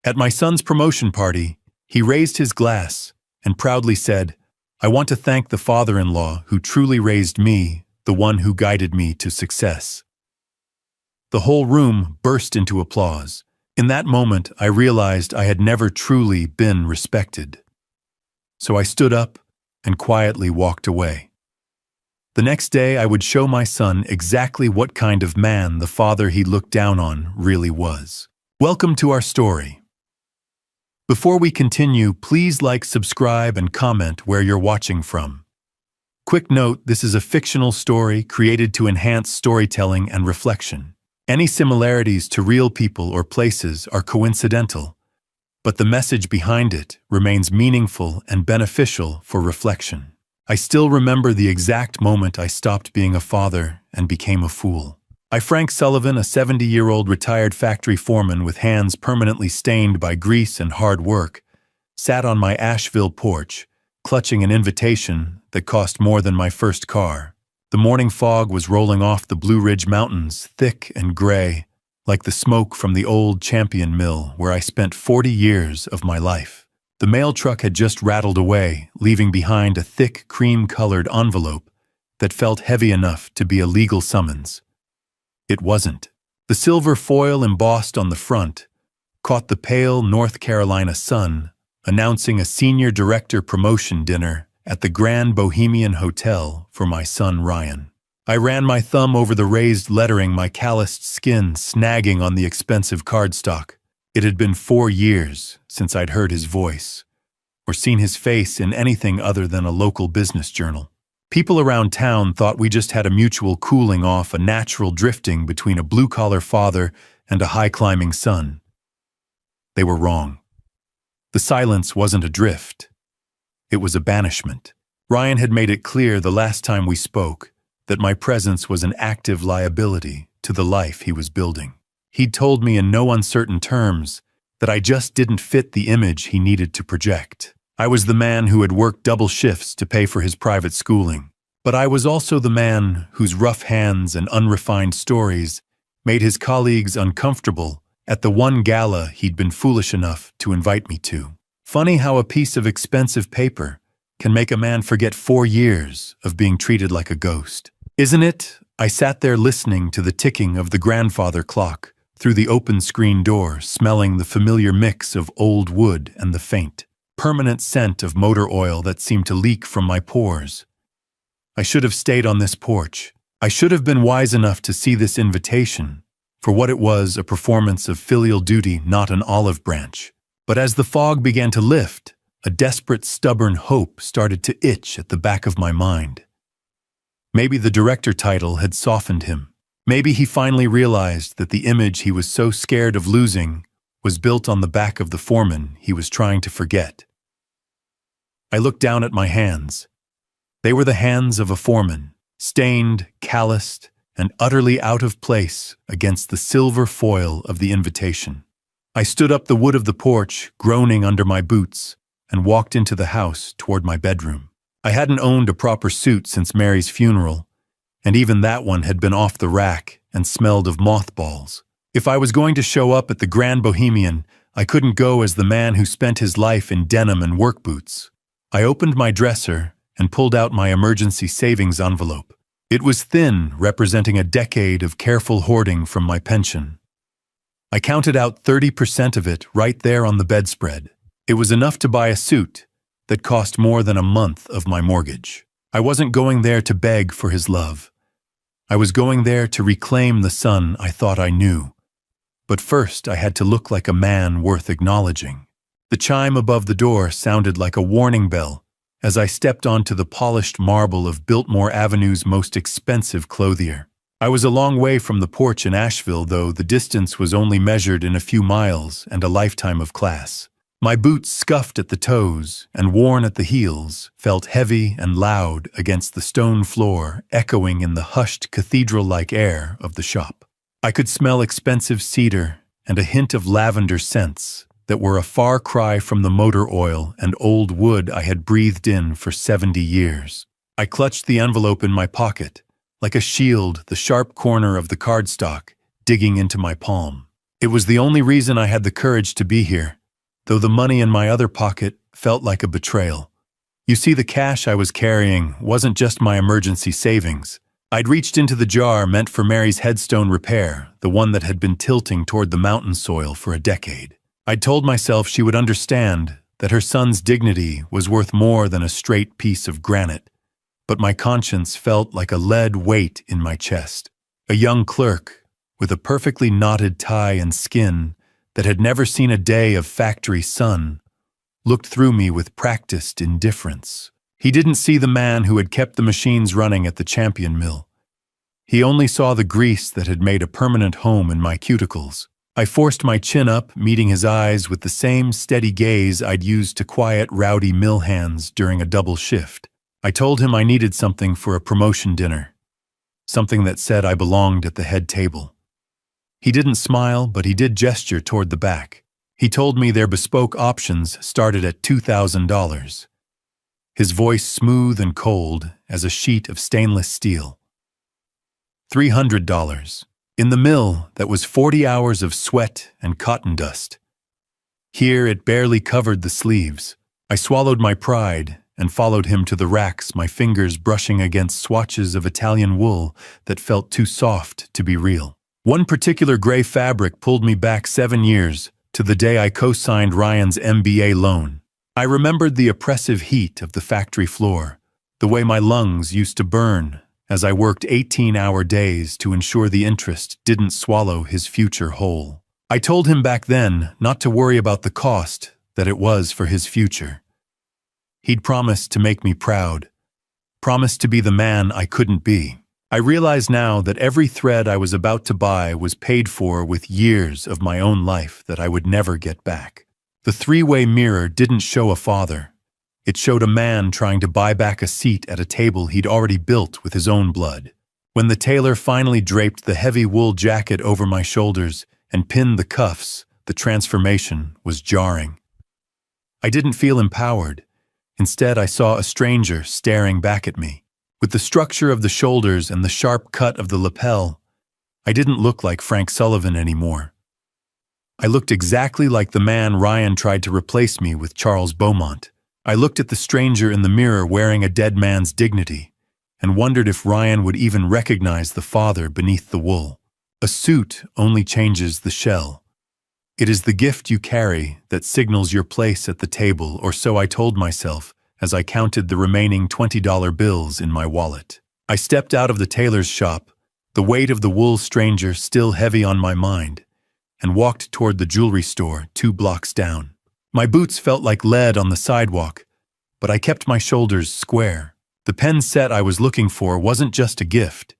At my son's promotion party, he raised his glass and proudly said, "I want to thank the father-in-law who truly raised me, the one who guided me to success." The whole room burst into applause. In that moment, I realized I had never truly been respected. So I stood up and quietly walked away. The next day, I would show my son exactly what kind of man the father he looked down on really was. Welcome to our story. Before we continue, please like, subscribe, and comment where you're watching from. Quick note, this is a fictional story created to enhance storytelling and reflection. Any similarities to real people or places are coincidental, but the message behind it remains meaningful and beneficial for reflection. I still remember the exact moment I stopped being a father and became a fool. Frank Sullivan, a 70-year-old retired factory foreman with hands permanently stained by grease and hard work, sat on my Asheville porch, clutching an invitation that cost more than my first car. The morning fog was rolling off the Blue Ridge Mountains, thick and gray, like the smoke from the old Champion Mill where I spent 40 years of my life. The mail truck had just rattled away, leaving behind a thick cream-colored envelope that felt heavy enough to be a legal summons. It wasn't. The silver foil embossed on the front caught the pale North Carolina sun, announcing a senior director promotion dinner at the Grand Bohemian Hotel for my son Ryan. I ran my thumb over the raised lettering, my calloused skin snagging on the expensive cardstock. It had been 4 years since I'd heard his voice, or seen his face in anything other than a local business journal. People around town thought we just had a mutual cooling off, a natural drifting between a blue-collar father and a high-climbing son. They were wrong. The silence wasn't a drift. It was a banishment. Ryan had made it clear the last time we spoke that my presence was an active liability to the life he was building. He'd told me in no uncertain terms that I just didn't fit the image he needed to project. I was the man who had worked double shifts to pay for his private schooling, but I was also the man whose rough hands and unrefined stories made his colleagues uncomfortable at the one gala he'd been foolish enough to invite me to. Funny how a piece of expensive paper can make a man forget 4 years of being treated like a ghost. Isn't it? I sat there listening to the ticking of the grandfather clock through the open screen door, smelling the familiar mix of old wood and the faint, permanent scent of motor oil that seemed to leak from my pores. I should have stayed on this porch. I should have been wise enough to see this invitation for what it was, a performance of filial duty, not an olive branch. But as the fog began to lift, a desperate, stubborn hope started to itch at the back of my mind. Maybe the director title had softened him. Maybe he finally realized that the image he was so scared of losing was built on the back of the foreman he was trying to forget. I looked down at my hands. They were the hands of a foreman, stained, calloused, and utterly out of place against the silver foil of the invitation. I stood up the wood of the porch, groaning under my boots, and walked into the house toward my bedroom. I hadn't owned a proper suit since Mary's funeral, and even that one had been off the rack and smelled of mothballs. If I was going to show up at the Grand Bohemian, I couldn't go as the man who spent his life in denim and work boots. I opened my dresser and pulled out my emergency savings envelope. It was thin, representing a decade of careful hoarding from my pension. I counted out 30% of it right there on the bedspread. It was enough to buy a suit that cost more than a month of my mortgage. I wasn't going there to beg for his love. I was going there to reclaim the son I thought I knew. But first, I had to look like a man worth acknowledging. The chime above the door sounded like a warning bell as I stepped onto the polished marble of Biltmore Avenue's most expensive clothier. I was a long way from the porch in Asheville, though the distance was only measured in a few miles and a lifetime of class. My boots, scuffed at the toes and worn at the heels, felt heavy and loud against the stone floor, echoing in the hushed cathedral-like air of the shop. I could smell expensive cedar and a hint of lavender scents that were a far cry from the motor oil and old wood I had breathed in for 70 years. I clutched the envelope in my pocket, like a shield, the sharp corner of the cardstock digging into my palm. It was the only reason I had the courage to be here, though the money in my other pocket felt like a betrayal. You see, the cash I was carrying wasn't just my emergency savings. I'd reached into the jar meant for Mary's headstone repair, the one that had been tilting toward the mountain soil for a decade. I'd told myself she would understand that her son's dignity was worth more than a straight piece of granite, but my conscience felt like a lead weight in my chest. A young clerk, with a perfectly knotted tie and skin that had never seen a day of factory sun, looked through me with practiced indifference. He didn't see the man who had kept the machines running at the Champion Mill. He only saw the grease that had made a permanent home in my cuticles. I forced my chin up, meeting his eyes with the same steady gaze I'd used to quiet rowdy mill hands during a double shift. I told him I needed something for a promotion dinner, something that said I belonged at the head table. He didn't smile, but he did gesture toward the back. He told me their bespoke options started at $2,000. His voice smooth and cold as a sheet of stainless steel. $300. In the mill that was 40 hours of sweat and cotton dust. Here it barely covered the sleeves. I swallowed my pride and followed him to the racks, my fingers brushing against swatches of Italian wool that felt too soft to be real. One particular gray fabric pulled me back 7 years, to the day I co-signed Ryan's MBA loan. I remembered the oppressive heat of the factory floor, the way my lungs used to burn as I worked 18-hour days to ensure the interest didn't swallow his future whole. I told him back then not to worry about the cost that it was for his future. He'd promised to make me proud, promised to be the man I couldn't be. I realize now that every thread I was about to buy was paid for with years of my own life that I would never get back. The three-way mirror didn't show a father. It showed a man trying to buy back a seat at a table he'd already built with his own blood. When the tailor finally draped the heavy wool jacket over my shoulders and pinned the cuffs, the transformation was jarring. I didn't feel empowered. Instead, I saw a stranger staring back at me. With the structure of the shoulders and the sharp cut of the lapel, I didn't look like Frank Sullivan anymore. I looked exactly like the man Ryan tried to replace me with, Charles Beaumont. I looked at the stranger in the mirror wearing a dead man's dignity and wondered if Ryan would even recognize the father beneath the wool. A suit only changes the shell. It is the gift you carry that signals your place at the table, or so I told myself as I counted the remaining $20 bills in my wallet. I stepped out of the tailor's shop, the weight of the wool stranger still heavy on my mind, and walked toward the jewelry store 2 blocks down. My boots felt like lead on the sidewalk, but I kept my shoulders square. The pen set I was looking for wasn't just a gift.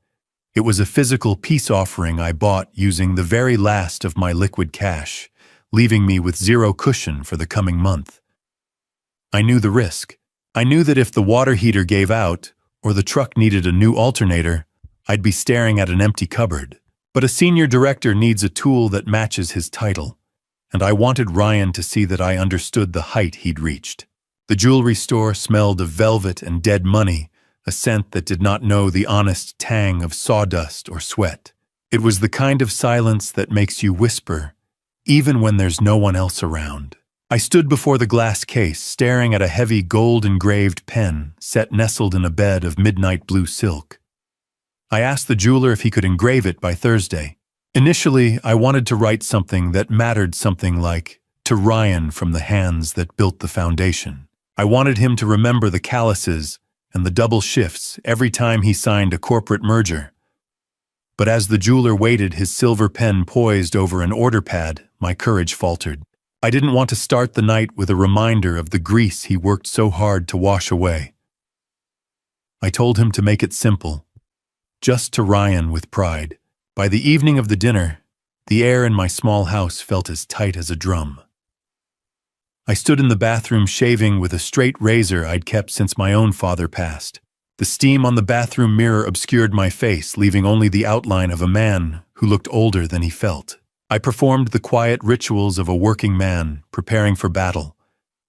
It was a physical peace offering I bought using the very last of my liquid cash, leaving me with zero cushion for the coming month. I knew the risk. I knew that if the water heater gave out, or the truck needed a new alternator, I'd be staring at an empty cupboard. But a senior director needs a tool that matches his title, and I wanted Ryan to see that I understood the height he'd reached. The jewelry store smelled of velvet and dead money, a scent that did not know the honest tang of sawdust or sweat. It was the kind of silence that makes you whisper, even when there's no one else around. I stood before the glass case, staring at a heavy gold-engraved pen set nestled in a bed of midnight blue silk. I asked the jeweler if he could engrave it by Thursday. Initially, I wanted to write something that mattered, something like, "To Ryan from the hands that built the foundation." I wanted him to remember the calluses and the double shifts every time he signed a corporate merger. But as the jeweler waited, his silver pen poised over an order pad, my courage faltered. I didn't want to start the night with a reminder of the grease he worked so hard to wash away. I told him to make it simple, just to Ryan with pride. By the evening of the dinner, the air in my small house felt as tight as a drum. I stood in the bathroom shaving with a straight razor I'd kept since my own father passed. The steam on the bathroom mirror obscured my face, leaving only the outline of a man who looked older than he felt. I performed the quiet rituals of a working man preparing for battle,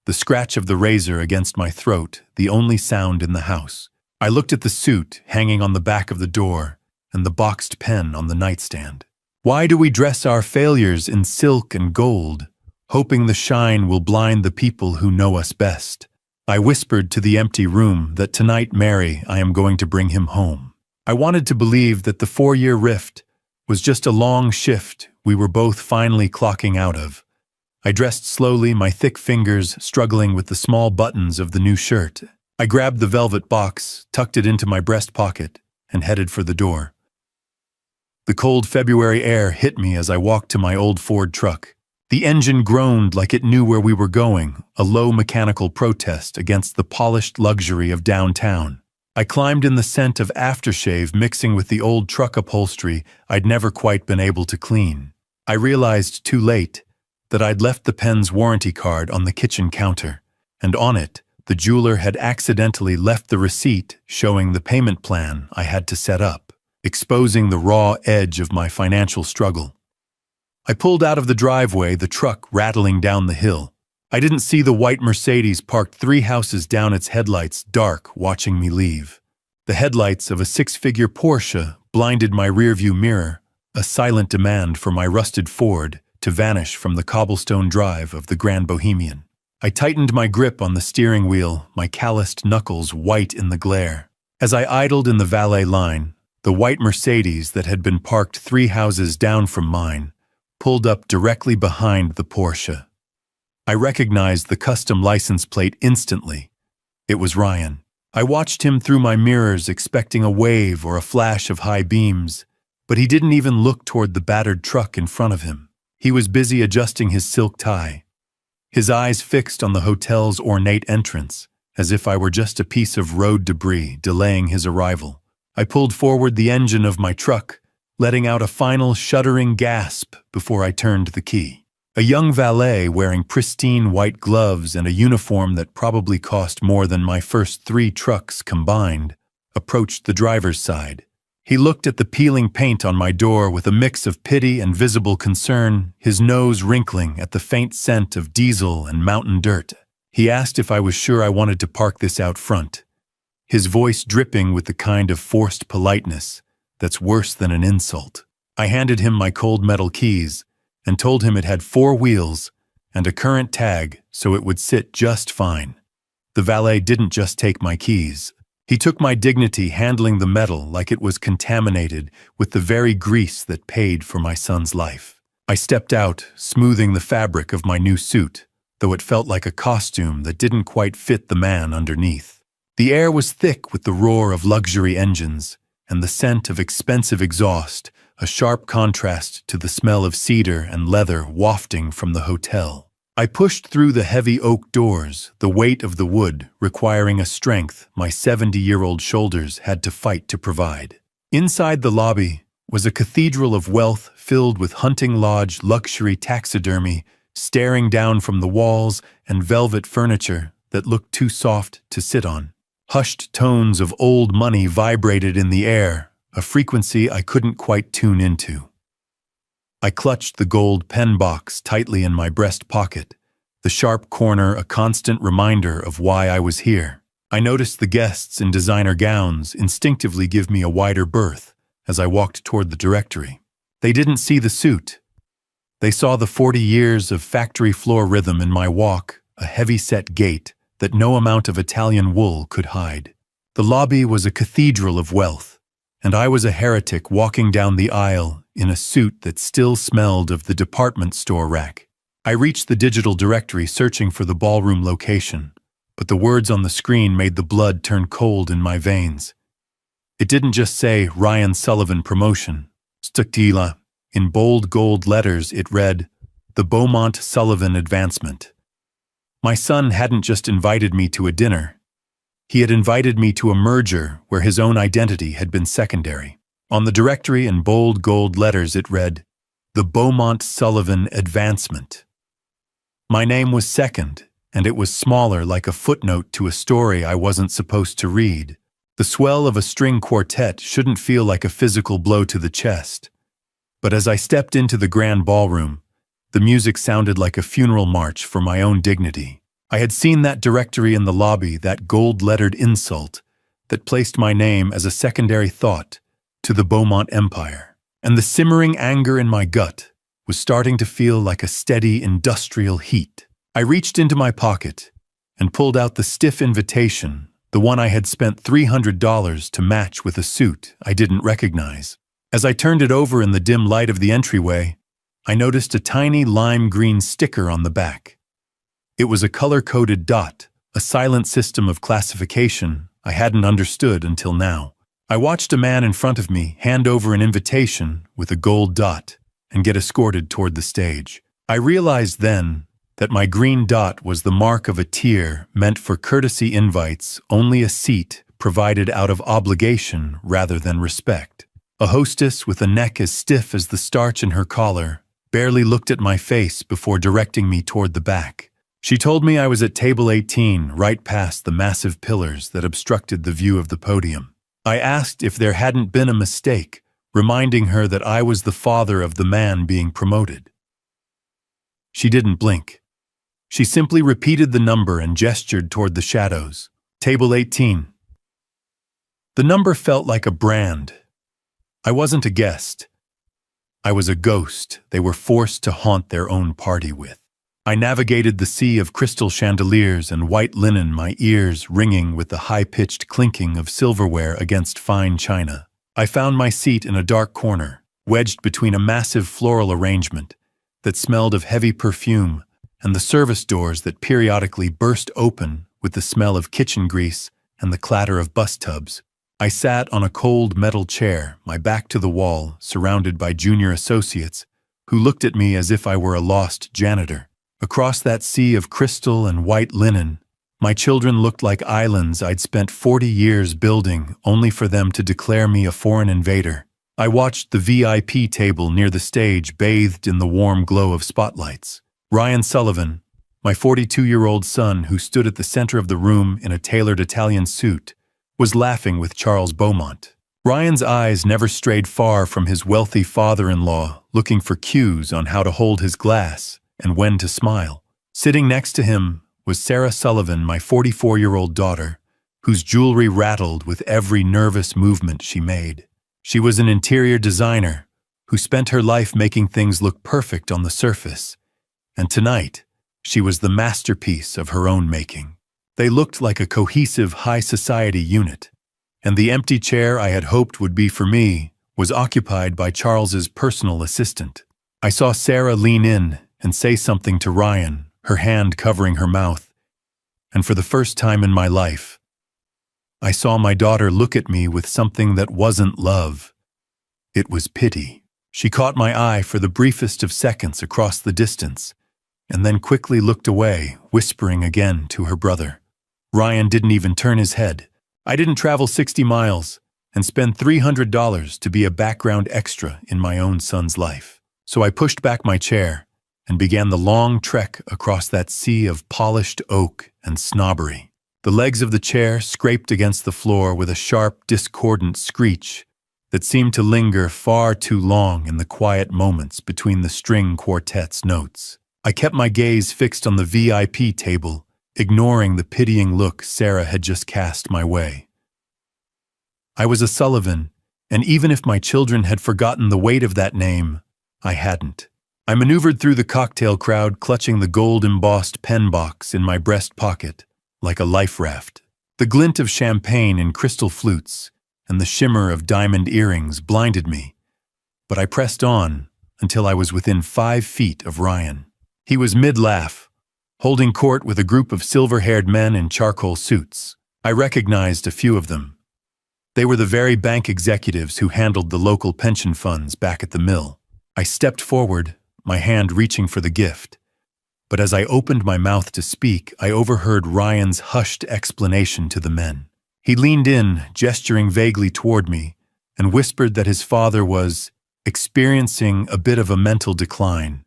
the scratch of the razor against my throat, the only sound in the house. I looked at the suit hanging on the back of the door and the boxed pen on the nightstand. Why do we dress our failures in silk and gold, hoping the shine will blind the people who know us best? I whispered to the empty room that tonight, Mary, I am going to bring him home. I wanted to believe that the 4-year rift was just a long shift we were both finally clocking out of. I dressed slowly, my thick fingers struggling with the small buttons of the new shirt. I grabbed the velvet box, tucked it into my breast pocket, and headed for the door. The cold February air hit me as I walked to my old Ford truck. The engine groaned like it knew where we were going, a low mechanical protest against the polished luxury of downtown. I climbed in the scent of aftershave mixing with the old truck upholstery I'd never quite been able to clean. I realized too late that I'd left the pen's warranty card on the kitchen counter, and on it, the jeweler had accidentally left the receipt showing the payment plan I had to set up, exposing the raw edge of my financial struggle. I pulled out of the driveway, the truck rattling down the hill. I didn't see the white Mercedes parked 3 houses down, its headlights dark, watching me leave. The headlights of a 6-figure Porsche blinded my rearview mirror, a silent demand for my rusted Ford to vanish from the cobblestone drive of the Grand Bohemian. I tightened my grip on the steering wheel, my calloused knuckles white in the glare. As I idled in the valet line, the white Mercedes that had been parked 3 houses down from mine pulled up directly behind the Porsche. I recognized the custom license plate instantly. It was Ryan. I watched him through my mirrors, expecting a wave or a flash of high beams, but he didn't even look toward the battered truck in front of him. He was busy adjusting his silk tie, his eyes fixed on the hotel's ornate entrance, as if I were just a piece of road debris delaying his arrival. I pulled forward the engine of my truck, letting out a final shuddering gasp before I turned the key. A young valet wearing pristine white gloves and a uniform that probably cost more than my first 3 trucks combined approached the driver's side. He looked at the peeling paint on my door with a mix of pity and visible concern, his nose wrinkling at the faint scent of diesel and mountain dirt. He asked if I was sure I wanted to park this out front, his voice dripping with the kind of forced politeness that's worse than an insult. I handed him my cold metal keys and told him it had 4 wheels and a current tag, so it would sit just fine. The valet didn't just take my keys. He took my dignity, handling the metal like it was contaminated with the very grease that paid for my son's life. I stepped out, smoothing the fabric of my new suit, though it felt like a costume that didn't quite fit the man underneath. The air was thick with the roar of luxury engines and the scent of expensive exhaust, a sharp contrast to the smell of cedar and leather wafting from the hotel. I pushed through the heavy oak doors, the weight of the wood requiring a strength my 70-year-old shoulders had to fight to provide. Inside the lobby was a cathedral of wealth filled with hunting lodge luxury taxidermy staring down from the walls and velvet furniture that looked too soft to sit on. Hushed tones of old money vibrated in the air, a frequency I couldn't quite tune into. I clutched the gold pen box tightly in my breast pocket, the sharp corner a constant reminder of why I was here. I noticed the guests in designer gowns instinctively give me a wider berth as I walked toward the directory. They didn't see the suit. They saw the 40 years of factory floor rhythm in my walk, a heavy-set gait that no amount of Italian wool could hide. The lobby was a cathedral of wealth, and I was a heretic walking down the aisle in a suit that still smelled of the department store rack. I reached the digital directory searching for the ballroom location, but the words on the screen made the blood turn cold in my veins. It didn't just say Ryan Sullivan Promotion. Stuktila. In bold gold letters it read, The Beaumont Sullivan Advancement. My son hadn't just invited me to a dinner. He had invited me to a merger where his own identity had been secondary. On the directory in bold gold letters it read, The Beaumont Sullivan Advancement. My name was second, and it was smaller, like a footnote to a story I wasn't supposed to read. The swell of a string quartet shouldn't feel like a physical blow to the chest. But as I stepped into the grand ballroom, the music sounded like a funeral march for my own dignity. I had seen that directory in the lobby, that gold-lettered insult that placed my name as a secondary thought to the Beaumont Empire. and the simmering anger in my gut was starting to feel like a steady industrial heat. I reached into my pocket and pulled out the stiff invitation, the one I had spent $300 to match with a suit I didn't recognize. As I turned it over in the dim light of the entryway, I noticed a tiny lime green sticker on the back. It was a color-coded dot, a silent system of classification I hadn't understood until now. I watched a man in front of me hand over an invitation with a gold dot and get escorted toward the stage. I realized then that my green dot was the mark of a tier meant for courtesy invites, only a seat provided out of obligation rather than respect. A hostess with a neck as stiff as the starch in her collar barely looked at my face before directing me toward the back. She told me I was at table 18, right past the massive pillars that obstructed the view of the podium. I asked if there hadn't been a mistake, reminding her that I was the father of the man being promoted. She didn't blink. She simply repeated the number and gestured toward the shadows. Table 18. The number felt like a brand. I wasn't a guest. I was a ghost they were forced to haunt their own party with. I navigated the sea of crystal chandeliers and white linen, my ears ringing with the high-pitched clinking of silverware against fine china. I found my seat in a dark corner, wedged between a massive floral arrangement that smelled of heavy perfume and the service doors that periodically burst open with the smell of kitchen grease and the clatter of bus tubs. I sat on a cold metal chair, my back to the wall, surrounded by junior associates who looked at me as if I were a lost janitor. Across that sea of crystal and white linen, my children looked like islands I'd spent 40 years building only for them to declare me a foreign invader. I watched the VIP table near the stage bathed in the warm glow of spotlights. Ryan Sullivan, my 42-year-old son who stood at the center of the room in a tailored Italian suit, was laughing with Charles Beaumont. Ryan's eyes never strayed far from his wealthy father-in-law, looking for cues on how to hold his glass and when to smile. Sitting next to him was Sarah Sullivan, my 44-year-old daughter, whose jewelry rattled with every nervous movement she made. She was an interior designer who spent her life making things look perfect on the surface, and tonight, she was the masterpiece of her own making. They looked like a cohesive high society unit, and the empty chair I had hoped would be for me was occupied by Charles's personal assistant. I saw Sarah lean in and say something to Ryan, her hand covering her mouth, and for the first time in my life, I saw my daughter look at me with something that wasn't love. It was pity. She caught my eye for the briefest of seconds across the distance, and then quickly looked away, whispering again to her brother. Ryan didn't even turn his head. I didn't travel 60 miles and spend $300 to be a background extra in my own son's life. So I pushed back my chair and began the long trek across that sea of polished oak and snobbery. The legs of the chair scraped against the floor with a sharp, discordant screech that seemed to linger far too long in the quiet moments between the string quartet's notes. I kept my gaze fixed on the VIP table, ignoring the pitying look Sarah had just cast my way. I was a Sullivan, and even if my children had forgotten the weight of that name, I hadn't. I maneuvered through the cocktail crowd, clutching the gold-embossed pen box in my breast pocket like a life raft. The glint of champagne in crystal flutes and the shimmer of diamond earrings blinded me, but I pressed on until I was within 5 feet of Ryan. He was mid-laugh, holding court with a group of silver-haired men in charcoal suits. I recognized a few of them. They were the very bank executives who handled the local pension funds back at the mill. I stepped forward, my hand reaching for the gift, but as I opened my mouth to speak, I overheard Ryan's hushed explanation to the men. He leaned in, gesturing vaguely toward me, and whispered that his father was experiencing a bit of a mental decline,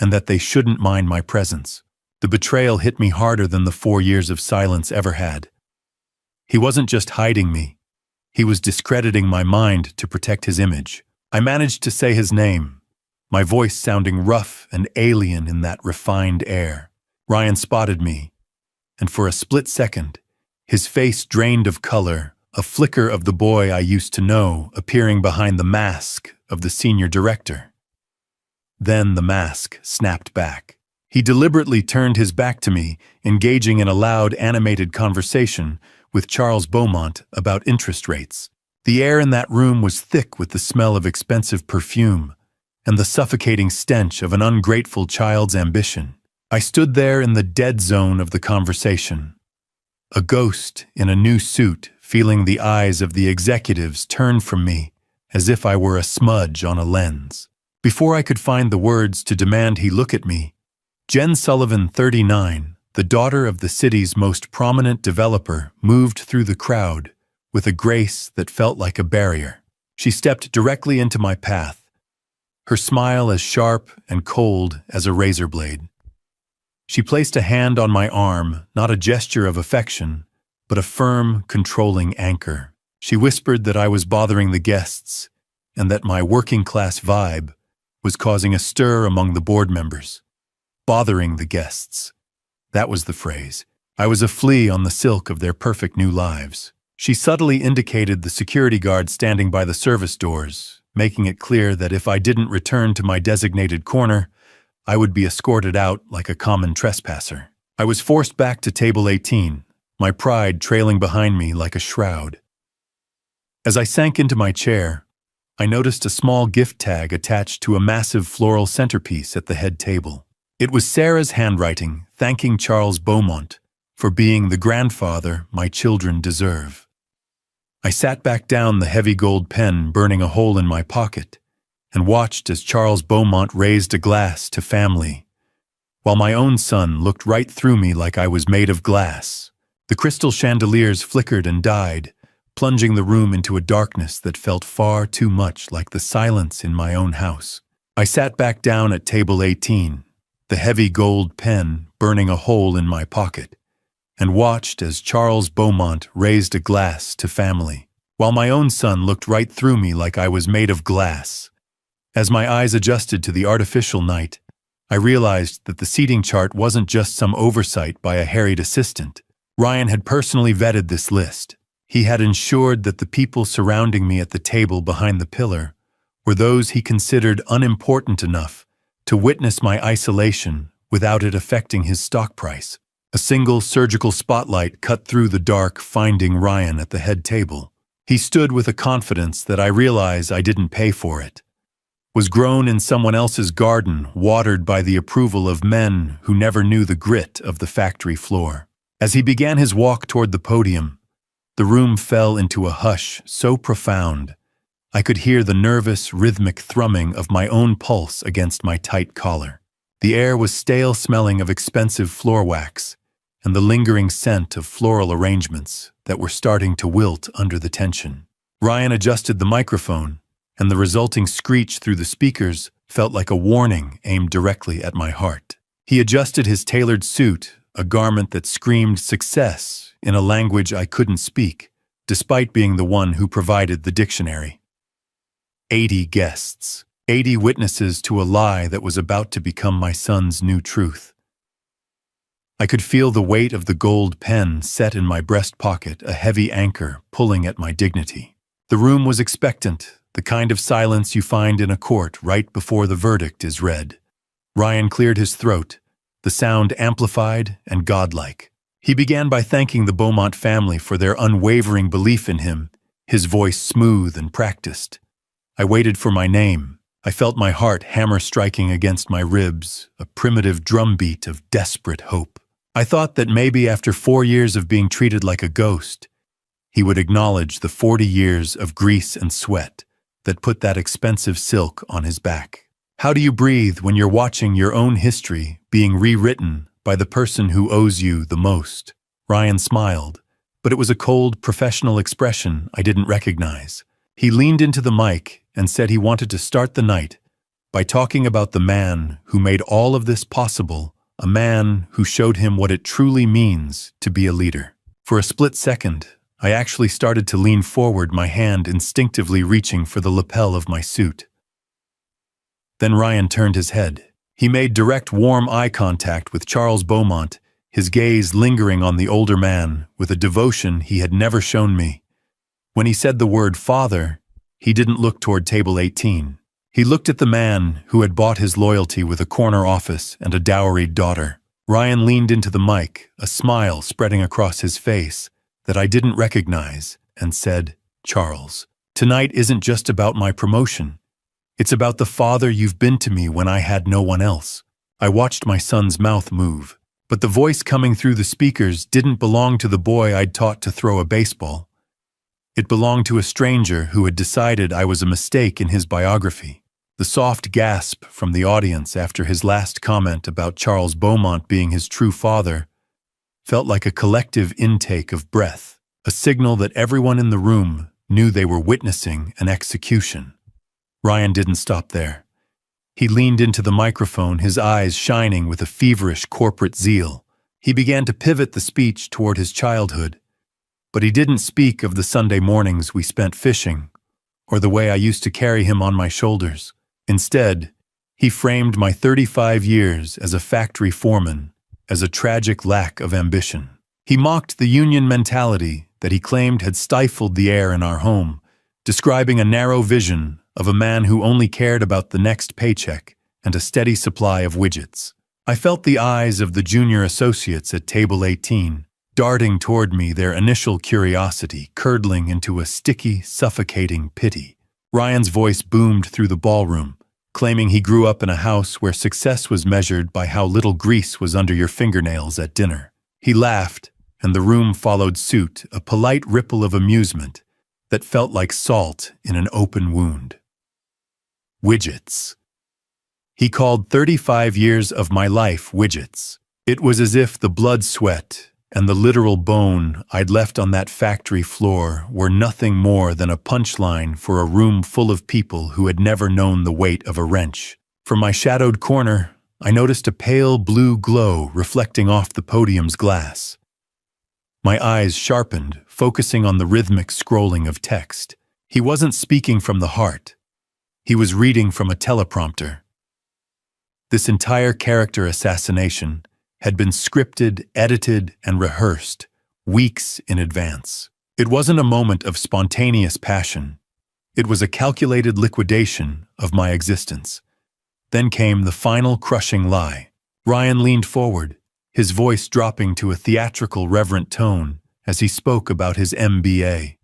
and that they shouldn't mind my presence. The betrayal hit me harder than the 4 years of silence ever had. He wasn't just hiding me. He was discrediting my mind to protect his image. I managed to say his name, my voice sounding rough and alien in that refined air. Ryan spotted me, and for a split second, his face drained of color, a flicker of the boy I used to know appearing behind the mask of the senior director. Then the mask snapped back. He deliberately turned his back to me, engaging in a loud, animated conversation with Charles Beaumont about interest rates. The air in that room was thick with the smell of expensive perfume and the suffocating stench of an ungrateful child's ambition. I stood there in the dead zone of the conversation, a ghost in a new suit, feeling the eyes of the executives turn from me as if I were a smudge on a lens. Before I could find the words to demand he look at me, Jen Sullivan, 39, the daughter of the city's most prominent developer, moved through the crowd with a grace that felt like a barrier. She stepped directly into my path, her smile as sharp and cold as a razor blade. She placed a hand on my arm, not a gesture of affection, but a firm, controlling anchor. She whispered that I was bothering the guests and that my working-class vibe was causing a stir among the board members. Bothering the guests. That was the phrase. I was a flea on the silk of their perfect new lives. She subtly indicated the security guard standing by the service doors, making it clear that if I didn't return to my designated corner, I would be escorted out like a common trespasser. I was forced back to table 18, my pride trailing behind me like a shroud. As I sank into my chair, I noticed a small gift tag attached to a massive floral centerpiece at the head table. It was Sarah's handwriting, thanking Charles Beaumont for being the grandfather my children deserve. I sat back down, the heavy gold pen burning a hole in my pocket, and watched as Charles Beaumont raised a glass to family, while my own son looked right through me like I was made of glass. The crystal chandeliers flickered and died, plunging the room into a darkness that felt far too much like the silence in my own house. I sat back down at table 18, the heavy gold pen burning a hole in my pocket, and watched as Charles Beaumont raised a glass to family, while my own son looked right through me like I was made of glass. As my eyes adjusted to the artificial night, I realized that the seating chart wasn't just some oversight by a harried assistant. Ryan had personally vetted this list. He had ensured that the people surrounding me at the table behind the pillar were those he considered unimportant enough to witness my isolation without it affecting his stock price. A single surgical spotlight cut through the dark, finding Ryan at the head table. He stood with a confidence that I realize I didn't pay for it. Was grown in someone else's garden, watered by the approval of men who never knew the grit of the factory floor. As he began his walk toward the podium, the room fell into a hush so profound I could hear the nervous, rhythmic thrumming of my own pulse against my tight collar. The air was stale, smelling of expensive floor wax and the lingering scent of floral arrangements that were starting to wilt under the tension. Ryan adjusted the microphone, and the resulting screech through the speakers felt like a warning aimed directly at my heart. He adjusted his tailored suit, a garment that screamed success in a language I couldn't speak, despite being the one who provided the dictionary. 80 guests, 80 witnesses to a lie that was about to become my son's new truth. I could feel the weight of the gold pen set in my breast pocket, a heavy anchor pulling at my dignity. The room was expectant, the kind of silence you find in a court right before the verdict is read. Ryan cleared his throat, the sound amplified and godlike. He began by thanking the Beaumont family for their unwavering belief in him, his voice smooth and practiced. I waited for my name. I felt my heart hammer striking against my ribs, a primitive drumbeat of desperate hope. I thought that maybe after 4 years of being treated like a ghost, he would acknowledge the 40 years of grease and sweat that put that expensive silk on his back. How do you breathe when you're watching your own history being rewritten by the person who owes you the most? Ryan smiled, but it was a cold, professional expression I didn't recognize. He leaned into the mic and said he wanted to start the night by talking about the man who made all of this possible, a man who showed him what it truly means to be a leader. For a split second, I actually started to lean forward, my hand instinctively reaching for the lapel of my suit. Then Ryan turned his head. He made direct, warm eye contact with Charles Beaumont, his gaze lingering on the older man with a devotion he had never shown me. When he said the word father, he didn't look toward table 18. He looked at the man who had bought his loyalty with a corner office and a dowried daughter. Ryan leaned into the mic, a smile spreading across his face that I didn't recognize, and said, "Charles, tonight isn't just about my promotion. It's about the father you've been to me when I had no one else." I watched my son's mouth move, but the voice coming through the speakers didn't belong to the boy I'd taught to throw a baseball. It belonged to a stranger who had decided I was a mistake in his biography. The soft gasp from the audience after his last comment about Charles Beaumont being his true father felt like a collective intake of breath, a signal that everyone in the room knew they were witnessing an execution. Ryan didn't stop there. He leaned into the microphone, his eyes shining with a feverish corporate zeal. He began to pivot the speech toward his childhood, but he didn't speak of the Sunday mornings we spent fishing, or the way I used to carry him on my shoulders. Instead, he framed my 35 years as a factory foreman as a tragic lack of ambition. He mocked the union mentality that he claimed had stifled the air in our home, describing a narrow vision of a man who only cared about the next paycheck and a steady supply of widgets. I felt the eyes of the junior associates at table 18 darting toward me, their initial curiosity curdling into a sticky, suffocating pity. Ryan's voice boomed through the ballroom, claiming he grew up in a house where success was measured by how little grease was under your fingernails at dinner. He laughed, and the room followed suit, a polite ripple of amusement that felt like salt in an open wound. Widgets. He called 35 years of my life widgets. It was as if the blood, sweat, and the literal bone I'd left on that factory floor were nothing more than a punchline for a room full of people who had never known the weight of a wrench. From my shadowed corner, I noticed a pale blue glow reflecting off the podium's glass. My eyes sharpened, focusing on the rhythmic scrolling of text. He wasn't speaking from the heart. He was reading from a teleprompter. This entire character assassination had been scripted, edited, and rehearsed weeks in advance. It wasn't a moment of spontaneous passion. It was a calculated liquidation of my existence. Then came the final crushing lie. Ryan leaned forward, his voice dropping to a theatrical, reverent tone as he spoke about his MBA.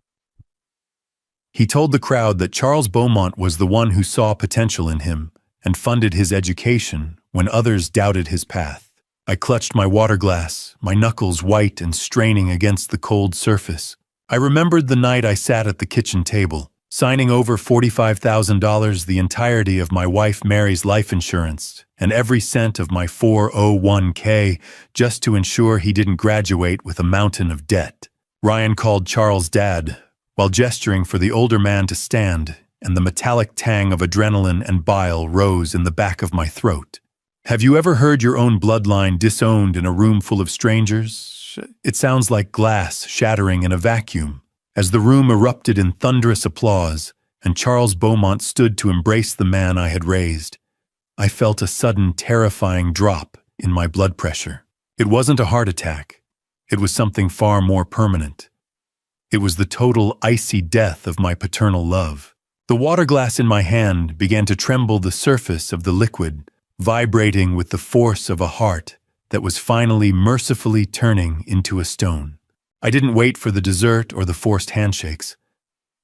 He told the crowd that Charles Beaumont was the one who saw potential in him and funded his education when others doubted his path. I clutched my water glass, my knuckles white and straining against the cold surface. I remembered the night I sat at the kitchen table, signing over $45,000, the entirety of my wife Mary's life insurance, and every cent of my 401k, just to ensure he didn't graduate with a mountain of debt. Ryan called Charles Dad, while gesturing for the older man to stand, and the metallic tang of adrenaline and bile rose in the back of my throat. Have you ever heard your own bloodline disowned in a room full of strangers? It sounds like glass shattering in a vacuum. As the room erupted in thunderous applause, and Charles Beaumont stood to embrace the man I had raised, I felt a sudden, terrifying drop in my blood pressure. It wasn't a heart attack. It was something far more permanent. It was the total icy death of my paternal love. The water glass in my hand began to tremble, the surface of the liquid vibrating with the force of a heart that was finally mercifully turning into a stone. I didn't wait for the dessert or the forced handshakes.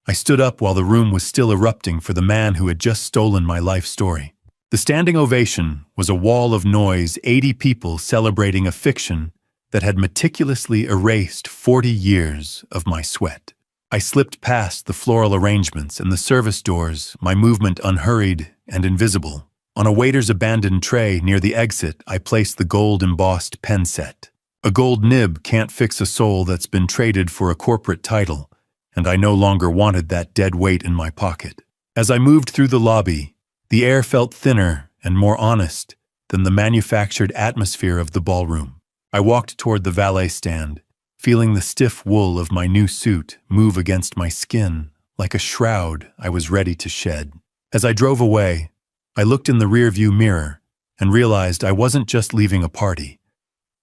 I stood up while the room was still erupting for the man who had just stolen my life story. The standing ovation was a wall of noise, 80 people celebrating a fiction that had meticulously erased 40 years of my sweat. I slipped past the floral arrangements and the service doors, my movement unhurried and invisible. On a waiter's abandoned tray near the exit, I placed the gold-embossed pen set. A gold nib can't fix a soul that's been traded for a corporate title, and I no longer wanted that dead weight in my pocket. As I moved through the lobby, the air felt thinner and more honest than the manufactured atmosphere of the ballroom. I walked toward the valet stand, feeling the stiff wool of my new suit move against my skin like a shroud I was ready to shed. As I drove away, I looked in the rearview mirror and realized I wasn't just leaving a party.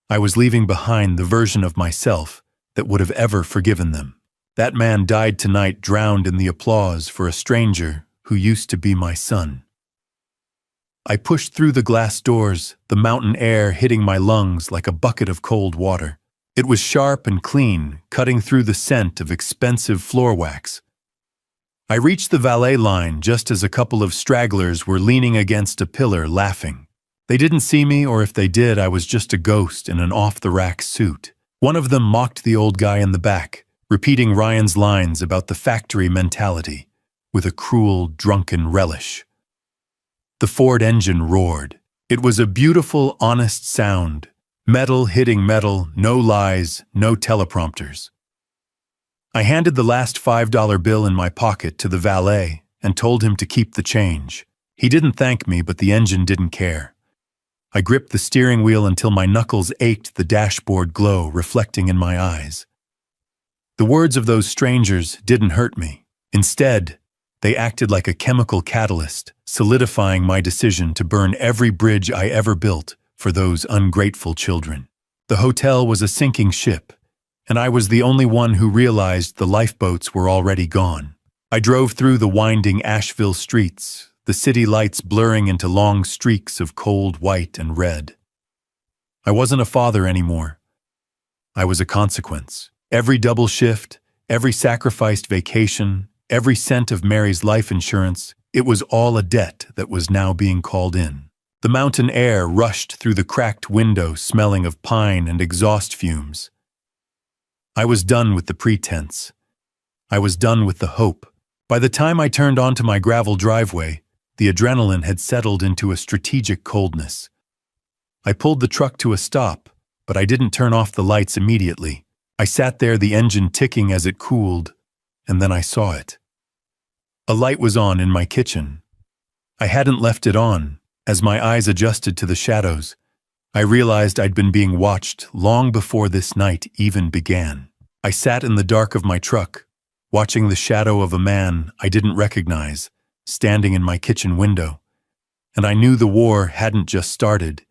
I was leaving behind the version of myself that would have ever forgiven them. That man died tonight, drowned in the applause for a stranger who used to be my son. I pushed through the glass doors, the mountain air hitting my lungs like a bucket of cold water. It was sharp and clean, cutting through the scent of expensive floor wax. I reached the valet line just as a couple of stragglers were leaning against a pillar laughing. They didn't see me, or if they did, I was just a ghost in an off-the-rack suit. One of them mocked the old guy in the back, repeating Ryan's lines about the factory mentality, with a cruel, drunken relish. The Ford engine roared. It was a beautiful, honest sound. Metal hitting metal, no lies, no teleprompters. I handed the last $5 bill in my pocket to the valet and told him to keep the change. He didn't thank me, but the engine didn't care. I gripped the steering wheel until my knuckles ached, the dashboard glow reflecting in my eyes. The words of those strangers didn't hurt me. Instead, they acted like a chemical catalyst, solidifying my decision to burn every bridge I ever built for those ungrateful children. The hotel was a sinking ship, and I was the only one who realized the lifeboats were already gone. I drove through the winding Asheville streets, the city lights blurring into long streaks of cold white and red. I wasn't a father anymore. I was a consequence. Every double shift, every sacrificed vacation, every cent of Mary's life insurance, it was all a debt that was now being called in. The mountain air rushed through the cracked window, smelling of pine and exhaust fumes. I was done with the pretense. I was done with the hope. By the time I turned onto my gravel driveway, the adrenaline had settled into a strategic coldness. I pulled the truck to a stop, but I didn't turn off the lights immediately. I sat there, the engine ticking as it cooled, and then I saw it. A light was on in my kitchen. I hadn't left it on. As my eyes adjusted to the shadows, I realized I'd been being watched long before this night even began. I sat in the dark of my truck, watching the shadow of a man I didn't recognize, standing in my kitchen window, and I knew the war hadn't just started.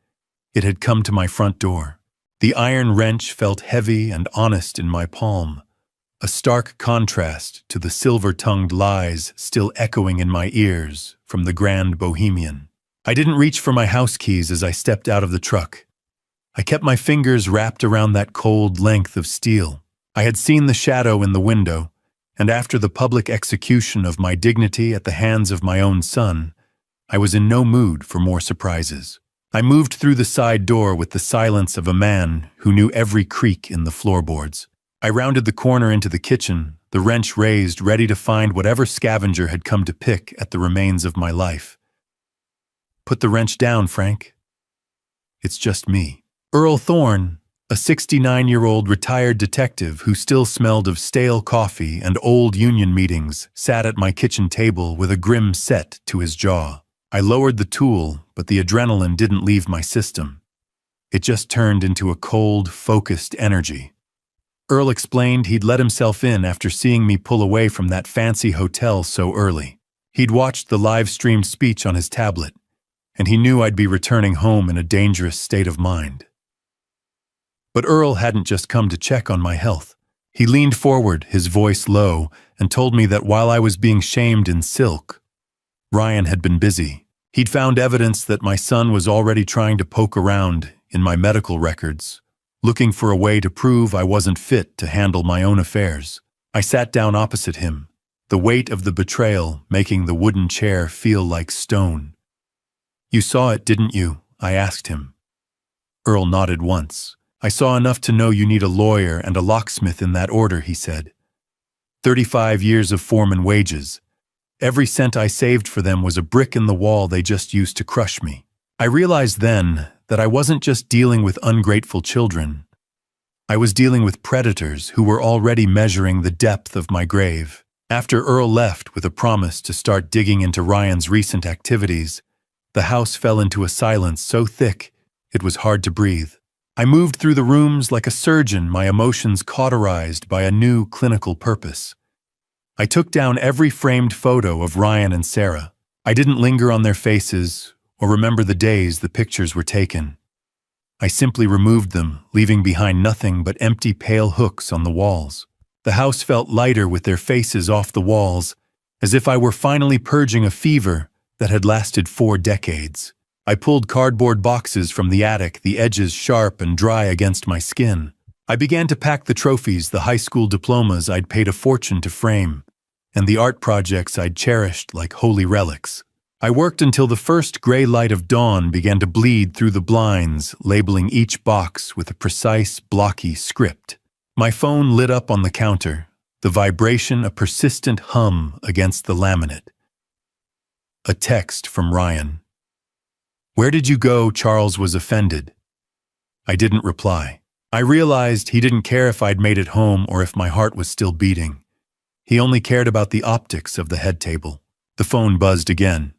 It had come to my front door. The iron wrench felt heavy and honest in my palm, a stark contrast to the silver-tongued lies still echoing in my ears from the Grand Bohemian. I didn't reach for my house keys as I stepped out of the truck. I kept my fingers wrapped around that cold length of steel. I had seen the shadow in the window, and after the public execution of my dignity at the hands of my own son, I was in no mood for more surprises. I moved through the side door with the silence of a man who knew every creak in the floorboards. I rounded the corner into the kitchen, the wrench raised, ready to find whatever scavenger had come to pick at the remains of my life. "Put the wrench down, Frank. It's just me." Earl Thorne, a 69-year-old retired detective who still smelled of stale coffee and old union meetings, sat at my kitchen table with a grim set to his jaw. I lowered the tool, but the adrenaline didn't leave my system. It just turned into a cold, focused energy. Earl explained he'd let himself in after seeing me pull away from that fancy hotel so early. He'd watched the live-streamed speech on his tablet, and he knew I'd be returning home in a dangerous state of mind. But Earl hadn't just come to check on my health. He leaned forward, his voice low, and told me that while I was being shamed in silk, Ryan had been busy. He'd found evidence that my son was already trying to poke around in my medical records, looking for a way to prove I wasn't fit to handle my own affairs. I sat down opposite him, the weight of the betrayal making the wooden chair feel like stone. "You saw it, didn't you?" I asked him. Earl nodded once. "I saw enough to know you need a lawyer and a locksmith in that order," he said. 35 years of foreman wages. Every cent I saved for them was a brick in the wall they just used to crush me. I realized then that I wasn't just dealing with ungrateful children. I was dealing with predators who were already measuring the depth of my grave. After Earl left with a promise to start digging into Ryan's recent activities, the house fell into a silence so thick it was hard to breathe. I moved through the rooms like a surgeon, my emotions cauterized by a new clinical purpose. I took down every framed photo of Ryan and Sarah. I didn't linger on their faces or remember the days the pictures were taken. I simply removed them, leaving behind nothing but empty pale hooks on the walls. The house felt lighter with their faces off the walls, as if I were finally purging a fever that had lasted 4 decades. I pulled cardboard boxes from the attic, the edges sharp and dry against my skin. I began to pack the trophies, the high school diplomas I'd paid a fortune to frame, and the art projects I'd cherished like holy relics. I worked until the first gray light of dawn began to bleed through the blinds, labeling each box with a precise, blocky script. My phone lit up on the counter, the vibration a persistent hum against the laminate. A text from Ryan. "Where did you go?" Charles was offended. I didn't reply. I realized he didn't care if I'd made it home or if my heart was still beating. He only cared about the optics of the head table. The phone buzzed again.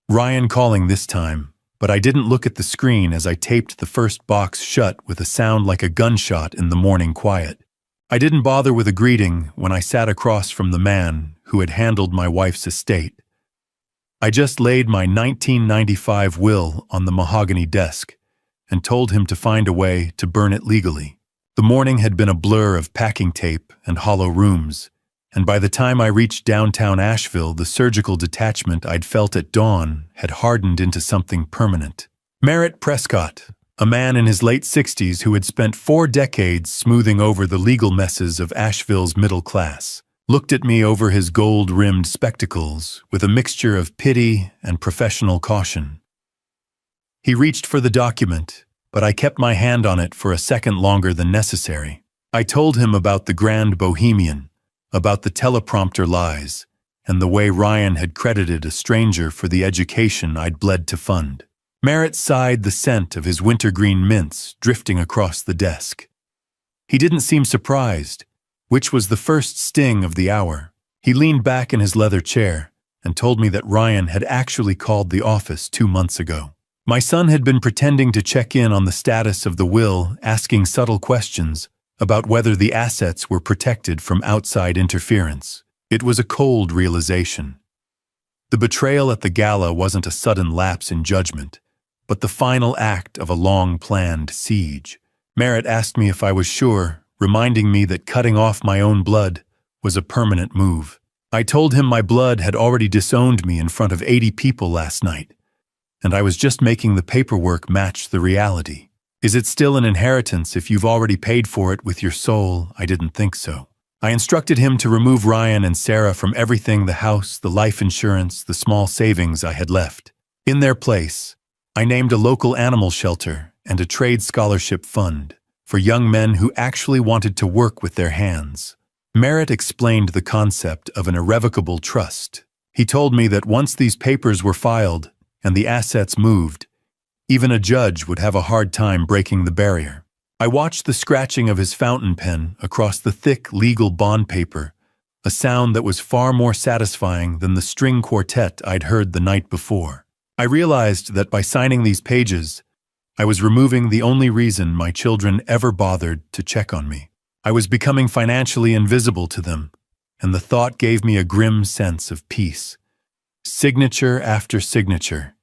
Ryan calling this time, but I didn't look at the screen as I taped the first box shut with a sound like a gunshot in the morning quiet. I didn't bother with a greeting when I sat across from the man who had handled my wife's estate. I just laid my 1995 will on the mahogany desk and told him to find a way to burn it legally. The morning had been a blur of packing tape and hollow rooms, and by the time I reached downtown Asheville, the surgical detachment I'd felt at dawn had hardened into something permanent. Merritt Prescott, a man in his late 60s who had spent 4 decades smoothing over the legal messes of Asheville's middle class, looked at me over his gold-rimmed spectacles with a mixture of pity and professional caution. He reached for the document, but I kept my hand on it for a second longer than necessary. I told him about the Grand Bohemian, about the teleprompter lies, and the way Ryan had credited a stranger for the education I'd bled to fund. Merritt sighed, the scent of his wintergreen mints drifting across the desk. He didn't seem surprised, which was the first sting of the hour. He leaned back in his leather chair and told me that Ryan had actually called the office 2 months ago. My son had been pretending to check in on the status of the will, asking subtle questions about whether the assets were protected from outside interference. It was a cold realization. The betrayal at the gala wasn't a sudden lapse in judgment, but the final act of a long-planned siege. Merritt asked me if I was sure, reminding me that cutting off my own blood was a permanent move. I told him my blood had already disowned me in front of 80 people last night, and I was just making the paperwork match the reality. Is it still an inheritance if you've already paid for it with your soul? I didn't think so. I instructed him to remove Ryan and Sarah from everything: the house, the life insurance, the small savings I had left. In their place, I named a local animal shelter and a trade scholarship fund for young men who actually wanted to work with their hands. Merritt explained the concept of an irrevocable trust. He told me that once these papers were filed and the assets moved, even a judge would have a hard time breaking the barrier. I watched the scratching of his fountain pen across the thick legal bond paper, a sound that was far more satisfying than the string quartet I'd heard the night before. I realized that by signing these pages, I was removing the only reason my children ever bothered to check on me. I was becoming financially invisible to them, and the thought gave me a grim sense of peace. Signature after signature,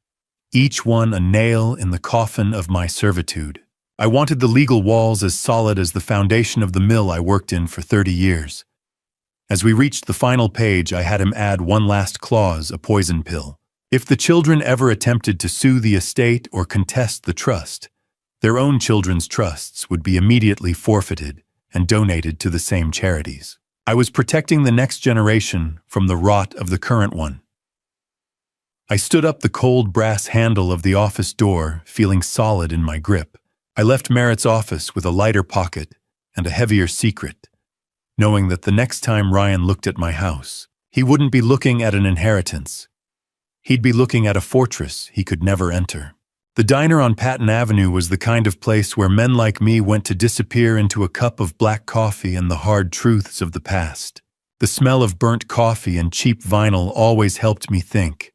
each one a nail in the coffin of my servitude. I wanted the legal walls as solid as the foundation of the mill I worked in for 30 years. As we reached the final page, I had him add one last clause, a poison pill. If the children ever attempted to sue the estate or contest the trust, their own children's trusts would be immediately forfeited and donated to the same charities. I was protecting the next generation from the rot of the current one. I stood up the cold brass handle of the office door, feeling solid in my grip. I left Merritt's office with a lighter pocket and a heavier secret, knowing that the next time Ryan looked at my house, he wouldn't be looking at an inheritance. He'd be looking at a fortress he could never enter. The diner on Patton Avenue was the kind of place where men like me went to disappear into a cup of black coffee and the hard truths of the past. The smell of burnt coffee and cheap vinyl always helped me think,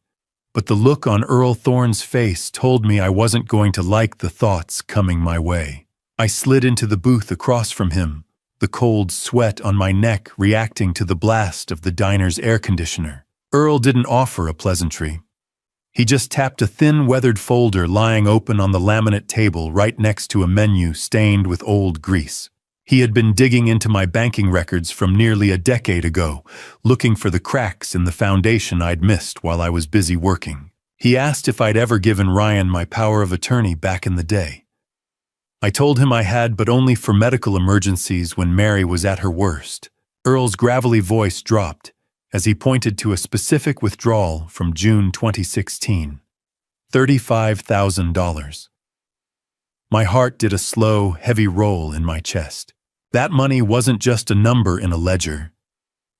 but the look on Earl Thorne's face told me I wasn't going to like the thoughts coming my way. I slid into the booth across from him, the cold sweat on my neck reacting to the blast of the diner's air conditioner. Earl didn't offer a pleasantry. He just tapped a thin, weathered folder lying open on the laminate table right next to a menu stained with old grease. He had been digging into my banking records from nearly a decade ago, looking for the cracks in the foundation I'd missed while I was busy working. He asked if I'd ever given Ryan my power of attorney back in the day. I told him I had, but only for medical emergencies when Mary was at her worst. Earl's gravelly voice dropped as he pointed to a specific withdrawal from June 2016. $35,000. My heart did a slow, heavy roll in my chest. That money wasn't just a number in a ledger.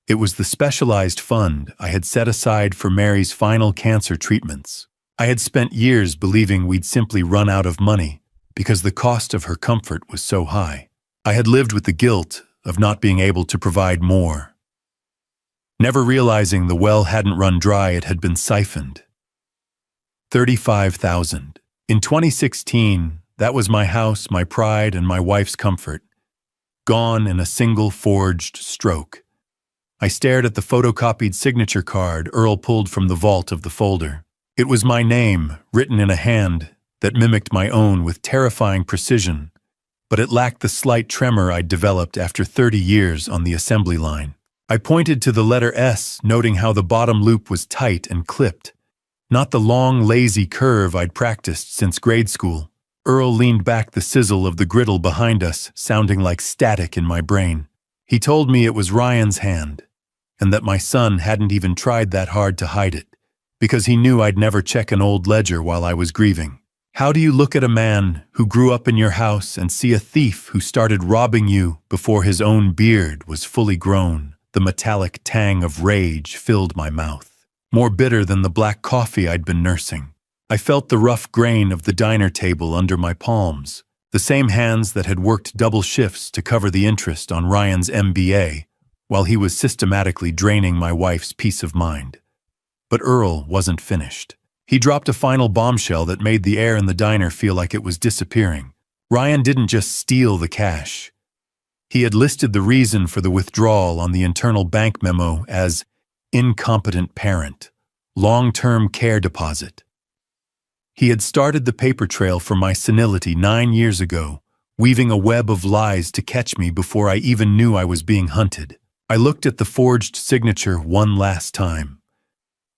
It was the specialized fund I had set aside for Mary's final cancer treatments. I had spent years believing we'd simply run out of money because the cost of her comfort was so high. I had lived with the guilt of not being able to provide more, never realizing the well hadn't run dry, it had been siphoned. $35,000. In 2016, that was my house, my pride, and my wife's comfort, gone in a single forged stroke. I stared at the photocopied signature card Earl pulled from the vault of the folder. It was my name, written in a hand that mimicked my own with terrifying precision, but it lacked the slight tremor I'd developed after 30 years on the assembly line. I pointed to the letter S, noting how the bottom loop was tight and clipped, not the long, lazy curve I'd practiced since grade school. Earl leaned back, the sizzle of the griddle behind us sounding like static in my brain. He told me it was Ryan's hand, and that my son hadn't even tried that hard to hide it, because he knew I'd never check an old ledger while I was grieving. How do you look at a man who grew up in your house and see a thief who started robbing you before his own beard was fully grown? The metallic tang of rage filled my mouth, more bitter than the black coffee I'd been nursing. I felt the rough grain of the diner table under my palms, the same hands that had worked double shifts to cover the interest on Ryan's MBA, while he was systematically draining my wife's peace of mind. But Earl wasn't finished. He dropped a final bombshell that made the air in the diner feel like it was disappearing. Ryan didn't just steal the cash. He had listed the reason for the withdrawal on the internal bank memo as incompetent parent, long-term care deposit. He had started the paper trail for my senility 9 years ago, weaving a web of lies to catch me before I even knew I was being hunted. I looked at the forged signature one last time,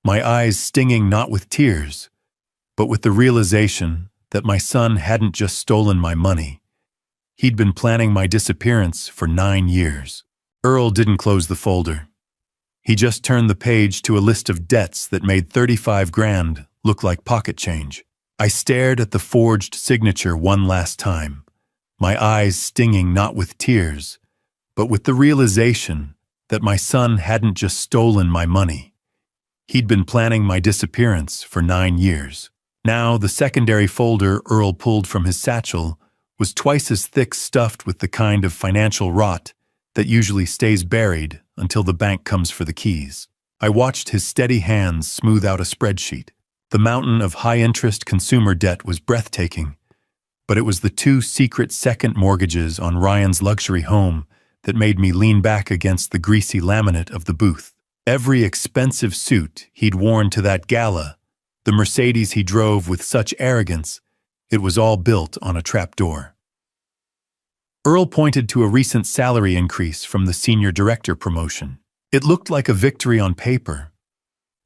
my eyes stinging not with tears, but with the realization that my son hadn't just stolen my money. He'd been planning my disappearance for 9 years. Earl didn't close the folder. He just turned the page to a list of debts that made 35 grand look like pocket change. I stared at the forged signature one last time, my eyes stinging not with tears, but with the realization that my son hadn't just stolen my money. He'd been planning my disappearance for 9 years. Now, the secondary folder Earl pulled from his satchel was twice as thick, stuffed with the kind of financial rot that usually stays buried until the bank comes for the keys. I watched his steady hands smooth out a spreadsheet. The mountain of high-interest consumer debt was breathtaking, but it was the 2 secret second mortgages on Ryan's luxury home that made me lean back against the greasy laminate of the booth. Every expensive suit he'd worn to that gala, the Mercedes he drove with such arrogance, it was all built on a trapdoor. Earl pointed to a recent salary increase from the senior director promotion. It looked like a victory on paper,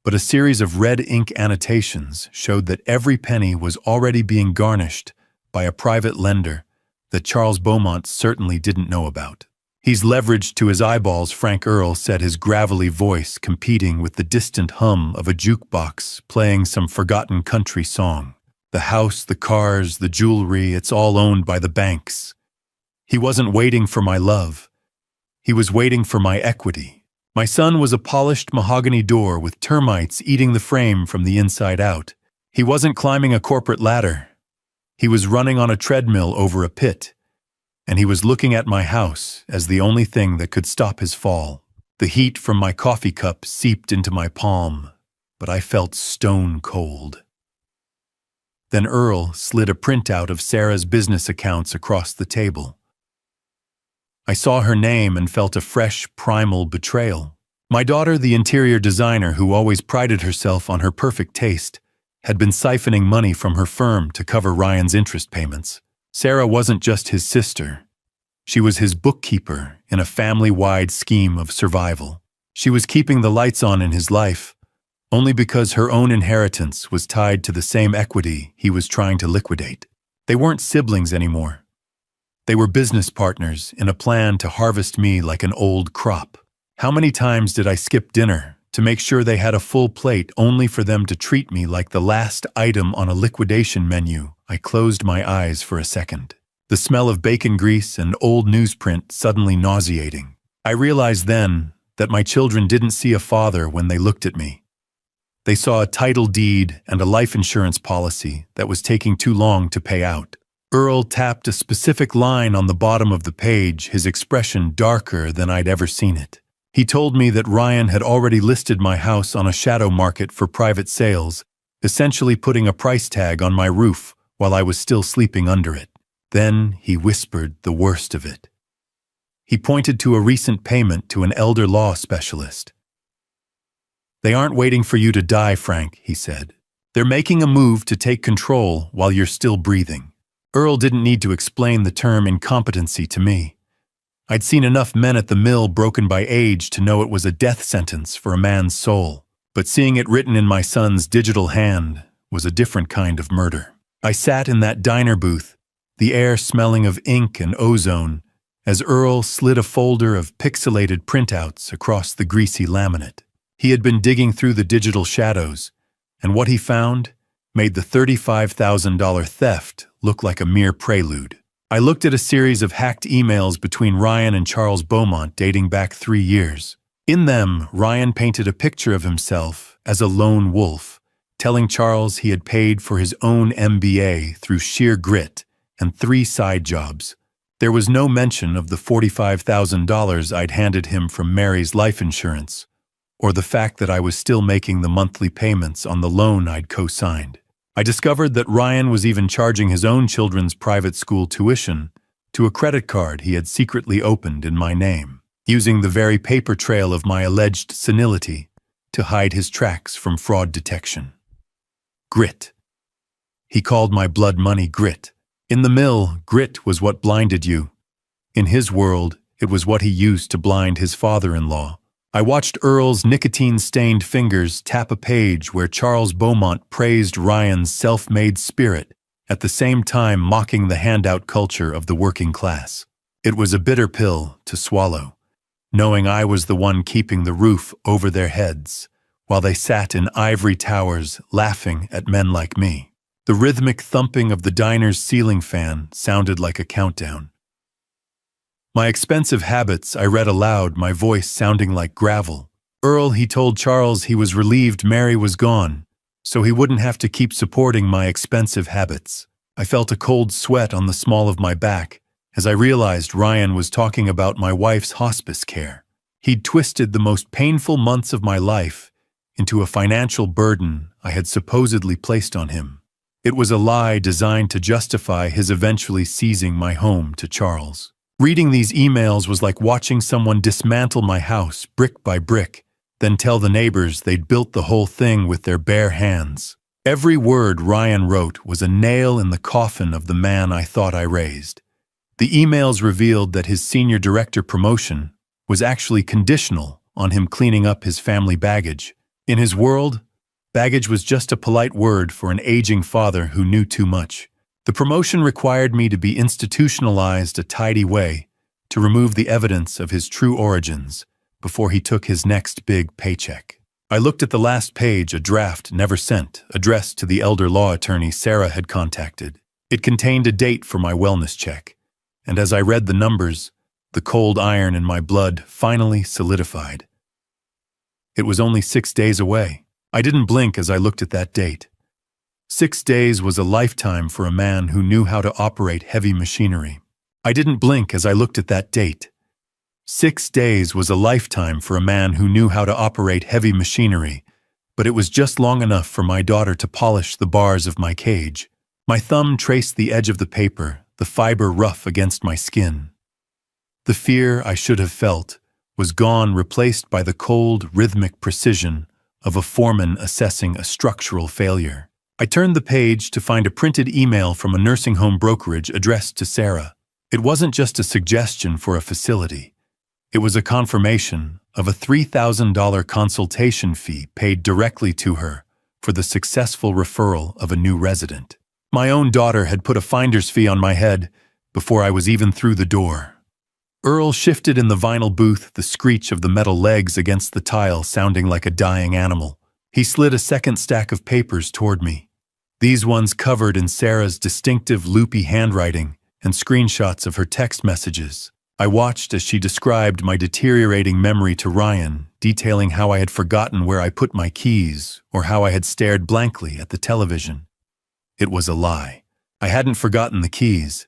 but a series of red ink annotations showed that every penny was already being garnished by a private lender that Charles Beaumont certainly didn't know about. He's leveraged to his eyeballs, Frank Earl said, his gravelly voice competing with the distant hum of a jukebox playing some forgotten country song. The house, the cars, the jewelry, it's all owned by the banks. He wasn't waiting for my love. He was waiting for my equity. My son was a polished mahogany door with termites eating the frame from the inside out. He wasn't climbing a corporate ladder. He was running on a treadmill over a pit, and he was looking at my house as the only thing that could stop his fall. The heat from my coffee cup seeped into my palm, but I felt stone cold. Then Earl slid a printout of Sarah's business accounts across the table. I saw her name and felt a fresh, primal betrayal. My daughter, the interior designer who always prided herself on her perfect taste, had been siphoning money from her firm to cover Ryan's interest payments. Sarah wasn't just his sister. She was his bookkeeper in a family-wide scheme of survival. She was keeping the lights on in his life, only because her own inheritance was tied to the same equity he was trying to liquidate. They weren't siblings anymore. They were business partners in a plan to harvest me like an old crop. How many times did I skip dinner to make sure they had a full plate only for them to treat me like the last item on a liquidation menu? I closed my eyes for a second. The smell of bacon grease and old newsprint suddenly nauseating. I realized then that my children didn't see a father when they looked at me. They saw a title deed and a life insurance policy that was taking too long to pay out. Earl tapped a specific line on the bottom of the page, his expression darker than I'd ever seen it. He told me that Ryan had already listed my house on a shadow market for private sales, essentially putting a price tag on my roof while I was still sleeping under it. Then he whispered the worst of it. He pointed to a recent payment to an elder law specialist. "They aren't waiting for you to die, Frank," he said. "They're making a move to take control while you're still breathing." Earl didn't need to explain the term incompetency to me. I'd seen enough men at the mill broken by age to know it was a death sentence for a man's soul, but seeing it written in my son's digital hand was a different kind of murder. I sat in that diner booth, the air smelling of ink and ozone, as Earl slid a folder of pixelated printouts across the greasy laminate. He had been digging through the digital shadows, and what he found made the $35,000 theft look like a mere prelude. I looked at a series of hacked emails between Ryan and Charles Beaumont dating back 3 years. In them, Ryan painted a picture of himself as a lone wolf, telling Charles he had paid for his own MBA through sheer grit and 3 side jobs. There was no mention of the $45,000 I'd handed him from Mary's life insurance, or the fact that I was still making the monthly payments on the loan I'd co-signed. I discovered that Ryan was even charging his own children's private school tuition to a credit card he had secretly opened in my name, using the very paper trail of my alleged senility to hide his tracks from fraud detection. Grit. He called my blood money grit. In the mill, grit was what blinded you. In his world, it was what he used to blind his father-in-law. I watched Earl's nicotine-stained fingers tap a page where Charles Beaumont praised Ryan's self-made spirit, at the same time mocking the handout culture of the working class. It was a bitter pill to swallow, knowing I was the one keeping the roof over their heads, while they sat in ivory towers laughing at men like me. The rhythmic thumping of the diner's ceiling fan sounded like a countdown. My expensive habits, I read aloud, my voice sounding like gravel. Earl, he told Charles he was relieved Mary was gone, so he wouldn't have to keep supporting my expensive habits. I felt a cold sweat on the small of my back as I realized Ryan was talking about my wife's hospice care. He'd twisted the most painful months of my life into a financial burden I had supposedly placed on him. It was a lie designed to justify his eventually seizing my home to Charles. Reading these emails was like watching someone dismantle my house brick by brick, then tell the neighbors they'd built the whole thing with their bare hands. Every word Ryan wrote was a nail in the coffin of the man I thought I raised. The emails revealed that his senior director promotion was actually conditional on him cleaning up his family baggage. In his world, baggage was just a polite word for an aging father who knew too much. The promotion required me to be institutionalized a tidy way to remove the evidence of his true origins before he took his next big paycheck. I looked at the last page, a draft never sent, addressed to the elder law attorney Sarah had contacted. It contained a date for my wellness check, and as I read the numbers, the cold iron in my blood finally solidified. It was only 6 days away. I didn't blink as I looked at that date. 6 days was a lifetime for a man who knew how to operate heavy machinery. I didn't blink as I looked at that date. 6 days was a lifetime for a man who knew how to operate heavy machinery, but it was just long enough for my daughter to polish the bars of my cage. My thumb traced the edge of the paper, the fiber rough against my skin. The fear I should have felt was gone, replaced by the cold, rhythmic precision of a foreman assessing a structural failure. I turned the page to find a printed email from a nursing home brokerage addressed to Sarah. It wasn't just a suggestion for a facility. It was a confirmation, of a $3,000 consultation fee paid directly to her for the successful referral of a new resident. My own daughter had put a finder's fee on my head before I was even through the door. Earl shifted in the vinyl booth, the screech of the metal legs against the tile sounding like a dying animal. He slid a second stack of papers toward me, these ones covered in Sarah's distinctive loopy handwriting and screenshots of her text messages. I watched as she described my deteriorating memory to Ryan, detailing how I had forgotten where I put my keys or how I had stared blankly at the television. It was a lie. I hadn't forgotten the keys.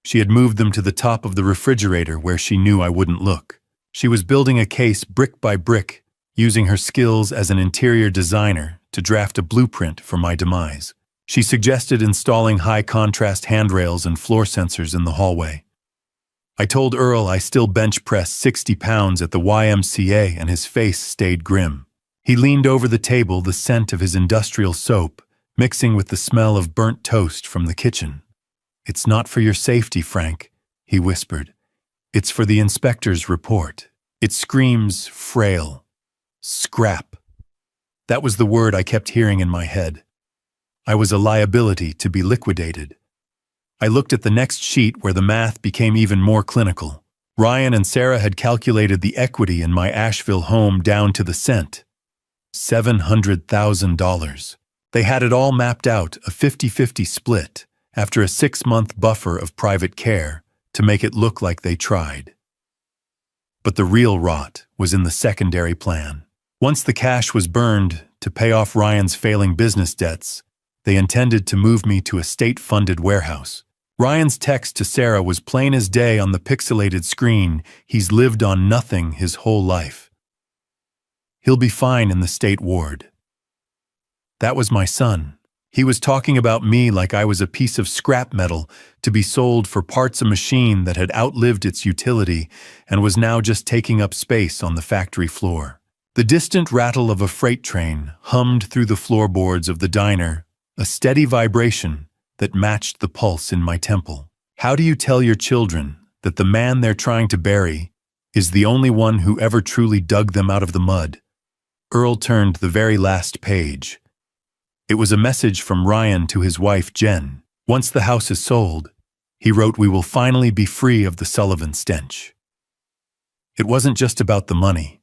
She had moved them to the top of the refrigerator where she knew I wouldn't look. She was building a case brick by brick, using her skills as an interior designer to draft a blueprint for my demise. She suggested installing high-contrast handrails and floor sensors in the hallway. I told Earl I still bench pressed 60 pounds at the YMCA, and his face stayed grim. He leaned over the table, the scent of his industrial soap mixing with the smell of burnt toast from the kitchen. "It's not for your safety, Frank," he whispered. "It's for the inspector's report. It screams frail. Scrap." That was the word I kept hearing in my head. I was a liability to be liquidated. I looked at the next sheet where the math became even more clinical. Ryan and Sarah had calculated the equity in my Asheville home down to the cent. $700,000. They had it all mapped out, a 50-50 split, after a 6-month buffer of private care to make it look like they tried. But the real rot was in the secondary plan. Once the cash was burned to pay off Ryan's failing business debts, they intended to move me to a state-funded warehouse. Ryan's text to Sarah was plain as day on the pixelated screen. He's lived on nothing his whole life. He'll be fine in the state ward. That was my son. He was talking about me like I was a piece of scrap metal to be sold for parts a machine that had outlived its utility and was now just taking up space on the factory floor. The distant rattle of a freight train hummed through the floorboards of the diner, a steady vibration that matched the pulse in my temple. How do you tell your children that the man they're trying to bury is the only one who ever truly dug them out of the mud? Earl turned the very last page. It was a message from Ryan to his wife, Jen. "Once the house is sold," he wrote, "we will finally be free of the Sullivan stench." It wasn't just about the money.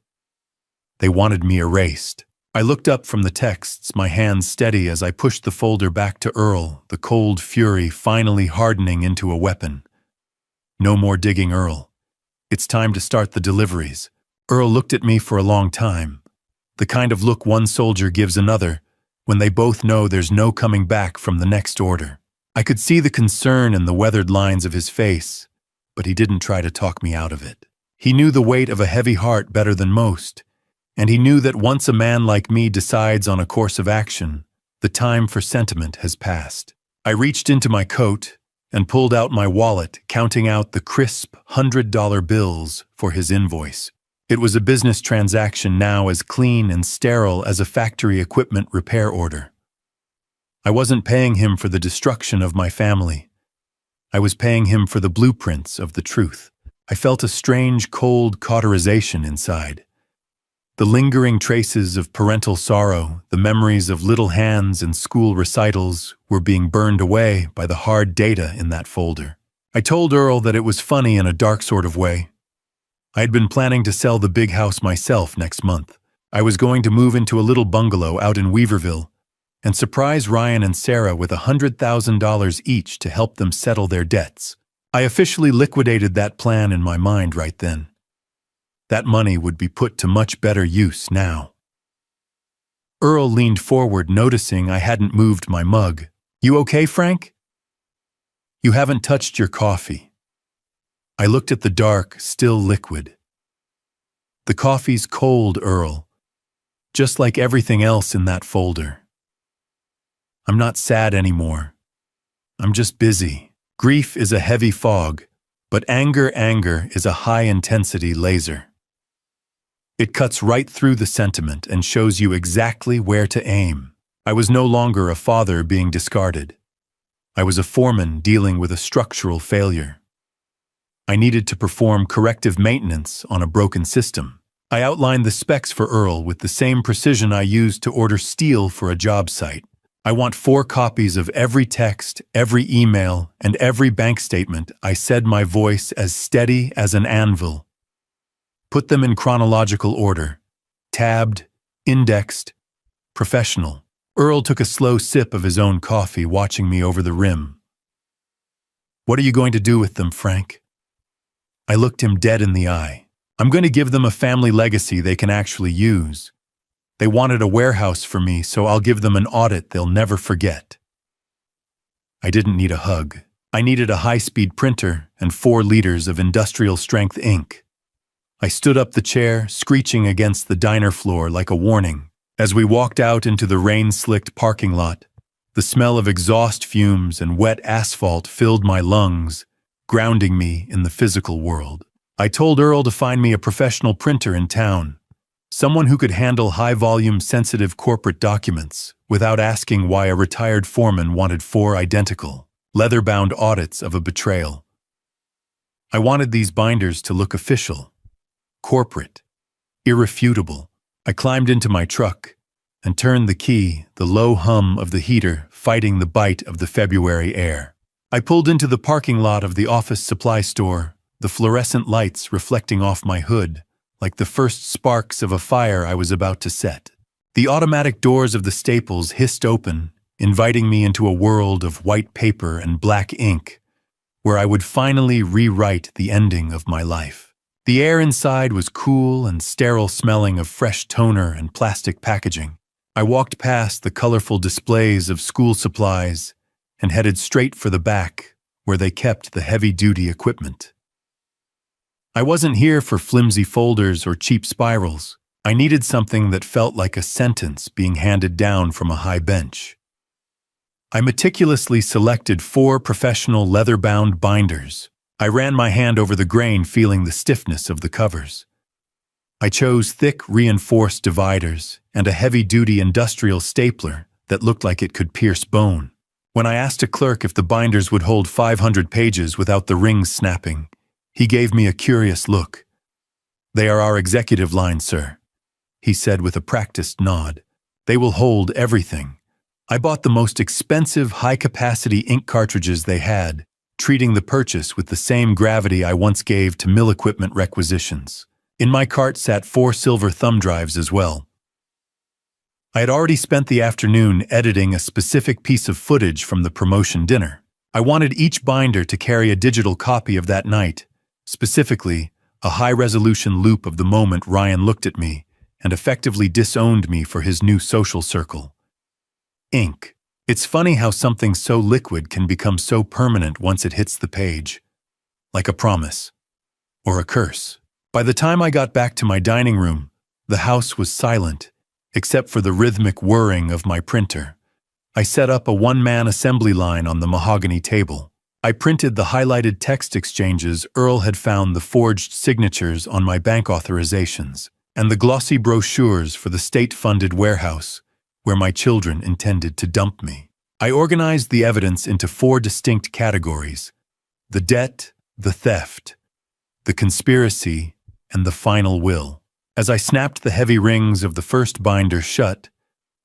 They wanted me erased. I looked up from the texts, my hands steady as I pushed the folder back to Earl, the cold fury finally hardening into a weapon. No more digging, Earl. It's time to start the deliveries. Earl looked at me for a long time, the kind of look one soldier gives another when they both know there's no coming back from the next order. I could see the concern in the weathered lines of his face, but he didn't try to talk me out of it. He knew the weight of a heavy heart better than most, and he knew that once a man like me decides on a course of action, the time for sentiment has passed. I reached into my coat and pulled out my wallet, counting out the crisp $100 bills for his invoice. It was a business transaction now as clean and sterile as a factory equipment repair order. I wasn't paying him for the destruction of my family. I was paying him for the blueprints of the truth. I felt a strange, cold cauterization inside. The lingering traces of parental sorrow, the memories of little hands and school recitals were being burned away by the hard data in that folder. I told Earl that it was funny in a dark sort of way. I had been planning to sell the big house myself next month. I was going to move into a little bungalow out in Weaverville and surprise Ryan and Sarah with $100,000 each to help them settle their debts. I officially liquidated that plan in my mind right then. That money would be put to much better use now. Earl leaned forward, noticing I hadn't moved my mug. "You okay, Frank?" "You haven't touched your coffee." I looked at the dark, still liquid. "The coffee's cold, Earl, just like everything else in that folder. I'm not sad anymore. I'm just busy. Grief is a heavy fog, but anger is a high-intensity laser. It cuts right through the sentiment and shows you exactly where to aim." I was no longer a father being discarded. I was a foreman dealing with a structural failure. I needed to perform corrective maintenance on a broken system. I outlined the specs for Earl with the same precision I used to order steel for a job site. I want 4 copies of every text, every email, and every bank statement, I said, my voice as steady as an anvil. Put them in chronological order. Tabbed, indexed, professional. Earl took a slow sip of his own coffee, watching me over the rim. What are you going to do with them, Frank? I looked him dead in the eye. I'm going to give them a family legacy they can actually use. They wanted a warehouse for me, so I'll give them an audit they'll never forget. I didn't need a hug. I needed a high-speed printer and 4 liters of industrial-strength ink. I stood up the chair, screeching against the diner floor like a warning. As we walked out into the rain-slicked parking lot, the smell of exhaust fumes and wet asphalt filled my lungs, grounding me in the physical world. I told Earl to find me a professional printer in town, someone who could handle high-volume, sensitive corporate documents without asking why a retired foreman wanted 4 identical, leather-bound audits of a betrayal. I wanted these binders to look official, corporate, irrefutable. I climbed into my truck and turned the key, the low hum of the heater fighting the bite of the February air. I pulled into the parking lot of the office supply store, the fluorescent lights reflecting off my hood, like the first sparks of a fire I was about to set. The automatic doors of the Staples hissed open, inviting me into a world of white paper and black ink, where I would finally rewrite the ending of my life. The air inside was cool and sterile, smelling of fresh toner and plastic packaging. I walked past the colorful displays of school supplies and headed straight for the back, where they kept the heavy-duty equipment. I wasn't here for flimsy folders or cheap spirals. I needed something that felt like a sentence being handed down from a high bench. I meticulously selected 4 professional leather-bound binders. I ran my hand over the grain, feeling the stiffness of the covers. I chose thick, reinforced dividers and a heavy-duty industrial stapler that looked like it could pierce bone. When I asked a clerk if the binders would hold 500 pages without the rings snapping, he gave me a curious look. "They are our executive line, sir," he said with a practiced nod. "They will hold everything." I bought the most expensive, high-capacity ink cartridges they had, treating the purchase with the same gravity I once gave to mill equipment requisitions. In my cart sat 4 silver thumb drives as well. I had already spent the afternoon editing a specific piece of footage from the promotion dinner. I wanted each binder to carry a digital copy of that night, specifically, a high-resolution loop of the moment Ryan looked at me and effectively disowned me for his new social circle. Ink. It's funny how something so liquid can become so permanent once it hits the page. Like a promise. Or a curse. By the time I got back to my dining room, the house was silent, except for the rhythmic whirring of my printer. I set up a one-man assembly line on the mahogany table. I printed the highlighted text exchanges Earl had found, the forged signatures on my bank authorizations, and the glossy brochures for the state-funded warehouse where my children intended to dump me. I organized the evidence into 4 distinct categories: the debt, the theft, the conspiracy, and the final will. As I snapped the heavy rings of the first binder shut,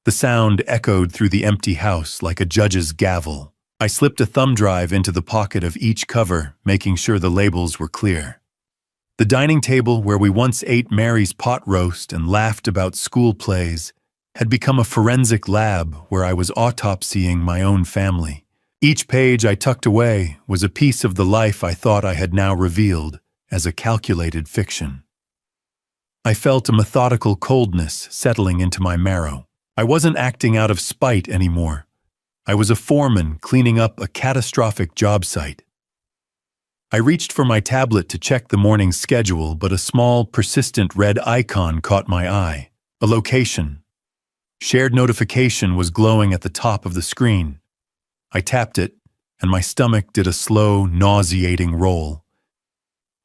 the sound echoed through the empty house like a judge's gavel. I slipped a thumb drive into the pocket of each cover, making sure the labels were clear. The dining table where we once ate Mary's pot roast and laughed about school plays had become a forensic lab where I was autopsying my own family. Each page I tucked away was a piece of the life I thought I had now revealed as a calculated fiction. I felt a methodical coldness settling into my marrow. I wasn't acting out of spite anymore. I was a foreman cleaning up a catastrophic job site. I reached for my tablet to check the morning's schedule, but a small, persistent red icon caught my eye. A location. Shared notification was glowing at the top of the screen. I tapped it, and my stomach did a slow, nauseating roll.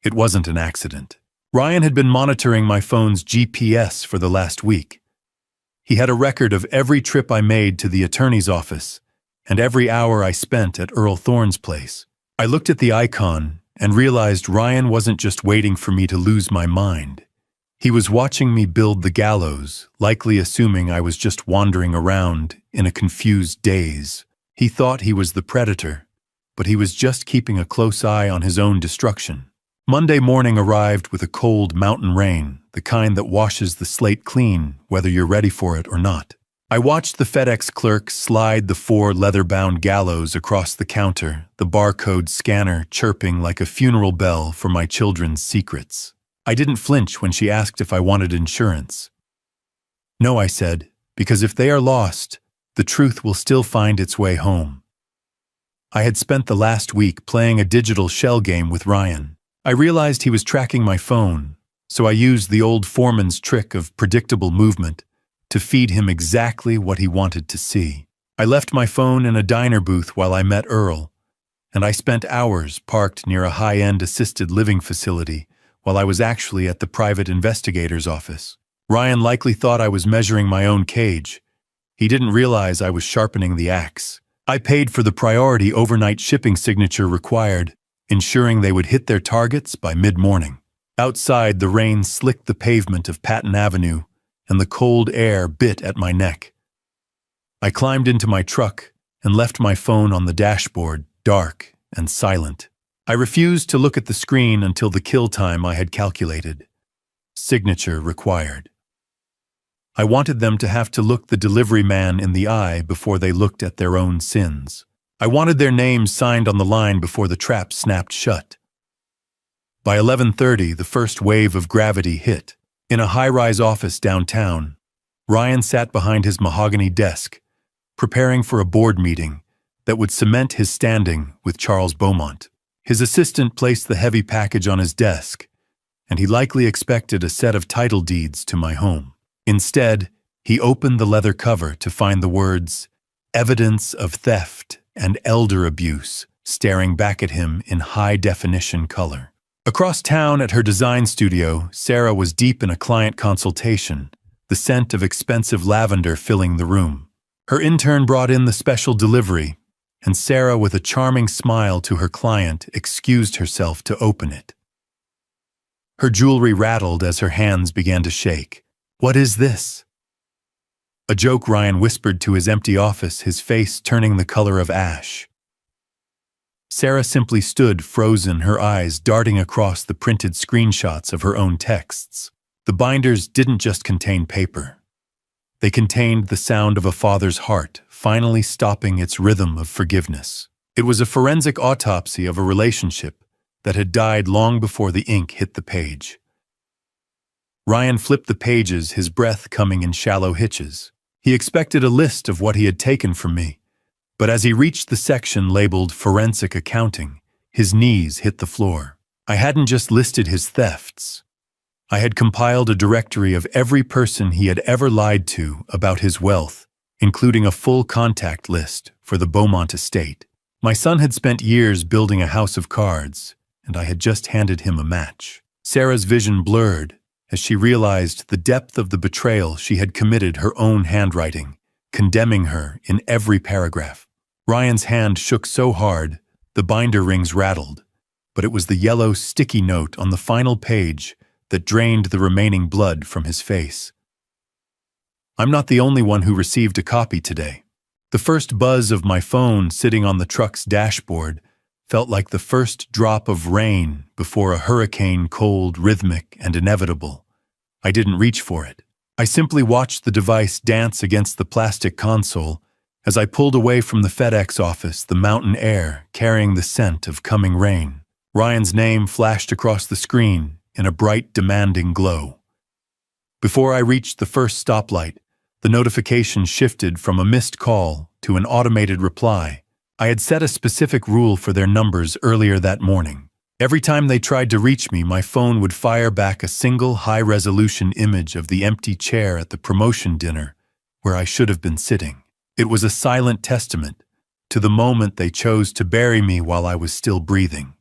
It wasn't an accident. Ryan had been monitoring my phone's GPS for the last week. He had a record of every trip I made to the attorney's office and every hour I spent at Earl Thorne's place. I looked at the icon and realized Ryan wasn't just waiting for me to lose my mind. He was watching me build the gallows, likely assuming I was just wandering around in a confused daze. He thought he was the predator, but he was just keeping a close eye on his own destruction. Monday morning arrived with a cold mountain rain, the kind that washes the slate clean, whether you're ready for it or not. I watched the FedEx clerk slide the 4 leather-bound gallows across the counter, the barcode scanner chirping like a funeral bell for my children's secrets. I didn't flinch when she asked if I wanted insurance. No, I said, because if they are lost, the truth will still find its way home. I had spent the last week playing a digital shell game with Ryan. I realized he was tracking my phone, so I used the old foreman's trick of predictable movement to feed him exactly what he wanted to see. I left my phone in a diner booth while I met Earl, and I spent hours parked near a high-end assisted living facility while I was actually at the private investigator's office. Ryan likely thought I was measuring my own cage. He didn't realize I was sharpening the axe. I paid for the priority overnight shipping signature required, ensuring they would hit their targets by mid-morning. Outside, the rain slicked the pavement of Patton Avenue, and the cold air bit at my neck. I climbed into my truck and left my phone on the dashboard, dark and silent. I refused to look at the screen until the kill time I had calculated. Signature required. I wanted them to have to look the delivery man in the eye before they looked at their own sins. I wanted their names signed on the line before the trap snapped shut. By 11:30, the first wave of gravity hit. In a high-rise office downtown, Ryan sat behind his mahogany desk, preparing for a board meeting that would cement his standing with Charles Beaumont. His assistant placed the heavy package on his desk, and he likely expected a set of title deeds to my home. Instead, he opened the leather cover to find the words, "Evidence of theft and elder abuse," staring back at him in high-definition color. Across town at her design studio, Sarah was deep in a client consultation, the scent of expensive lavender filling the room. Her intern brought in the special delivery, and Sarah, with a charming smile to her client, excused herself to open it. Her jewelry rattled as her hands began to shake. "What is this?" A joke, Ryan whispered to his empty office, his face turning the color of ash. Sarah simply stood frozen, her eyes darting across the printed screenshots of her own texts. The binders didn't just contain paper. They contained the sound of a father's heart, finally stopping its rhythm of forgiveness. It was a forensic autopsy of a relationship that had died long before the ink hit the page. Ryan flipped the pages, his breath coming in shallow hitches. He expected a list of what he had taken from me, but as he reached the section labeled Forensic Accounting, his knees hit the floor. I hadn't just listed his thefts. I had compiled a directory of every person he had ever lied to about his wealth, including a full contact list for the Beaumont estate. My son had spent years building a house of cards, and I had just handed him a match. Sarah's vision blurred as she realized the depth of the betrayal she had committed, her own handwriting, condemning her in every paragraph. Ryan's hand shook so hard, the binder rings rattled, but it was the yellow sticky note on the final page that drained the remaining blood from his face. I'm not the only one who received a copy today. The first buzz of my phone sitting on the truck's dashboard felt like the first drop of rain before a hurricane, cold, rhythmic, and inevitable. I didn't reach for it. I simply watched the device dance against the plastic console as I pulled away from the FedEx office, the mountain air carrying the scent of coming rain. Ryan's name flashed across the screen in a bright, demanding glow. Before I reached the first stoplight, the notification shifted from a missed call to an automated reply. I had set a specific rule for their numbers earlier that morning. Every time they tried to reach me, my phone would fire back a single high-resolution image of the empty chair at the promotion dinner where I should have been sitting. It was a silent testament to the moment they chose to bury me while I was still breathing.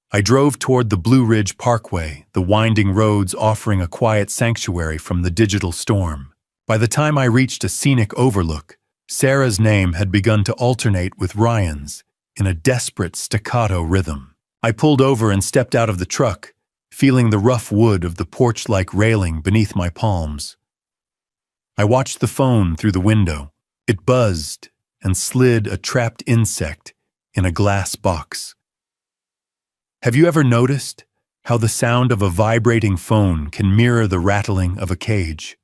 I drove toward the Blue Ridge Parkway, the winding roads offering a quiet sanctuary from the digital storm. By the time I reached a scenic overlook, Sarah's name had begun to alternate with Ryan's in a desperate staccato rhythm. I pulled over and stepped out of the truck, feeling the rough wood of the porch-like railing beneath my palms. I watched the phone through the window. It buzzed and slid a trapped insect in a glass box. Have you ever noticed how the sound of a vibrating phone can mirror the rattling of a cage?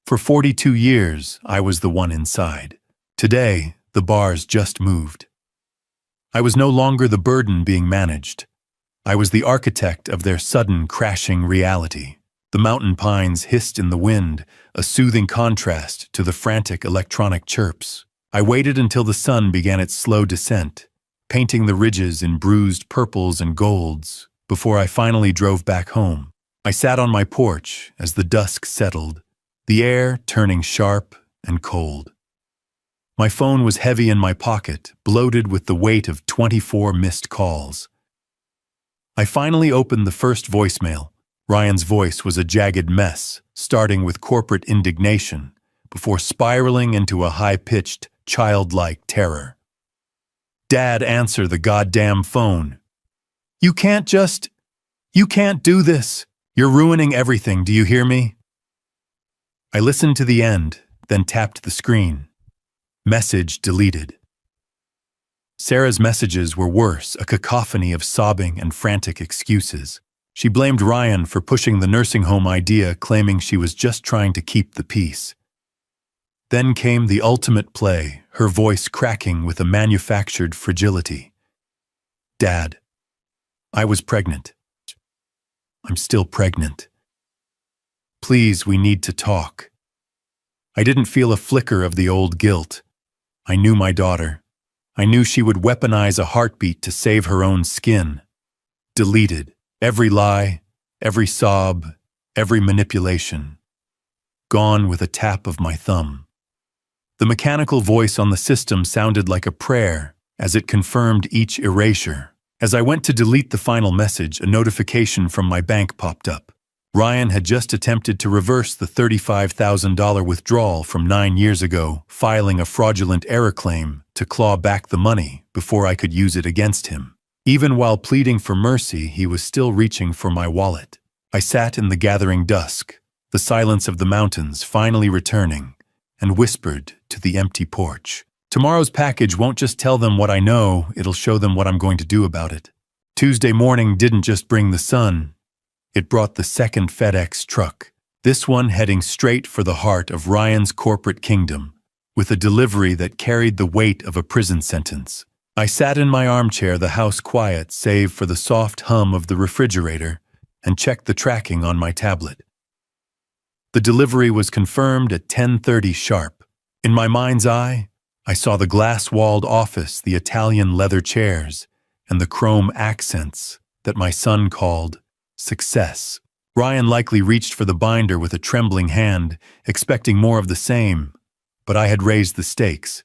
For 42 years, I was the one inside. Today, the bars just moved. I was no longer the burden being managed. I was the architect of their sudden crashing reality. The mountain pines hissed in the wind, a soothing contrast to the frantic electronic chirps. I waited until the sun began its slow descent, painting the ridges in bruised purples and golds, before I finally drove back home. I sat on my porch as the dusk settled, the air turning sharp and cold. My phone was heavy in my pocket, bloated with the weight of 24 missed calls. I finally opened the first voicemail. Ryan's voice was a jagged mess, starting with corporate indignation, before spiraling into a high-pitched, childlike terror. "Dad, answer the goddamn phone. You can't do this. You're ruining everything, do you hear me?" I listened to the end, then tapped the screen. Message deleted. Sarah's messages were worse, a cacophony of sobbing and frantic excuses. She blamed Ryan for pushing the nursing home idea, claiming she was just trying to keep the peace. Then came the ultimate play, her voice cracking with a manufactured fragility. "Dad, I was pregnant. I'm still pregnant. Please, we need to talk." I didn't feel a flicker of the old guilt. I knew my daughter. I knew she would weaponize a heartbeat to save her own skin. Deleted. Every lie, every sob, every manipulation. Gone with a tap of my thumb. The mechanical voice on the system sounded like a prayer as it confirmed each erasure. As I went to delete the final message, a notification from my bank popped up. Ryan had just attempted to reverse the $35,000 withdrawal from 9 years ago, filing a fraudulent error claim to claw back the money before I could use it against him. Even while pleading for mercy, he was still reaching for my wallet. I sat in the gathering dusk, the silence of the mountains finally returning, and whispered to the empty porch. Tomorrow's package won't just tell them what I know, it'll show them what I'm going to do about it. Tuesday morning didn't just bring the sun, it brought the second FedEx truck, this one heading straight for the heart of Ryan's corporate kingdom, with a delivery that carried the weight of a prison sentence. I sat in my armchair, the house quiet save for the soft hum of the refrigerator, and checked the tracking on my tablet. The delivery was confirmed at 10:30 sharp. In my mind's eye, I saw the glass-walled office, the Italian leather chairs, and the chrome accents that my son called success. Ryan likely reached for the binder with a trembling hand, expecting more of the same, but I had raised the stakes.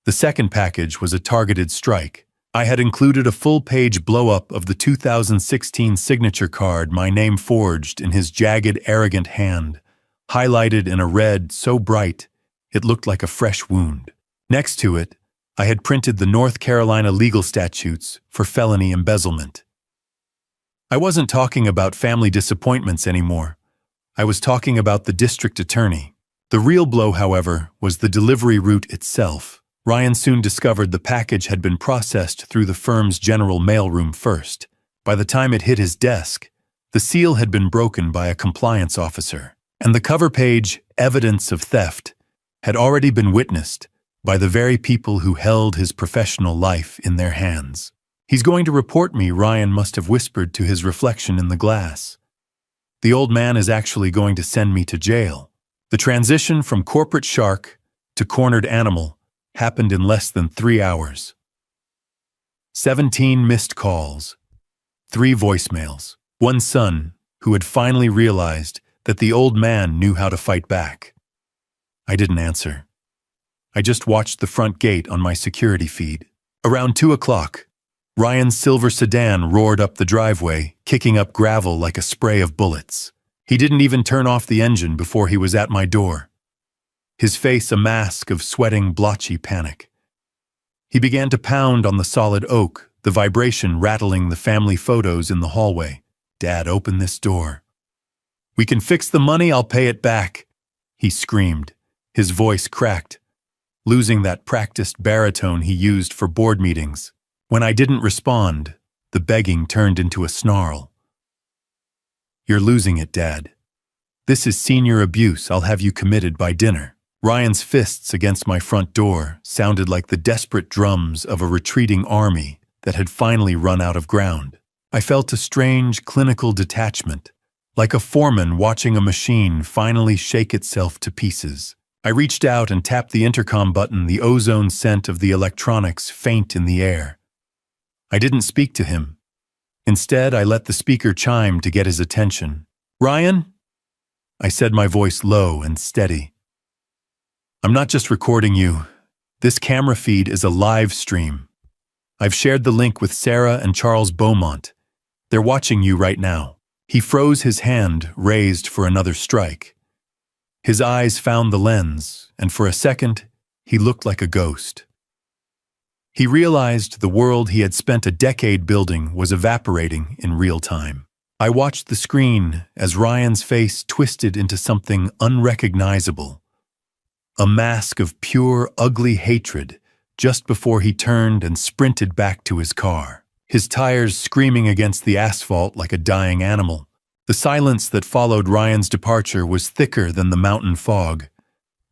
The second package was a targeted strike. I had included a full-page blow-up of the 2016 signature card, my name forged in his jagged, arrogant hand, highlighted in a red so bright it looked like a fresh wound. Next to it, I had printed the North Carolina legal statutes for felony embezzlement. I wasn't talking about family disappointments anymore. I was talking about the district attorney. The real blow, however, was the delivery route itself. Ryan soon discovered the package had been processed through the firm's general mailroom first. By the time it hit his desk, the seal had been broken by a compliance officer, and the cover page, "Evidence of Theft," had already been witnessed by the very people who held his professional life in their hands. "He's going to report me," Ryan must have whispered to his reflection in the glass. "The old man is actually going to send me to jail." The transition from corporate shark to cornered animal happened in less than 3 hours. 17 missed calls, 3 voicemails, one son who had finally realized that the old man knew how to fight back. I didn't answer. I just watched the front gate on my security feed. Around 2 o'clock, Ryan's silver sedan roared up the driveway, kicking up gravel like a spray of bullets. He didn't even turn off the engine before he was at my door, his face a mask of sweating, blotchy panic. He began to pound on the solid oak, the vibration rattling the family photos in the hallway. "Dad, open this door." "We can fix the money, I'll pay it back," he screamed, his voice cracked, losing that practiced baritone he used for board meetings. When I didn't respond, the begging turned into a snarl. "You're losing it, Dad. This is senior abuse. I'll have you committed by dinner." Ryan's fists against my front door sounded like the desperate drums of a retreating army that had finally run out of ground. I felt a strange clinical detachment, like a foreman watching a machine finally shake itself to pieces. I reached out and tapped the intercom button, the ozone scent of the electronics faint in the air. I didn't speak to him. Instead, I let the speaker chime to get his attention. "Ryan?" I said, my voice low and steady. "I'm not just recording you. This camera feed is a live stream. I've shared the link with Sarah and Charles Beaumont. They're watching you right now." He froze, his hand raised for another strike. His eyes found the lens, and for a second, he looked like a ghost. He realized the world he had spent a decade building was evaporating in real time. I watched the screen as Ryan's face twisted into something unrecognizable, a mask of pure, ugly hatred just before he turned and sprinted back to his car, his tires screaming against the asphalt like a dying animal. The silence that followed Ryan's departure was thicker than the mountain fog,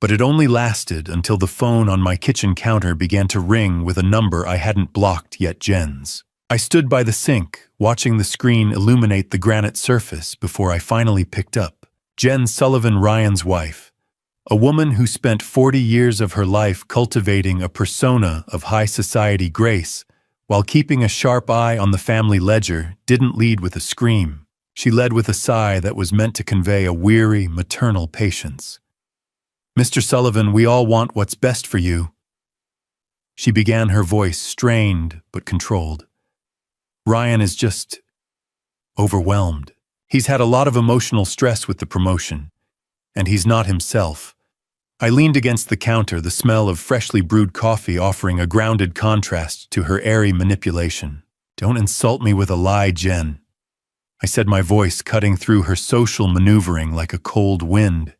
but it only lasted until the phone on my kitchen counter began to ring with a number I hadn't blocked yet, Jen's. I stood by the sink, watching the screen illuminate the granite surface before I finally picked up. Jen Sullivan, Ryan's wife, a woman who spent 40 years of her life cultivating a persona of high society grace while keeping a sharp eye on the family ledger, didn't lead with a scream. She led with a sigh that was meant to convey a weary, maternal patience. "Mr. Sullivan, we all want what's best for you." She began, her voice strained but controlled. "Ryan is just overwhelmed. He's had a lot of emotional stress with the promotion, and he's not himself." I leaned against the counter, the smell of freshly brewed coffee offering a grounded contrast to her airy manipulation. "Don't insult me with a lie, Jen," I said, my voice cutting through her social maneuvering like a cold wind.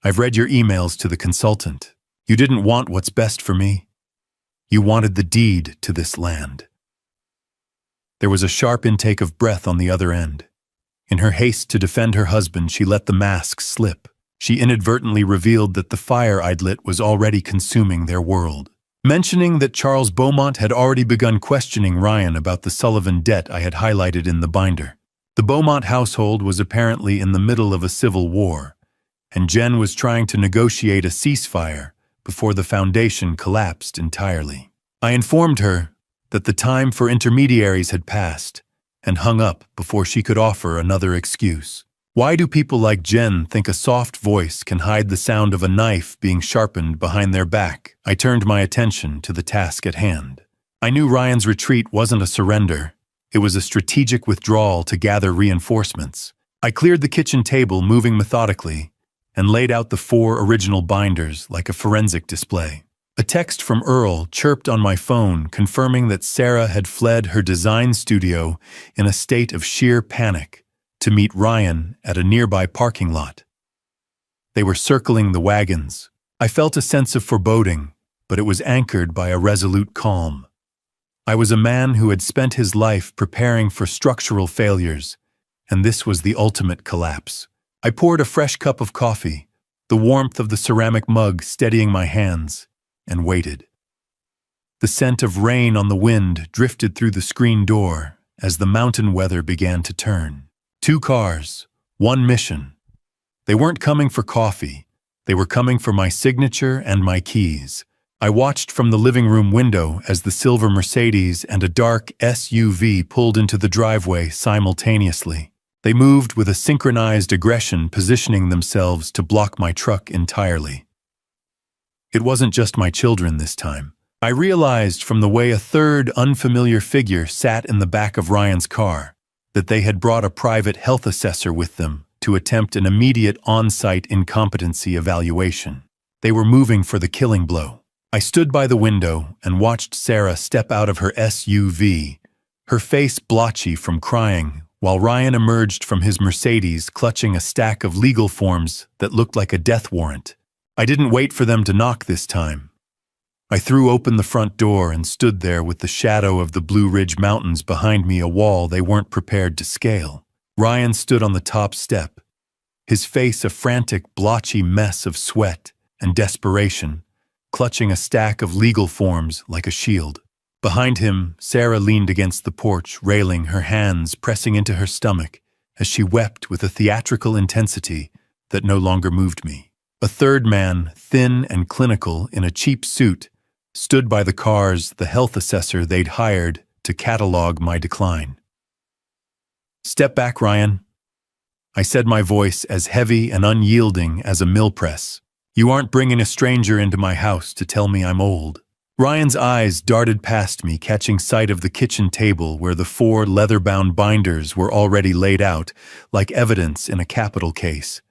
"I've read your emails to the consultant. You didn't want what's best for me. You wanted the deed to this land." There was a sharp intake of breath on the other end. In her haste to defend her husband, she let the mask slip. She inadvertently revealed that the fire I'd lit was already consuming their world. Mentioning that Charles Beaumont had already begun questioning Ryan about the Sullivan debt I had highlighted in the binder. The Beaumont household was apparently in the middle of a civil war, and Jen was trying to negotiate a ceasefire before the foundation collapsed entirely. I informed her that the time for intermediaries had passed and hung up before she could offer another excuse. Why do people like Jen think a soft voice can hide the sound of a knife being sharpened behind their back? I turned my attention to the task at hand. I knew Ryan's retreat wasn't a surrender. It was a strategic withdrawal to gather reinforcements. I cleared the kitchen table, moving methodically, and laid out the 4 original binders like a forensic display. A text from Earl chirped on my phone, confirming that Sarah had fled her design studio in a state of sheer panic to meet Ryan at a nearby parking lot. They were circling the wagons. I felt a sense of foreboding, but it was anchored by a resolute calm. I was a man who had spent his life preparing for structural failures, and this was the ultimate collapse. I poured a fresh cup of coffee, the warmth of the ceramic mug steadying my hands, and waited. The scent of rain on the wind drifted through the screen door as the mountain weather began to turn. 2 cars, 1 mission. They weren't coming for coffee. They were coming for my signature and my keys. I watched from the living room window as the silver Mercedes and a dark SUV pulled into the driveway simultaneously. They moved with a synchronized aggression, positioning themselves to block my truck entirely. It wasn't just my children this time. I realized from the way a third unfamiliar figure sat in the back of Ryan's car that they had brought a private health assessor with them to attempt an immediate on-site incompetency evaluation. They were moving for the killing blow. I stood by the window and watched Sarah step out of her SUV, her face blotchy from crying, while Ryan emerged from his Mercedes clutching a stack of legal forms that looked like a death warrant. I didn't wait for them to knock this time. I threw open the front door and stood there with the shadow of the Blue Ridge Mountains behind me, a wall they weren't prepared to scale. Ryan stood on the top step, his face a frantic, blotchy mess of sweat and desperation, clutching a stack of legal forms like a shield. Behind him, Sarah leaned against the porch railing, her hands pressing into her stomach as she wept with a theatrical intensity that no longer moved me. A third man, thin and clinical in a cheap suit, stood by the cars the health assessor they'd hired to catalog my decline. "Step back, Ryan," I said, my voice as heavy and unyielding as a mill press. "You aren't bringing a stranger into my house to tell me I'm old." Ryan's eyes darted past me, catching sight of the kitchen table where the 4 leather-bound binders were already laid out, like evidence in a capital case.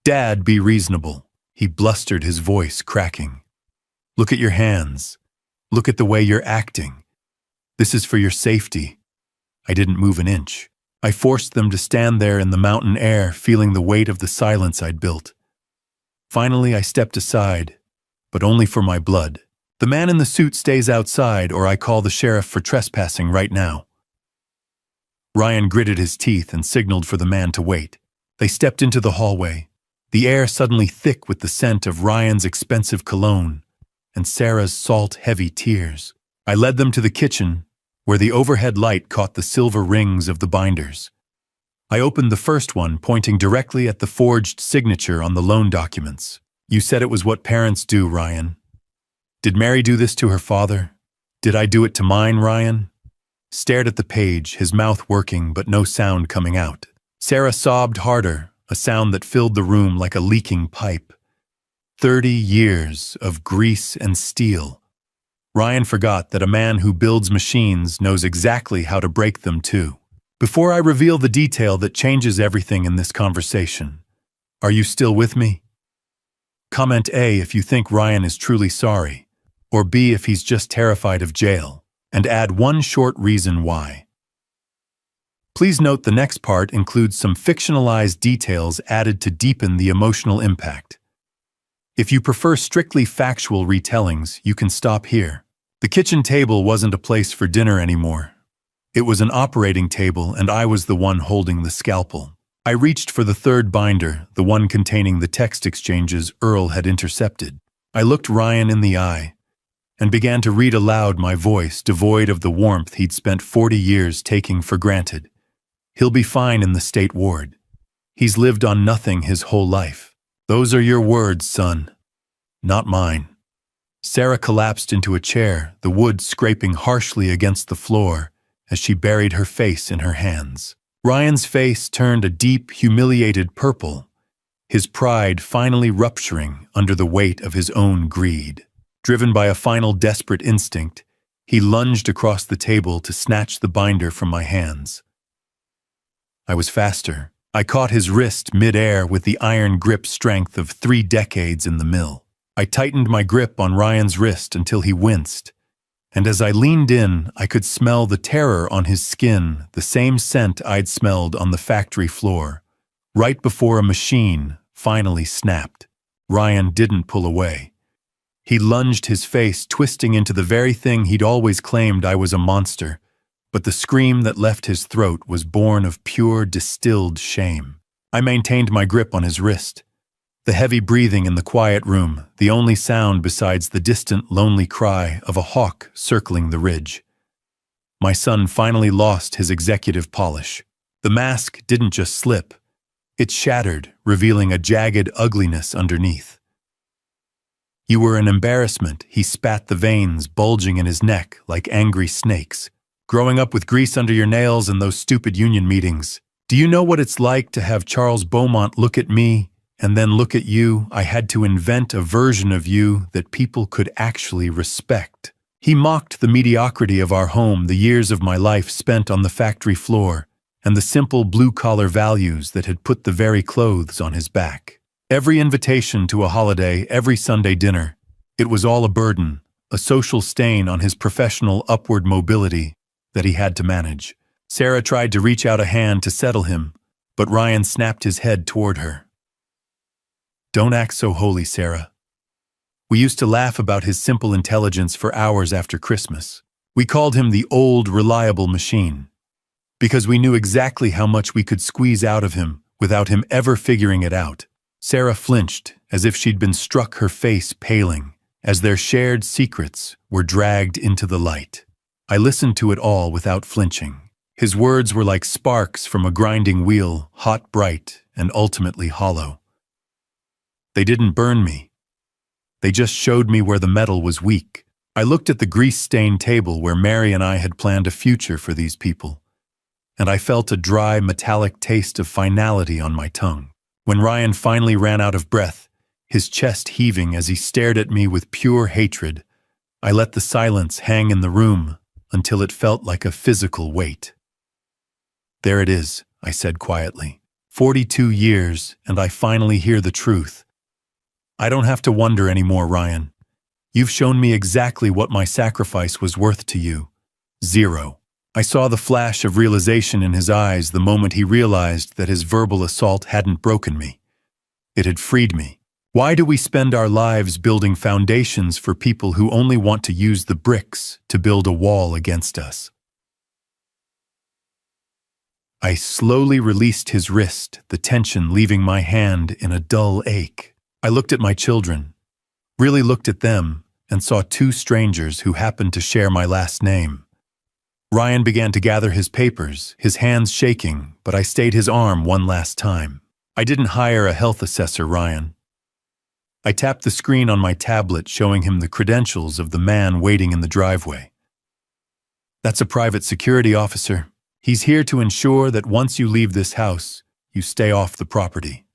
"Dad, be reasonable," he blustered, his voice cracking. "Look at your hands. Look at the way you're acting. This is for your safety." I didn't move an inch. I forced them to stand there in the mountain air, feeling the weight of the silence I'd built. Finally, I stepped aside, but only for my blood. "The man in the suit stays outside, or I call the sheriff for trespassing right now." Ryan gritted his teeth and signaled for the man to wait. They stepped into the hallway, the air suddenly thick with the scent of Ryan's expensive cologne and Sarah's salt-heavy tears. I led them to the kitchen, where the overhead light caught the silver rings of the binders. I opened the first one, pointing directly at the forged signature on the loan documents. "You said it was what parents do, Ryan. Did Mary do this to her father? Did I do it to mine, Ryan?" Stared at the page, his mouth working but no sound coming out. Sarah sobbed harder, a sound that filled the room like a leaking pipe. 30 years of grease and steel. Ryan forgot that a man who builds machines knows exactly how to break them too. Before I reveal the detail that changes everything in this conversation, are you still with me? Comment A if you think Ryan is truly sorry, or B if he's just terrified of jail, and add one short reason why. Please note the next part includes some fictionalized details added to deepen the emotional impact. If you prefer strictly factual retellings, you can stop here. The kitchen table wasn't a place for dinner anymore. It was an operating table, and I was the one holding the scalpel. I reached for the third binder, the one containing the text exchanges Earl had intercepted. I looked Ryan in the eye and began to read aloud, my voice devoid of the warmth he'd spent 40 years taking for granted. "He'll be fine in the state ward. He's lived on nothing his whole life. Those are your words, son, not mine." Sarah collapsed into a chair, the wood scraping harshly against the floor as she buried her face in her hands. Ryan's face turned a deep, humiliated purple, his pride finally rupturing under the weight of his own greed. Driven by a final desperate instinct, he lunged across the table to snatch the binder from my hands. I was faster. I caught his wrist mid-air with the iron grip strength of 3 decades in the mill. I tightened my grip on Ryan's wrist until he winced, and as I leaned in, I could smell the terror on his skin, the same scent I'd smelled on the factory floor, right before a machine finally snapped. Ryan didn't pull away. He lunged, his face twisting into the very thing he'd always claimed I was a monster, but the scream that left his throat was born of pure, distilled shame. I maintained my grip on his wrist. The heavy breathing in the quiet room, the only sound besides the distant, lonely cry of a hawk circling the ridge. My son finally lost his executive polish. The mask didn't just slip. It shattered, revealing a jagged ugliness underneath. "You were an embarrassment," he spat, the veins bulging in his neck like angry snakes. "Growing up with grease under your nails and those stupid union meetings. Do you know what it's like to have Charles Beaumont look at me and then look at you? I had to invent a version of you that people could actually respect." He mocked the mediocrity of our home, the years of my life spent on the factory floor, and the simple blue-collar values that had put the very clothes on his back. Every invitation to a holiday, every Sunday dinner, it was all a burden, a social stain on his professional upward mobility that he had to manage. Sarah tried to reach out a hand to settle him, but Ryan snapped his head toward her. Don't act so holy, Sarah. We used to laugh about his simple intelligence for hours after Christmas. We called him the old, reliable machine, because we knew exactly how much we could squeeze out of him without him ever figuring it out. Sarah flinched, as if she'd been struck, her face paling, as their shared secrets were dragged into the light. I listened to it all without flinching. His words were like sparks from a grinding wheel, hot, bright, and ultimately hollow. They didn't burn me. They just showed me where the metal was weak. I looked at the grease-stained table where Mary and I had planned a future for these people, and I felt a dry, metallic taste of finality on my tongue. When Ryan finally ran out of breath, his chest heaving as he stared at me with pure hatred, I let the silence hang in the room until it felt like a physical weight. There it is, I said quietly. 42 years, and I finally hear the truth. I don't have to wonder anymore, Ryan. You've shown me exactly what my sacrifice was worth to you. 0. I saw the flash of realization in his eyes the moment he realized that his verbal assault hadn't broken me. It had freed me. Why do we spend our lives building foundations for people who only want to use the bricks to build a wall against us? I slowly released his wrist, the tension leaving my hand in a dull ache. I looked at my children, really looked at them, and saw 2 strangers who happened to share my last name. Ryan began to gather his papers, his hands shaking, but I stayed his arm one last time. I didn't hire a health assessor, Ryan. I tapped the screen on my tablet, showing him the credentials of the man waiting in the driveway. That's a private security officer. He's here to ensure that once you leave this house, you stay off the property.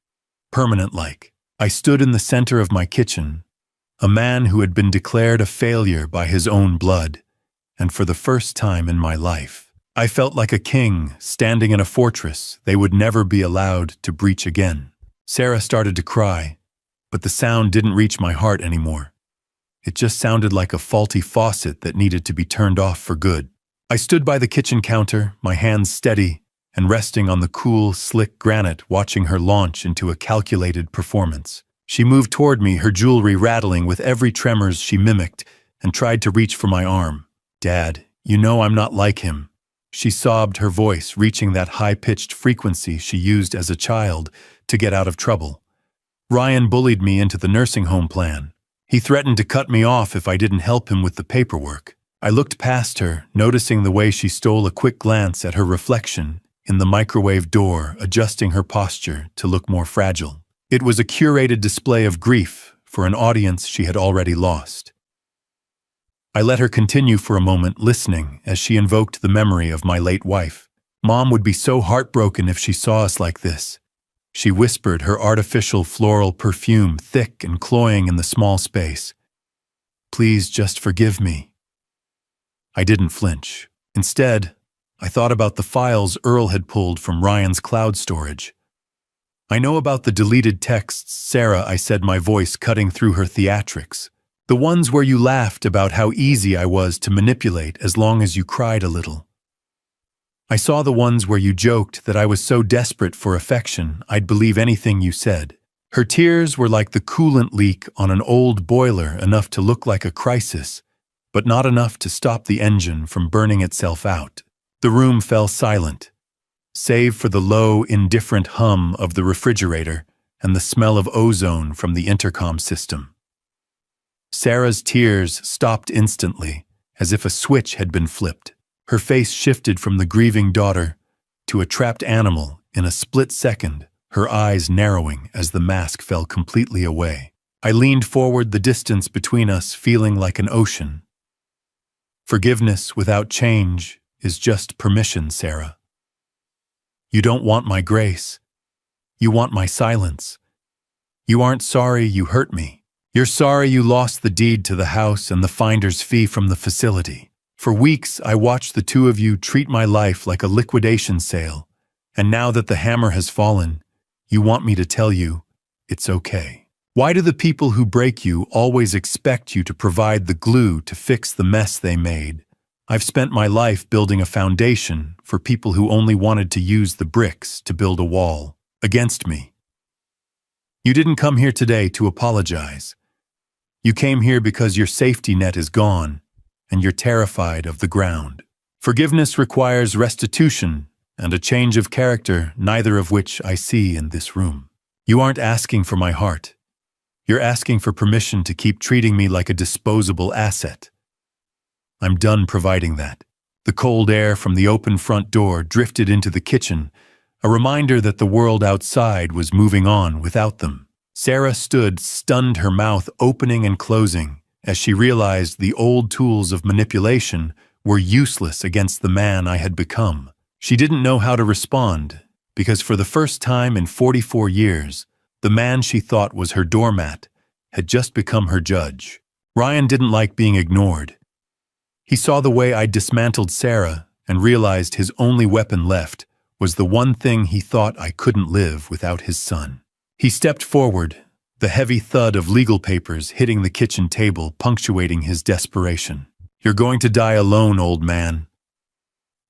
Permanent-like. I stood in the center of my kitchen, a man who had been declared a failure by his own blood, and for the first time in my life, I felt like a king standing in a fortress they would never be allowed to breach again. Sarah started to cry, but the sound didn't reach my heart anymore. It just sounded like a faulty faucet that needed to be turned off for good. I stood by the kitchen counter, my hands steady and resting on the cool, slick granite, watching her launch into a calculated performance. She moved toward me, her jewelry rattling with every tremors she mimicked, and tried to reach for my arm. Dad, you know I'm not like him. She sobbed, her voice reaching that high-pitched frequency she used as a child to get out of trouble. Ryan bullied me into the nursing home plan. He threatened to cut me off if I didn't help him with the paperwork. I looked past her, noticing the way she stole a quick glance at her reflection in the microwave door, adjusting her posture to look more fragile. It was a curated display of grief for an audience she had already lost. I let her continue for a moment, listening as she invoked the memory of my late wife. Mom would be so heartbroken if she saw us like this. She whispered, her artificial floral perfume thick and cloying in the small space. Please just forgive me. I didn't flinch. Instead, I thought about the files Earl had pulled from Ryan's cloud storage. I know about the deleted texts, Sarah, I said, my voice cutting through her theatrics. The ones where you laughed about how easy I was to manipulate as long as you cried a little. I saw the ones where you joked that I was so desperate for affection I'd believe anything you said. Her tears were like the coolant leak on an old boiler, enough to look like a crisis, but not enough to stop the engine from burning itself out. The room fell silent, save for the low, indifferent hum of the refrigerator and the smell of ozone from the intercom system. Sarah's tears stopped instantly, as if a switch had been flipped. Her face shifted from the grieving daughter to a trapped animal in a split second, her eyes narrowing as the mask fell completely away. I leaned forward, the distance between us feeling like an ocean. Forgiveness without change is just permission, Sarah. You don't want my grace. You want my silence. You aren't sorry you hurt me. You're sorry you lost the deed to the house and the finder's fee from the facility. For weeks, I watched the two of you treat my life like a liquidation sale, and now that the hammer has fallen, you want me to tell you it's okay. Why do the people who break you always expect you to provide the glue to fix the mess they made? I've spent my life building a foundation for people who only wanted to use the bricks to build a wall against me. You didn't come here today to apologize. You came here because your safety net is gone, and you're terrified of the ground. Forgiveness requires restitution and a change of character, neither of which I see in this room. You aren't asking for my heart. You're asking for permission to keep treating me like a disposable asset. I'm done providing that. The cold air from the open front door drifted into the kitchen, a reminder that the world outside was moving on without them. Sarah stood, stunned, her mouth opening and closing, as she realized the old tools of manipulation were useless against the man I had become. She didn't know how to respond, because for the first time in 44 years, the man she thought was her doormat had just become her judge. Ryan didn't like being ignored. He saw the way I dismantled Sarah and realized his only weapon left was the one thing he thought I couldn't live without his son. He stepped forward, the heavy thud of legal papers hitting the kitchen table punctuating his desperation. "You're going to die alone, old man."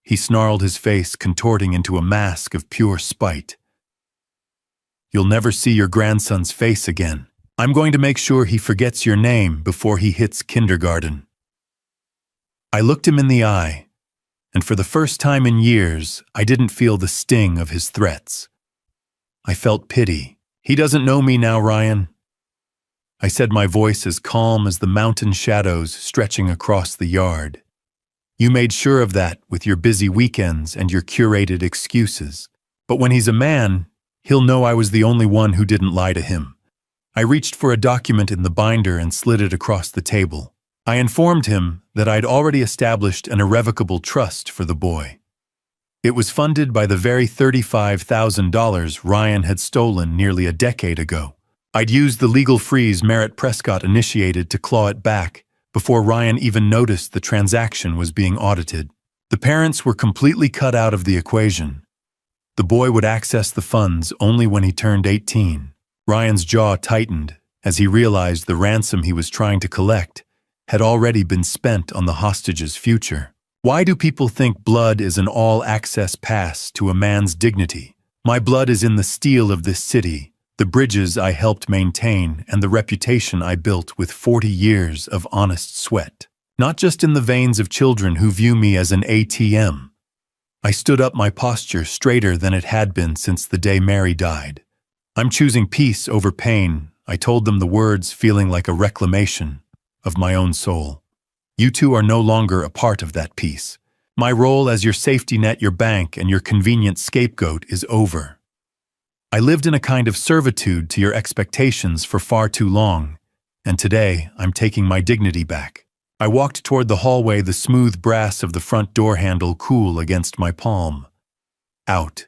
He snarled, his face contorting into a mask of pure spite. "You'll never see your grandson's face again. I'm going to make sure he forgets your name before he hits kindergarten." I looked him in the eye, and for the first time in years, I didn't feel the sting of his threats. I felt pity. "He doesn't know me now, Ryan," I said, my voice as calm as the mountain shadows stretching across the yard. "You made sure of that with your busy weekends and your curated excuses. But when he's a man, he'll know I was the only one who didn't lie to him." I reached for a document in the binder and slid it across the table. I informed him that I'd already established an irrevocable trust for the boy. It was funded by the very $35,000 Ryan had stolen nearly a decade ago. I'd used the legal freeze Merritt Prescott initiated to claw it back before Ryan even noticed the transaction was being audited. The parents were completely cut out of the equation. The boy would access the funds only when he turned 18. Ryan's jaw tightened as he realized the ransom he was trying to collect had already been spent on the hostage's future. Why do people think blood is an all-access pass to a man's dignity? My blood is in the steel of this city, the bridges I helped maintain, and the reputation I built with 40 years of honest sweat. Not just in the veins of children who view me as an ATM. I stood up, my posture straighter than it had been since the day Mary died. "I'm choosing peace over pain," I told them, the words feeling like a reclamation of my own soul. "You two are no longer a part of that peace. My role as your safety net, your bank, and your convenient scapegoat is over. I lived in a kind of servitude to your expectations for far too long, and today I'm taking my dignity back." I walked toward the hallway, the smooth brass of the front door handle cool against my palm. "Out.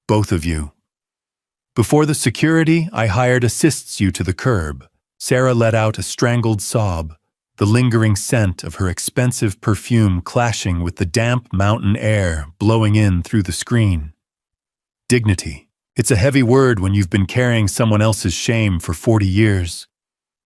Both of you. Before the security I hired assists you to the curb." Sarah let out a strangled sob, the lingering scent of her expensive perfume clashing with the damp mountain air blowing in through the screen. Dignity. It's a heavy word when you've been carrying someone else's shame for 40 years.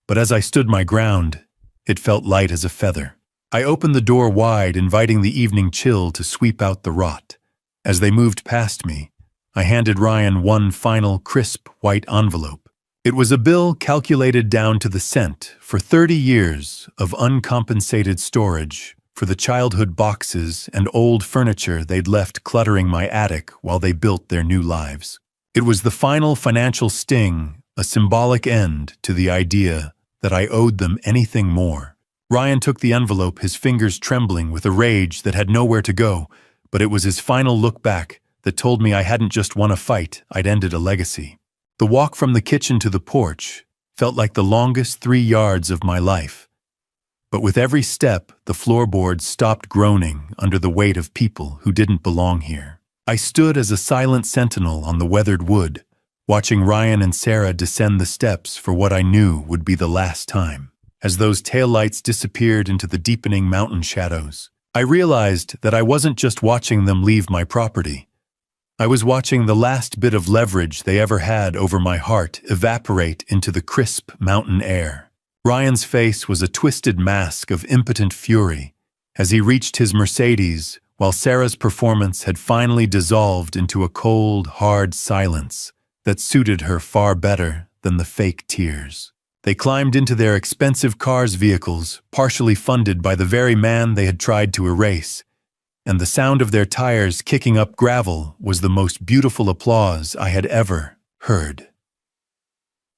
But as I stood my ground, it felt light as a feather. I opened the door wide, inviting the evening chill to sweep out the rot. As they moved past me, I handed Ryan one final crisp white envelope. It was a bill calculated down to the cent for 30 years of uncompensated storage for the childhood boxes and old furniture they'd left cluttering my attic while they built their new lives. It was the final financial sting, a symbolic end to the idea that I owed them anything more. Ryan took the envelope, his fingers trembling with a rage that had nowhere to go, but it was his final look back that told me I hadn't just won a fight, I'd ended a legacy. The walk from the kitchen to the porch felt like the longest 3 yards of my life. But with every step, the floorboards stopped groaning under the weight of people who didn't belong here. I stood as a silent sentinel on the weathered wood, watching Ryan and Sarah descend the steps for what I knew would be the last time. As those taillights disappeared into the deepening mountain shadows, I realized that I wasn't just watching them leave my property. I was watching the last bit of leverage they ever had over my heart evaporate into the crisp mountain air. Ryan's face was a twisted mask of impotent fury, as he reached his Mercedes, while Sarah's performance had finally dissolved into a cold, hard silence that suited her far better than the fake tears. They climbed into their expensive car's vehicles, partially funded by the very man they had tried to erase, and the sound of their tires kicking up gravel was the most beautiful applause I had ever heard.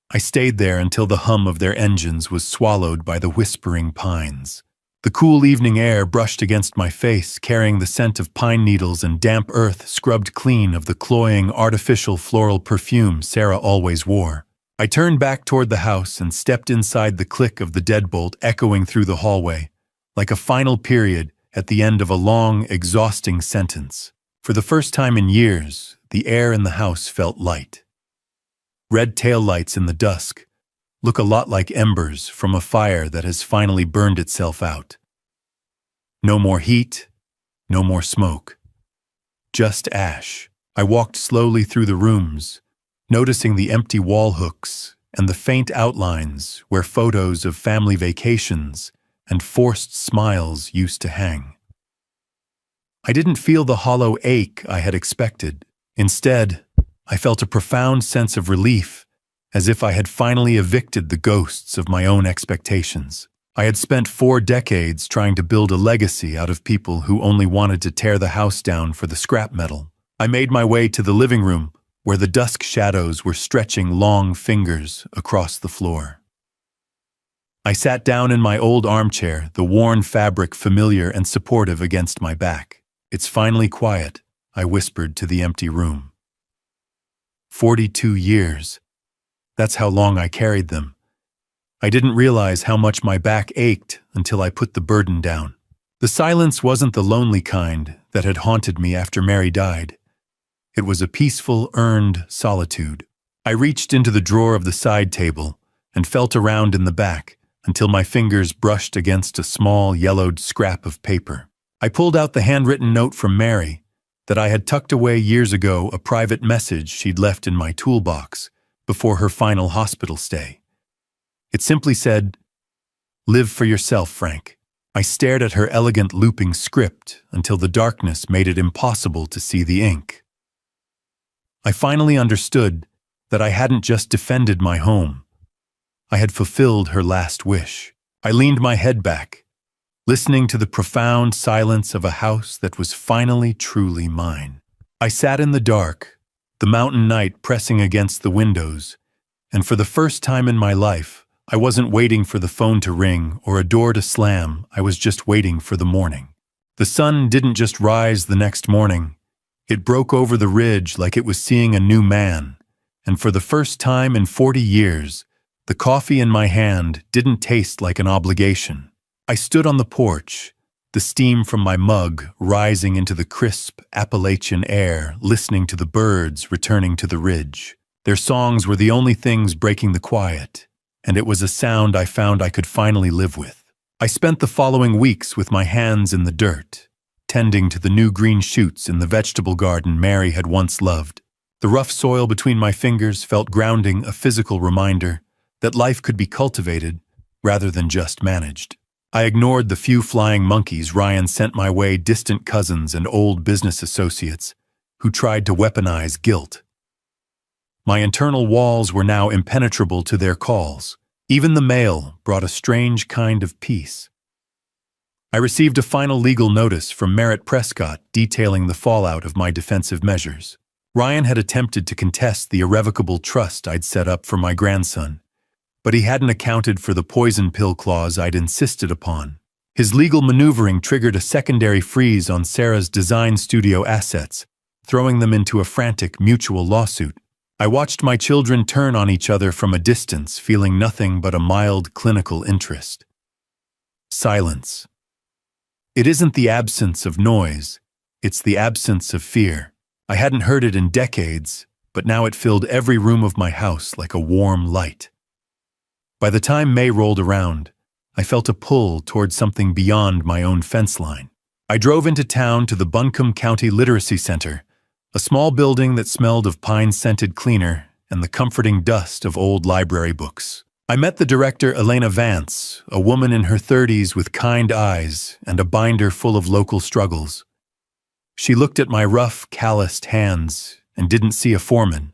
I stayed there until the hum of their engines was swallowed by the whispering pines. The cool evening air brushed against my face, carrying the scent of pine needles and damp earth scrubbed clean of the cloying, artificial floral perfume Sarah always wore. I turned back toward the house and stepped inside, the click of the deadbolt echoing through the hallway, like a final period at the end of a long, exhausting sentence. For the first time in years, the air in the house felt light. Red taillights in the dusk look a lot like embers from a fire that has finally burned itself out. No more heat, no more smoke. Just ash. I walked slowly through the rooms, noticing the empty wall hooks and the faint outlines where photos of family vacations and forced smiles used to hang. I didn't feel the hollow ache I had expected. Instead, I felt a profound sense of relief, as if I had finally evicted the ghosts of my own expectations. I had spent 4 decades trying to build a legacy out of people who only wanted to tear the house down for the scrap metal. I made my way to the living room, where the dusk shadows were stretching long fingers across the floor. I sat down in my old armchair, the worn fabric familiar and supportive against my back. "It's finally quiet," I whispered to the empty room. 42 years. That's how long I carried them. I didn't realize how much my back ached until I put the burden down. The silence wasn't the lonely kind that had haunted me after Mary died. It was a peaceful, earned solitude. I reached into the drawer of the side table and felt around in the back until my fingers brushed against a small, yellowed scrap of paper. I pulled out the handwritten note from Mary that I had tucked away years ago, a private message she'd left in my toolbox before her final hospital stay. It simply said, "Live for yourself, Frank." I stared at her elegant looping script until the darkness made it impossible to see the ink. I finally understood that I hadn't just defended my home. I had fulfilled her last wish. I leaned my head back, listening to the profound silence of a house that was finally truly mine. I sat in the dark, the mountain night pressing against the windows, and for the first time in my life, I wasn't waiting for the phone to ring or a door to slam. I was just waiting for the morning. The sun didn't just rise the next morning. It broke over the ridge like it was seeing a new man, and for the first time in 40 years, the coffee in my hand didn't taste like an obligation. I stood on the porch, the steam from my mug rising into the crisp Appalachian air, listening to the birds returning to the ridge. Their songs were the only things breaking the quiet, and it was a sound I found I could finally live with. I spent the following weeks with my hands in the dirt, tending to the new green shoots in the vegetable garden Mary had once loved. The rough soil between my fingers felt grounding, a physical reminder that life could be cultivated rather than just managed. I ignored the few flying monkeys Ryan sent my way, distant cousins and old business associates who tried to weaponize guilt. My internal walls were now impenetrable to their calls. Even the mail brought a strange kind of peace. I received a final legal notice from Merritt Prescott detailing the fallout of my defensive measures. Ryan had attempted to contest the irrevocable trust I'd set up for my grandson, but he hadn't accounted for the poison pill clause I'd insisted upon. His legal maneuvering triggered a secondary freeze on Sarah's design studio assets, throwing them into a frantic mutual lawsuit. I watched my children turn on each other from a distance, feeling nothing but a mild clinical interest. Silence. It isn't the absence of noise, it's the absence of fear. I hadn't heard it in decades, but now it filled every room of my house like a warm light. By the time May rolled around, I felt a pull toward something beyond my own fence line. I drove into town to the Buncombe County Literacy Center, a small building that smelled of pine-scented cleaner and the comforting dust of old library books. I met the director, Elena Vance, a woman in her 30s with kind eyes and a binder full of local struggles. She looked at my rough, calloused hands and didn't see a foreman.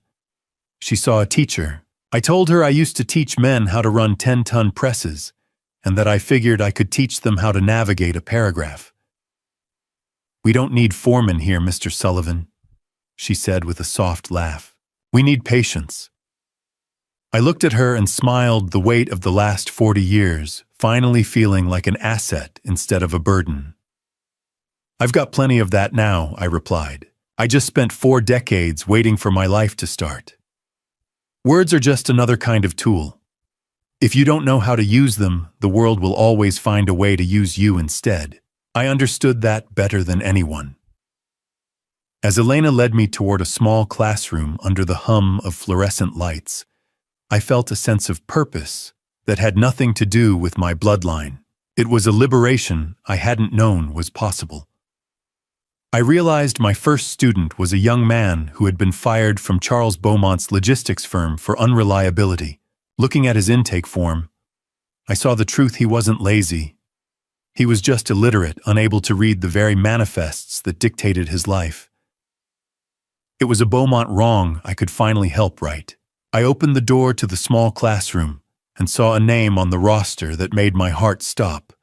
She saw a teacher. I told her I used to teach men how to run 10-ton presses and that I figured I could teach them how to navigate a paragraph. "We don't need foremen here, Mr. Sullivan," she said with a soft laugh. "We need patience." I looked at her and smiled, the weight of the last 40 years, finally feeling like an asset instead of a burden. "I've got plenty of that now," I replied. "I just spent 4 decades waiting for my life to start." Words are just another kind of tool. If you don't know how to use them, the world will always find a way to use you instead. I understood that better than anyone. As Elena led me toward a small classroom under the hum of fluorescent lights, I felt a sense of purpose that had nothing to do with my bloodline. It was a liberation I hadn't known was possible. I realized my first student was a young man who had been fired from Charles Beaumont's logistics firm for unreliability. Looking at his intake form, I saw the truth: he wasn't lazy. He was just illiterate, unable to read the very manifests that dictated his life. It was a Beaumont wrong I could finally help right. I opened the door to the small classroom and saw a name on the roster that made my heart stop.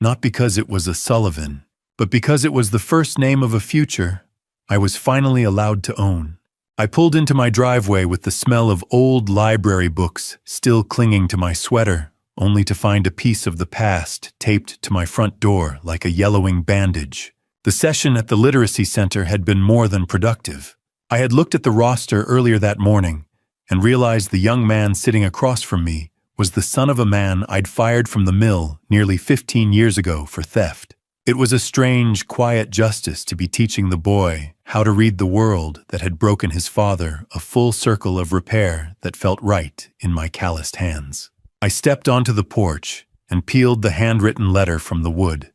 Not because it was a Sullivan, but because it was the first name of a future I was finally allowed to own. I pulled into my driveway with the smell of old library books still clinging to my sweater, only to find a piece of the past taped to my front door like a yellowing bandage. The session at the Literacy Center had been more than productive. I had looked at the roster earlier that morning and realized the young man sitting across from me was the son of a man I'd fired from the mill nearly 15 years ago for theft. It was a strange, quiet justice to be teaching the boy how to read the world that had broken his father a full circle of repair that felt right in my calloused hands. I stepped onto the porch and peeled the handwritten letter from the wood.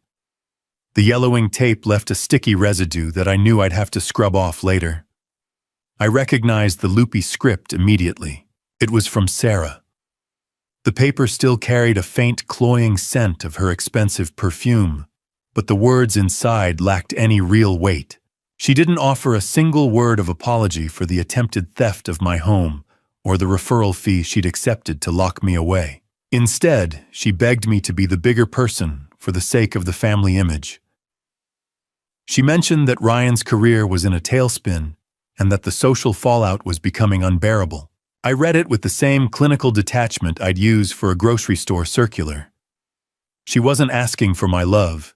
The yellowing tape left a sticky residue that I knew I'd have to scrub off later. I recognized the loopy script immediately. It was from Sarah. The paper still carried a faint, cloying scent of her expensive perfume, but the words inside lacked any real weight. She didn't offer a single word of apology for the attempted theft of my home or the referral fee she'd accepted to lock me away. Instead, she begged me to be the bigger person for the sake of the family image. She mentioned that Ryan's career was in a tailspin and that the social fallout was becoming unbearable. I read it with the same clinical detachment I'd use for a grocery store circular. She wasn't asking for my love.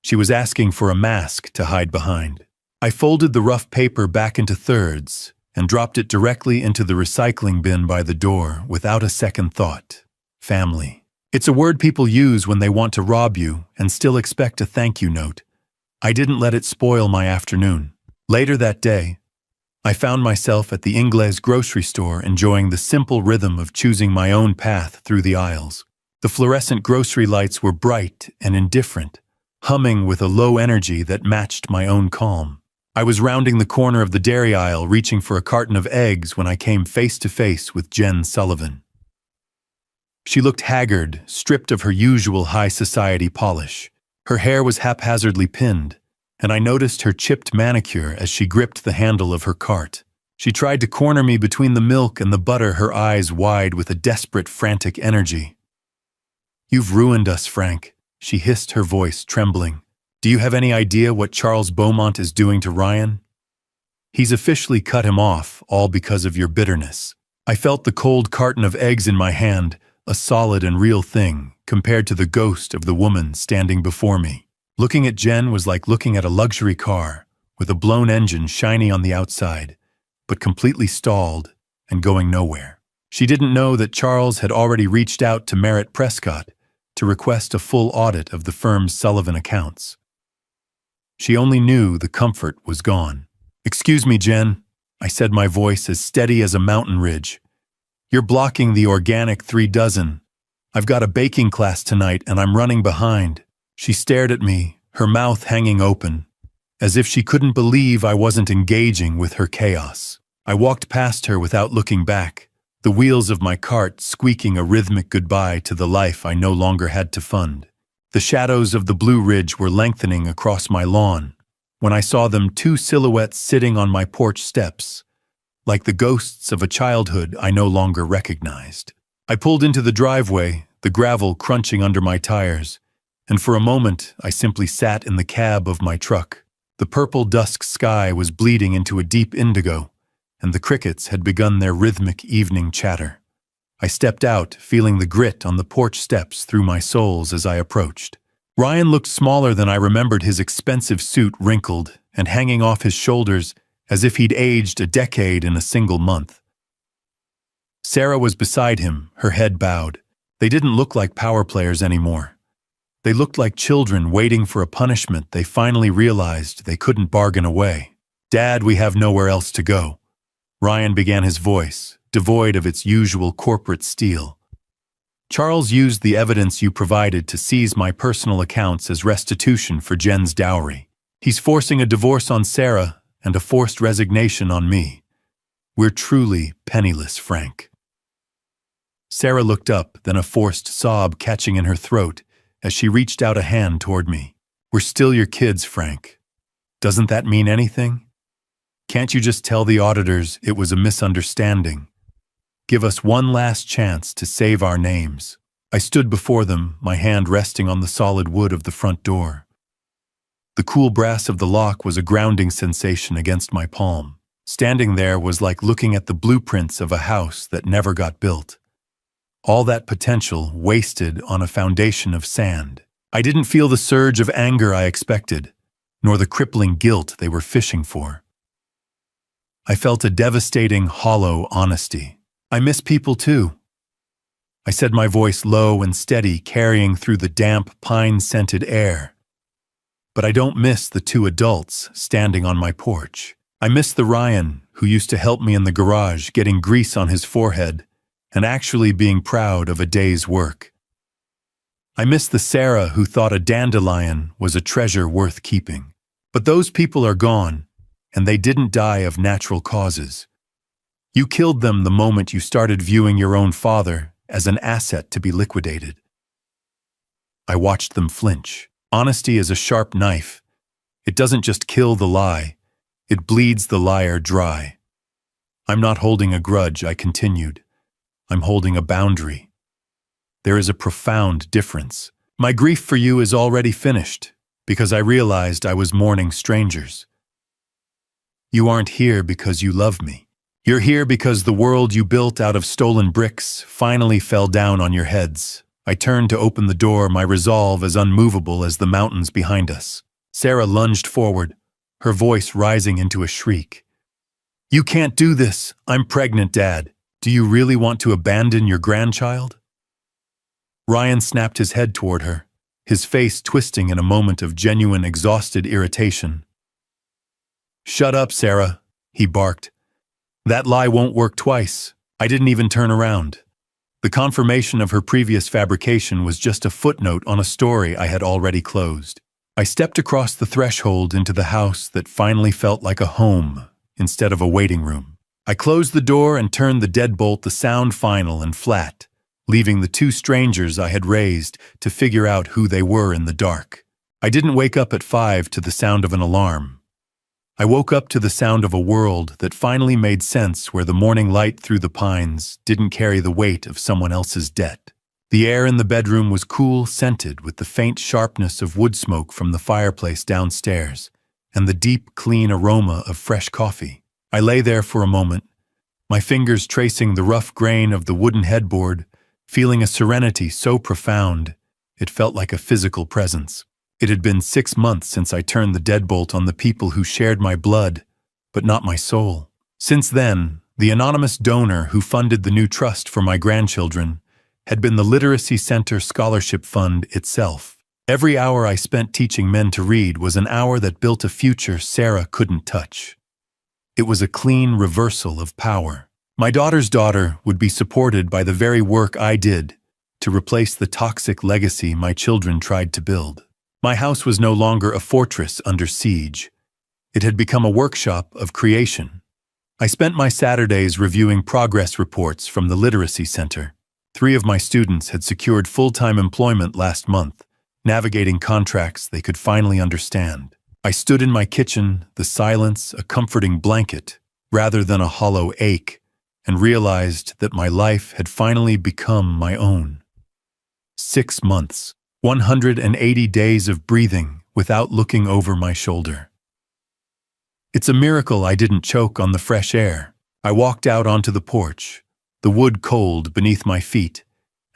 She was asking for a mask to hide behind. I folded the rough paper back into thirds and dropped it directly into the recycling bin by the door without a second thought. Family. It's a word people use when they want to rob you and still expect a thank you note. I didn't let it spoil my afternoon. Later that day, I found myself at the Ingles grocery store enjoying the simple rhythm of choosing my own path through the aisles. The fluorescent grocery lights were bright and indifferent, humming with a low energy that matched my own calm. I was rounding the corner of the dairy aisle reaching for a carton of eggs when I came face to face with Jen Sullivan. She looked haggard, stripped of her usual high society polish. Her hair was haphazardly pinned, and I noticed her chipped manicure as she gripped the handle of her cart. She tried to corner me between the milk and the butter, her eyes wide with a desperate, frantic energy. "You've ruined us, Frank," she hissed, her voice trembling. "Do you have any idea what Charles Beaumont is doing to Ryan? He's officially cut him off, all because of your bitterness." I felt the cold carton of eggs in my hand, a solid and real thing, compared to the ghost of the woman standing before me. Looking at Jen was like looking at a luxury car, with a blown engine shiny on the outside, but completely stalled and going nowhere. She didn't know that Charles had already reached out to Merritt Prescott to request a full audit of the firm's Sullivan accounts. She only knew the comfort was gone. "Excuse me, Jen," I said, my voice as steady as a mountain ridge. "You're blocking the organic 3 dozen. I've got a baking class tonight and I'm running behind." She stared at me, her mouth hanging open, as if she couldn't believe I wasn't engaging with her chaos. I walked past her without looking back, the wheels of my cart squeaking a rhythmic goodbye to the life I no longer had to fund. The shadows of the Blue Ridge were lengthening across my lawn when I saw them, two silhouettes sitting on my porch steps, like the ghosts of a childhood I no longer recognized. I pulled into the driveway, the gravel crunching under my tires, and for a moment I simply sat in the cab of my truck. The purple dusk sky was bleeding into a deep indigo, and the crickets had begun their rhythmic evening chatter. I stepped out, feeling the grit on the porch steps through my soles as I approached. Ryan looked smaller than I remembered, his expensive suit wrinkled and hanging off his shoulders as if he'd aged a decade in a single month. Sarah was beside him, her head bowed. They didn't look like power players anymore. They looked like children waiting for a punishment they finally realized they couldn't bargain away. "Dad, we have nowhere else to go." Ryan began, his voice devoid of its usual corporate steel. "Charles used the evidence you provided to seize my personal accounts as restitution for Jen's dowry. He's forcing a divorce on Sarah and a forced resignation on me. We're truly penniless, Frank." Sarah looked up, then a forced sob catching in her throat as she reached out a hand toward me. "We're still your kids, Frank. Doesn't that mean anything? Can't you just tell the auditors it was a misunderstanding? Give us one last chance to save our names." I stood before them, my hand resting on the solid wood of the front door. The cool brass of the lock was a grounding sensation against my palm. Standing there was like looking at the blueprints of a house that never got built. All that potential wasted on a foundation of sand. I didn't feel the surge of anger I expected, nor the crippling guilt they were fishing for. I felt a devastating, hollow honesty. "I miss people too," I said, my voice low and steady, carrying through the damp, pine-scented air. "But I don't miss the two adults standing on my porch. I miss the Ryan who used to help me in the garage, getting grease on his forehead and actually being proud of a day's work. I miss the Sarah who thought a dandelion was a treasure worth keeping. But those people are gone, and they didn't die of natural causes. You killed them the moment you started viewing your own father as an asset to be liquidated." I watched them flinch. Honesty is a sharp knife. It doesn't just kill the lie, it bleeds the liar dry. "I'm not holding a grudge," I continued. "I'm holding a boundary. There is a profound difference. My grief for you is already finished, because I realized I was mourning strangers. You aren't here because you love me. You're here because the world you built out of stolen bricks finally fell down on your heads." I turned to open the door, my resolve as unmovable as the mountains behind us. Sarah lunged forward, her voice rising into a shriek. "You can't do this. I'm pregnant, Dad. Do you really want to abandon your grandchild?" Ryan snapped his head toward her, his face twisting in a moment of genuine exhausted irritation. "Shut up, Sarah," he barked. "That lie won't work twice." I didn't even turn around. The confirmation of her previous fabrication was just a footnote on a story I had already closed. I stepped across the threshold into the house that finally felt like a home instead of a waiting room. I closed the door and turned the deadbolt, the sound final and flat, leaving the two strangers I had raised to figure out who they were in the dark. I didn't wake up at 5 to the sound of an alarm. I woke up to the sound of a world that finally made sense, where the morning light through the pines didn't carry the weight of someone else's debt. The air in the bedroom was cool, scented with the faint sharpness of wood smoke from the fireplace downstairs and the deep, clean aroma of fresh coffee. I lay there for a moment, my fingers tracing the rough grain of the wooden headboard, feeling a serenity so profound it felt like a physical presence. It had been 6 months since I turned the deadbolt on the people who shared my blood, but not my soul. Since then, the anonymous donor who funded the new trust for my grandchildren had been the Literacy Center Scholarship Fund itself. Every hour I spent teaching men to read was an hour that built a future Sarah couldn't touch. It was a clean reversal of power. My daughter's daughter would be supported by the very work I did to replace the toxic legacy my children tried to build. My house was no longer a fortress under siege. It had become a workshop of creation. I spent my Saturdays reviewing progress reports from the Literacy Center. 3 of my students had secured full-time employment last month, navigating contracts they could finally understand. I stood in my kitchen, the silence a comforting blanket, rather than a hollow ache, and realized that my life had finally become my own. 6 months, 180 days of breathing without looking over my shoulder. It's a miracle I didn't choke on the fresh air. I walked out onto the porch, the wood cold beneath my feet,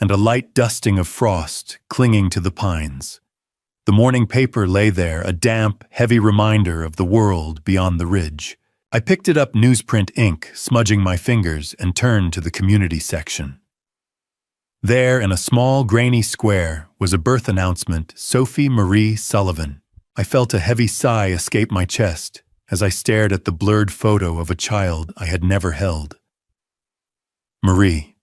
and a light dusting of frost clinging to the pines. The morning paper lay there, a damp, heavy reminder of the world beyond the ridge. I picked it up newsprint ink, smudging my fingers, and turned to the community section. There, in a small, grainy square, was a birth announcement, Sophie Marie Sullivan. I felt a heavy sigh escape my chest as I stared at the blurred photo of a child I had never held. Marie.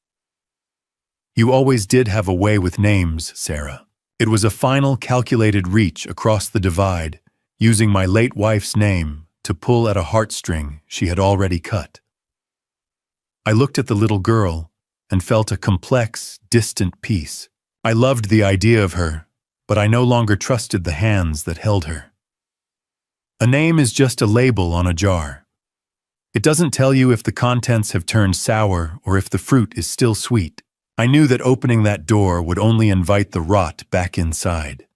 You always did have a way with names, Sarah. It was a final calculated reach across the divide, using my late wife's name to pull at a heartstring she had already cut. I looked at the little girl and felt a complex, distant peace. I loved the idea of her, but I no longer trusted the hands that held her. A name is just a label on a jar. It doesn't tell you if the contents have turned sour or if the fruit is still sweet. I knew that opening that door would only invite the rot back inside.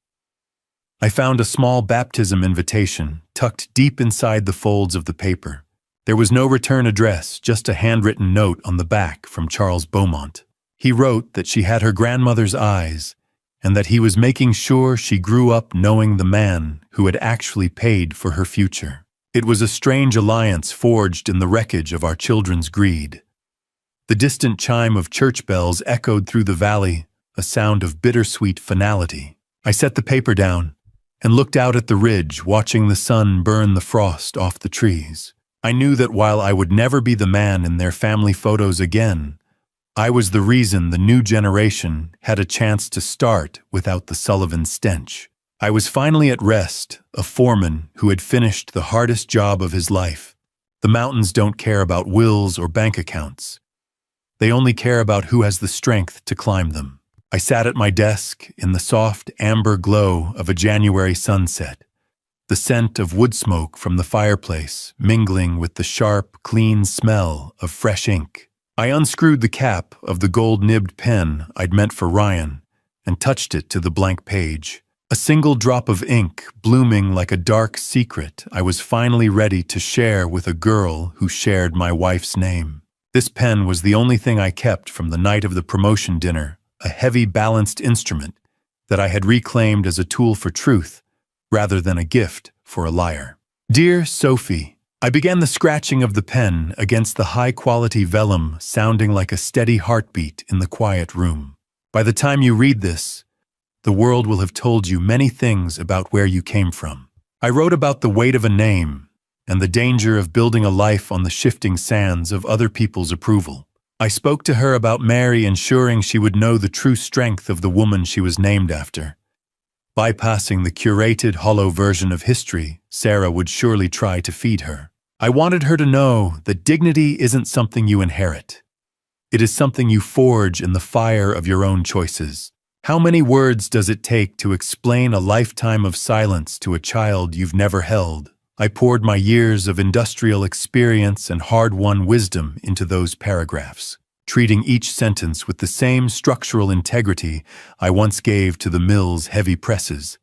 I found a small baptism invitation tucked deep inside the folds of the paper. There was no return address, just a handwritten note on the back from Charles Beaumont. He wrote that she had her grandmother's eyes and that he was making sure she grew up knowing the man who had actually paid for her future. It was a strange alliance forged in the wreckage of our children's greed. The distant chime of church bells echoed through the valley, a sound of bittersweet finality. I set the paper down and looked out at the ridge, watching the sun burn the frost off the trees. I knew that while I would never be the man in their family photos again, I was the reason the new generation had a chance to start without the Sullivan stench. I was finally at rest, a foreman who had finished the hardest job of his life. The mountains don't care about wills or bank accounts. They only care about who has the strength to climb them. I sat at my desk in the soft amber glow of a January sunset, the scent of wood smoke from the fireplace mingling with the sharp, clean smell of fresh ink. I unscrewed the cap of the gold-nibbed pen I'd meant for Ryan and touched it to the blank page. A single drop of ink blooming like a dark secret I was finally ready to share with a girl who shared my wife's name. This pen was the only thing I kept from the night of the promotion dinner, a heavy balanced instrument that I had reclaimed as a tool for truth rather than a gift for a liar. Dear Sophie, I began the scratching of the pen against the high-quality vellum, sounding like a steady heartbeat in the quiet room. By the time you read this, the world will have told you many things about where you came from. I wrote about the weight of a name and the danger of building a life on the shifting sands of other people's approval. I spoke to her about Mary, ensuring she would know the true strength of the woman she was named after. Bypassing the curated, hollow version of history Sarah would surely try to feed her. I wanted her to know that dignity isn't something you inherit. It is something you forge in the fire of your own choices. How many words does it take to explain a lifetime of silence to a child you've never held? I poured my years of industrial experience and hard-won wisdom into those paragraphs, treating each sentence with the same structural integrity I once gave to the mill's heavy presses.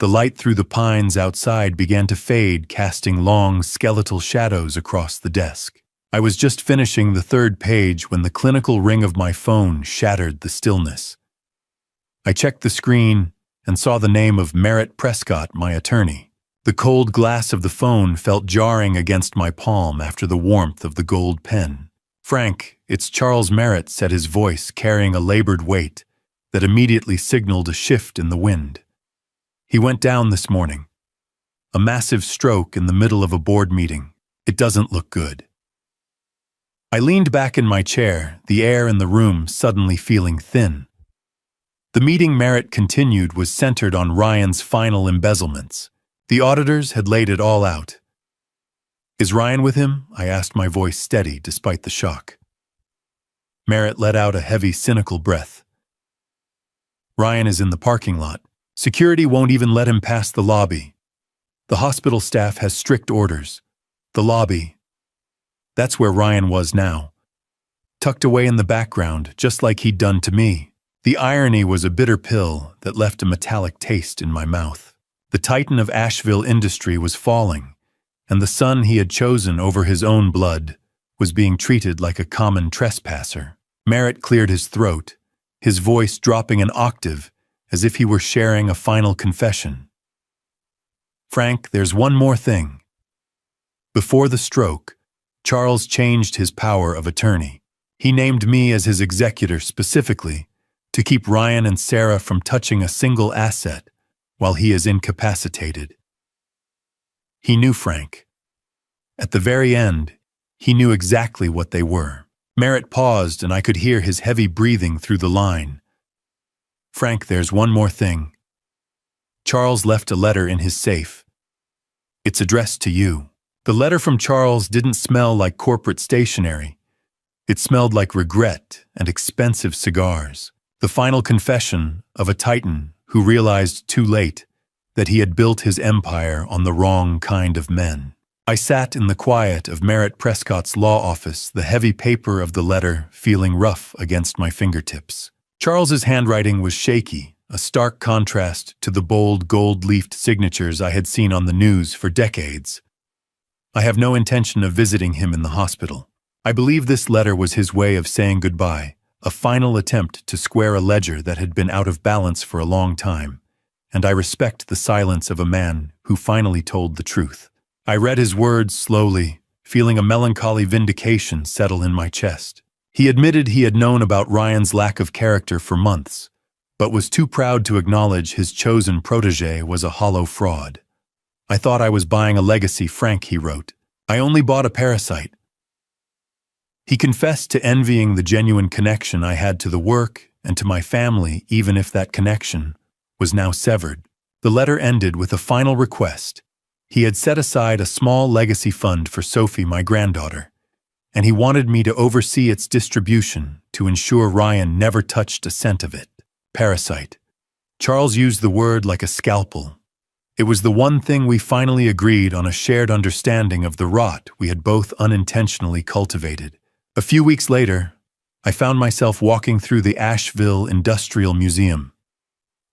The light through the pines outside began to fade, casting long, skeletal shadows across the desk. I was just finishing the 3rd page when the clinical ring of my phone shattered the stillness. I checked the screen and saw the name of Merritt Prescott, my attorney. The cold glass of the phone felt jarring against my palm after the warmth of the gold pen. Frank, it's Charles Merritt, said his voice carrying a labored weight that immediately signaled a shift in the wind. He went down this morning. A massive stroke in the middle of a board meeting. It doesn't look good. I leaned back in my chair, the air in the room suddenly feeling thin. The meeting Merritt continued was centered on Ryan's final embezzlements. The auditors had laid it all out. Is Ryan with him? I asked, my voice steady despite the shock. Merritt let out a heavy, cynical breath. Ryan is in the parking lot. Security won't even let him pass the lobby. The hospital staff has strict orders. The lobby. That's where Ryan was now. Tucked away in the background, just like he'd done to me. The irony was a bitter pill that left a metallic taste in my mouth. The titan of Asheville industry was falling, and the son he had chosen over his own blood was being treated like a common trespasser. Merritt cleared his throat, his voice dropping an octave as if he were sharing a final confession. Frank, there's one more thing. Before the stroke, Charles changed his power of attorney. He named me as his executor specifically to keep Ryan and Sarah from touching a single asset while he is incapacitated. He knew Frank. At the very end, he knew exactly what they were. Merritt paused, and I could hear his heavy breathing through the line. Frank, there's one more thing. Charles left a letter in his safe. It's addressed to you. The letter from Charles didn't smell like corporate stationery. It smelled like regret and expensive cigars. The final confession of a titan who realized too late that he had built his empire on the wrong kind of men. I sat in the quiet of Merritt Prescott's law office, the heavy paper of the letter feeling rough against my fingertips. Charles's handwriting was shaky, a stark contrast to the bold, gold-leafed signatures I had seen on the news for decades. I have no intention of visiting him in the hospital. I believe this letter was his way of saying goodbye, a final attempt to square a ledger that had been out of balance for a long time, and I respect the silence of a man who finally told the truth. I read his words slowly, feeling a melancholy vindication settle in my chest. He admitted he had known about Ryan's lack of character for months, but was too proud to acknowledge his chosen protege was a hollow fraud. I thought I was buying a legacy, Frank, he wrote. I only bought a parasite. He confessed to envying the genuine connection I had to the work and to my family, even if that connection was now severed. The letter ended with a final request. He had set aside a small legacy fund for Sophie, my granddaughter, and he wanted me to oversee its distribution to ensure Ryan never touched a cent of it. Parasite. Charles used the word like a scalpel. It was the one thing we finally agreed on, a shared understanding of the rot we had both unintentionally cultivated. A few weeks later, I found myself walking through the Asheville Industrial Museum.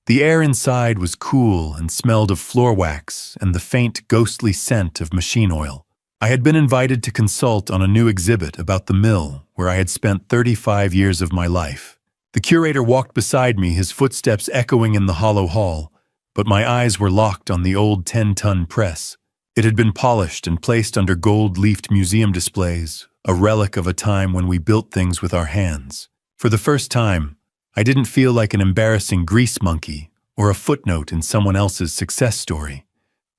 The air inside was cool and smelled of floor wax and the faint, ghostly scent of machine oil. I had been invited to consult on a new exhibit about the mill where I had spent 35 years of my life. The curator walked beside me, his footsteps echoing in the hollow hall, but my eyes were locked on the old 10-ton press. It had been polished and placed under gold-leafed museum displays, a relic of a time when we built things with our hands. For the first time, I didn't feel like an embarrassing grease monkey or a footnote in someone else's success story.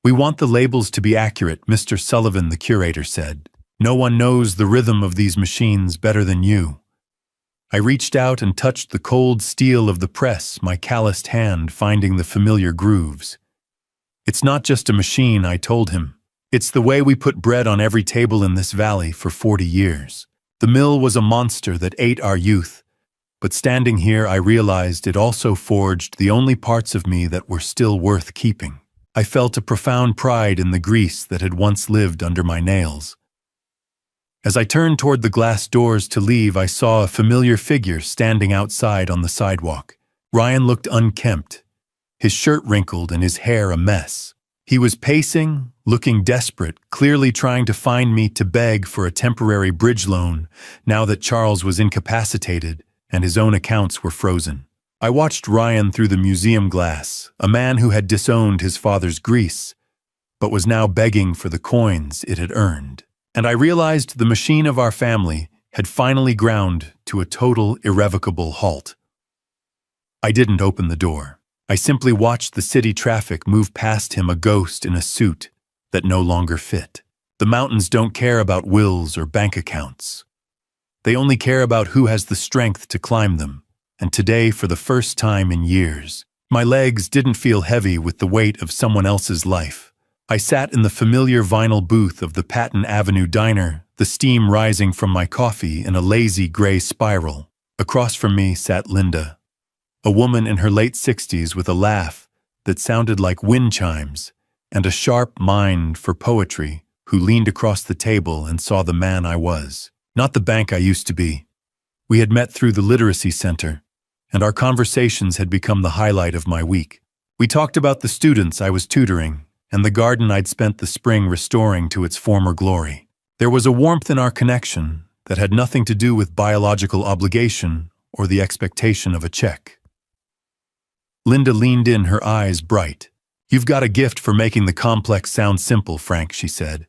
We want the labels to be accurate, Mr. Sullivan, the curator said. No one knows the rhythm of these machines better than you. I reached out and touched the cold steel of the press, my calloused hand finding the familiar grooves. It's not just a machine, I told him. It's the way we put bread on every table in this valley for 40 years. The mill was a monster that ate our youth, but standing here I realized it also forged the only parts of me that were still worth keeping. I felt a profound pride in the grease that had once lived under my nails. As I turned toward the glass doors to leave, I saw a familiar figure standing outside on the sidewalk. Ryan looked unkempt, his shirt wrinkled and his hair a mess. He was pacing, looking desperate, clearly trying to find me to beg for a temporary bridge loan now that Charles was incapacitated and his own accounts were frozen. I watched Ryan through the museum glass, a man who had disowned his father's grease, but was now begging for the coins it had earned. And I realized the machine of our family had finally ground to a total, irrevocable halt. I didn't open the door. I simply watched the city traffic move past him, a ghost in a suit that no longer fit. The mountains don't care about wills or bank accounts. They only care about who has the strength to climb them. And today, for the first time in years, my legs didn't feel heavy with the weight of someone else's life. I sat in the familiar vinyl booth of the Patton Avenue diner, the steam rising from my coffee in a lazy gray spiral. Across from me sat Linda, a woman in her late 60s with a laugh that sounded like wind chimes and a sharp mind for poetry, who leaned across the table and saw the man I was, not the bank I used to be. We had met through the literacy center, and our conversations had become the highlight of my week. We talked about the students I was tutoring and the garden I'd spent the spring restoring to its former glory. There was a warmth in our connection that had nothing to do with biological obligation or the expectation of a check. Linda leaned in, her eyes bright. "You've got a gift for making the complex sound simple, Frank," she said.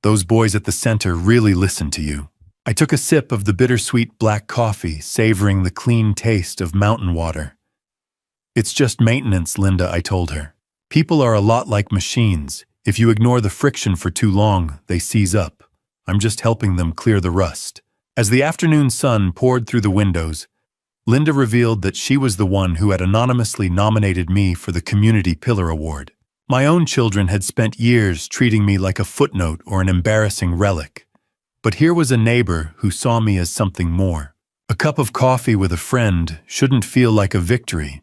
"Those boys at the center really listen to you." I took a sip of the bittersweet black coffee, savoring the clean taste of mountain water. "It's just maintenance, Linda," I told her. "People are a lot like machines. If you ignore the friction for too long, they seize up. I'm just helping them clear the rust." As the afternoon sun poured through the windows, Linda revealed that she was the one who had anonymously nominated me for the Community Pillar Award. My own children had spent years treating me like a footnote or an embarrassing relic. But here was a neighbor who saw me as something more. A cup of coffee with a friend shouldn't feel like a victory,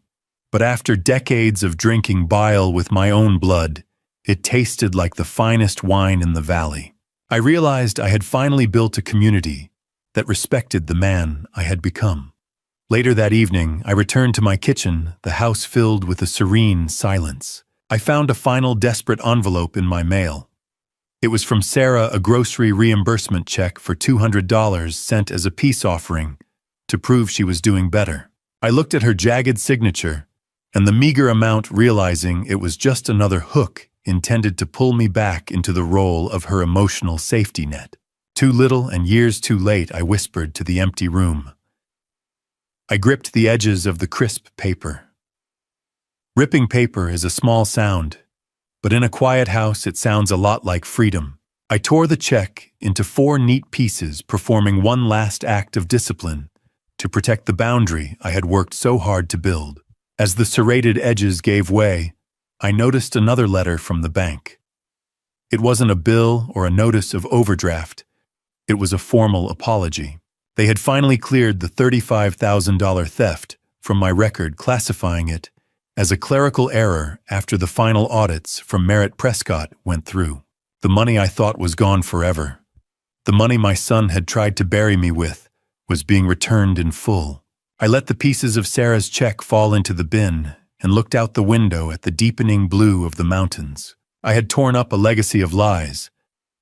but after decades of drinking bile with my own blood, it tasted like the finest wine in the valley. I realized I had finally built a community that respected the man I had become. Later that evening, I returned to my kitchen, the house filled with a serene silence. I found a final desperate envelope in my mail. It was from Sarah, a grocery reimbursement check for $200 sent as a peace offering to prove she was doing better. I looked at her jagged signature and the meager amount, realizing it was just another hook intended to pull me back into the role of her emotional safety net. "Too little and years too late," I whispered to the empty room. I gripped the edges of the crisp paper. Ripping paper is a small sound, but in a quiet house it sounds a lot like freedom. I tore the check into 4 neat pieces, performing one last act of discipline to protect the boundary I had worked so hard to build. As the serrated edges gave way, I noticed another letter from the bank. It wasn't a bill or a notice of overdraft. It was a formal apology. They had finally cleared the $35,000 theft from my record, classifying it as a clerical error after the final audits from Merritt Prescott went through. The money I thought was gone forever, the money my son had tried to bury me with, was being returned in full. I let the pieces of Sarah's check fall into the bin and looked out the window at the deepening blue of the mountains. I had torn up a legacy of lies,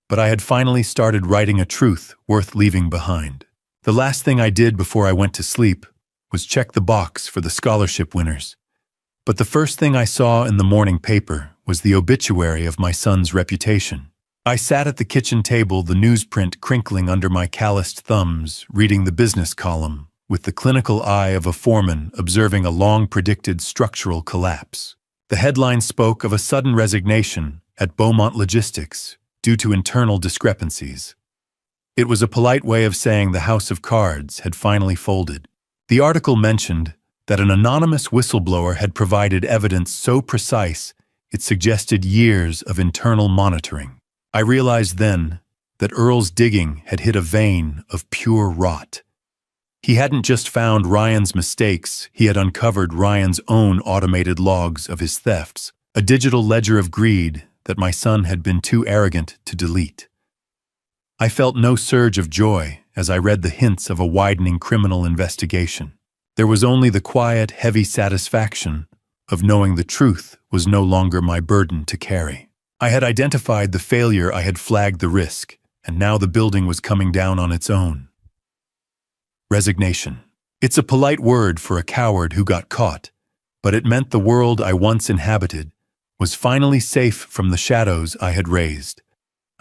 but I had finally started writing a truth worth leaving behind. The last thing I did before I went to sleep was check the box for the scholarship winners. But the first thing I saw in the morning paper was the obituary of my son's reputation. I sat at the kitchen table, the newsprint crinkling under my calloused thumbs, reading the business column, with the clinical eye of a foreman observing a long-predicted structural collapse. The headline spoke of a sudden resignation at Beaumont Logistics due to internal discrepancies. It was a polite way of saying the house of cards had finally folded. The article mentioned that an anonymous whistleblower had provided evidence so precise it suggested years of internal monitoring. I realized then that Earl's digging had hit a vein of pure rot. He hadn't just found Ryan's mistakes, he had uncovered Ryan's own automated logs of his thefts, a digital ledger of greed that my son had been too arrogant to delete. I felt no surge of joy as I read the hints of a widening criminal investigation. There was only the quiet, heavy satisfaction of knowing the truth was no longer my burden to carry. I had identified the failure, I had flagged the risk, and now the building was coming down on its own. Resignation. It's a polite word for a coward who got caught, but it meant the world I once inhabited was finally safe from the shadows I had raised.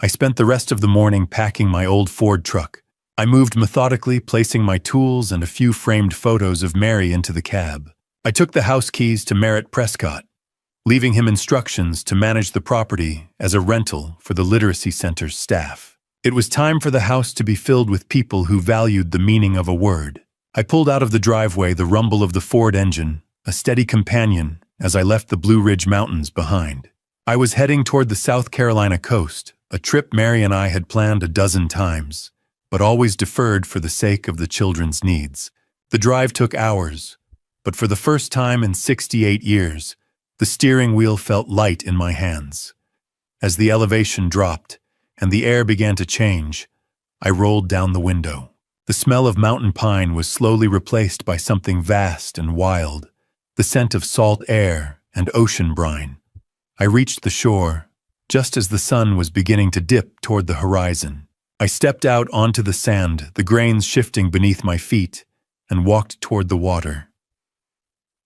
I spent the rest of the morning packing my old Ford truck. I moved methodically, placing my tools and a few framed photos of Mary into the cab. I took the house keys to Merritt Prescott, leaving him instructions to manage the property as a rental for the Literacy Center's staff. It was time for the house to be filled with people who valued the meaning of a word. I pulled out of the driveway, the rumble of the Ford engine, a steady companion as I left the Blue Ridge Mountains behind. I was heading toward the South Carolina coast, a trip Mary and I had planned a dozen times, but always deferred for the sake of the children's needs. The drive took hours, but for the first time in 68 years, the steering wheel felt light in my hands. As the elevation dropped and the air began to change, I rolled down the window. The smell of mountain pine was slowly replaced by something vast and wild, the scent of salt air and ocean brine. I reached the shore just as the sun was beginning to dip toward the horizon. I stepped out onto the sand, the grains shifting beneath my feet, and walked toward the water.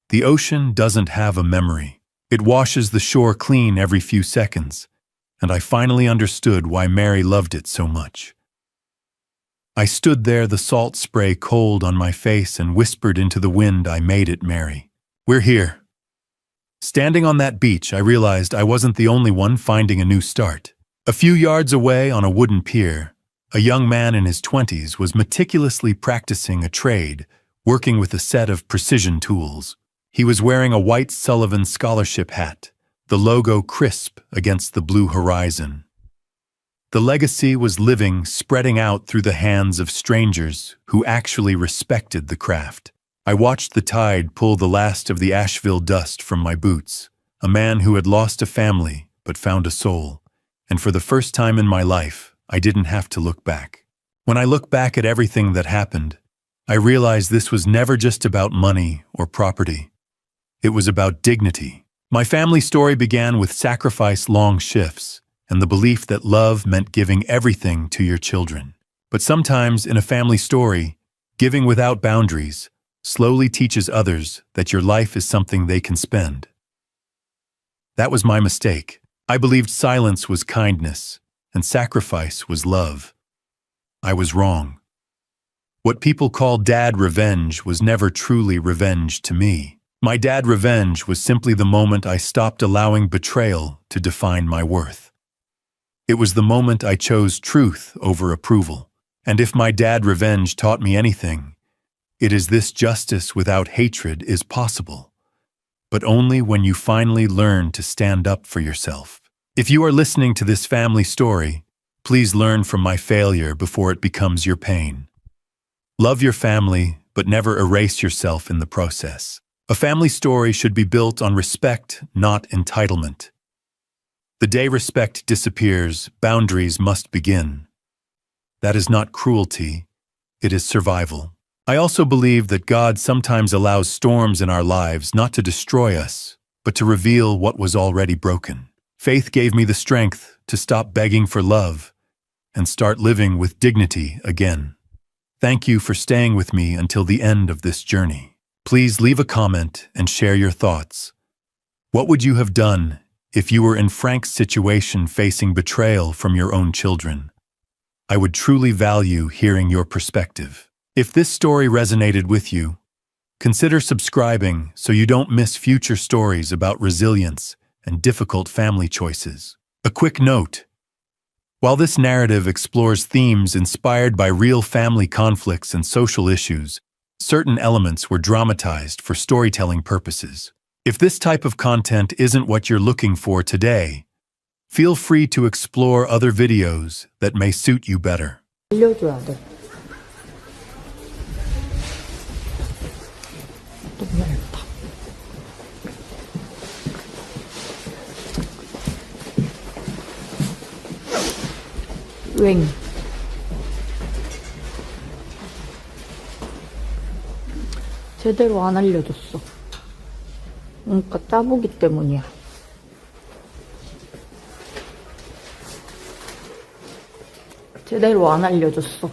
The ocean doesn't have a memory. It washes the shore clean every few seconds, and I finally understood why Mary loved it so much. I stood there, the salt spray cold on my face, and whispered into the wind, "I made it, Mary. We're here." Standing on that beach, I realized I wasn't the only one finding a new start. A few yards away on a wooden pier, a young man in his 20s was meticulously practicing a trade, working with a set of precision tools. He was wearing a white Sullivan Scholarship hat, the logo crisp against the blue horizon. The legacy was living, spreading out through the hands of strangers who actually respected the craft. I watched the tide pull the last of the Asheville dust from my boots, a man who had lost a family but found a soul, and for the first time in my life, I didn't have to look back. When I look back at everything that happened, I realized this was never just about money or property. It was about dignity. My family story began with sacrifice, long shifts, and the belief that love meant giving everything to your children. But sometimes in a family story, giving without boundaries slowly teaches others that your life is something they can spend. That was my mistake. I believed silence was kindness and sacrifice was love. I was wrong. What people call dad revenge was never truly revenge to me. My dad revenge was simply the moment I stopped allowing betrayal to define my worth. It was the moment I chose truth over approval. And if my dad revenge taught me anything, it is this: justice without hatred is possible, but only when you finally learn to stand up for yourself. If you are listening to this family story, please learn from my failure before it becomes your pain. Love your family, but never erase yourself in the process. A family story should be built on respect, not entitlement. The day respect disappears, boundaries must begin. That is not cruelty, it is survival. I also believe that God sometimes allows storms in our lives not to destroy us, but to reveal what was already broken. Faith gave me the strength to stop begging for love and start living with dignity again. Thank you for staying with me until the end of this journey. Please leave a comment and share your thoughts. What would you have done if you were in Frank's situation, facing betrayal from your own children? I would truly value hearing your perspective. If this story resonated with you, consider subscribing so you don't miss future stories about resilience and difficult family choices. A quick note: while this narrative explores themes inspired by real family conflicts and social issues, certain elements were dramatized for storytelling purposes. If this type of content isn't what you're looking for today, feel free to explore other videos that may suit you better. 알려줘야 돼. 너무 얇다. 웽. 제대로 안 알려줬어. 그러니까 짜보기 때문이야. 제대로 안 알려줬어.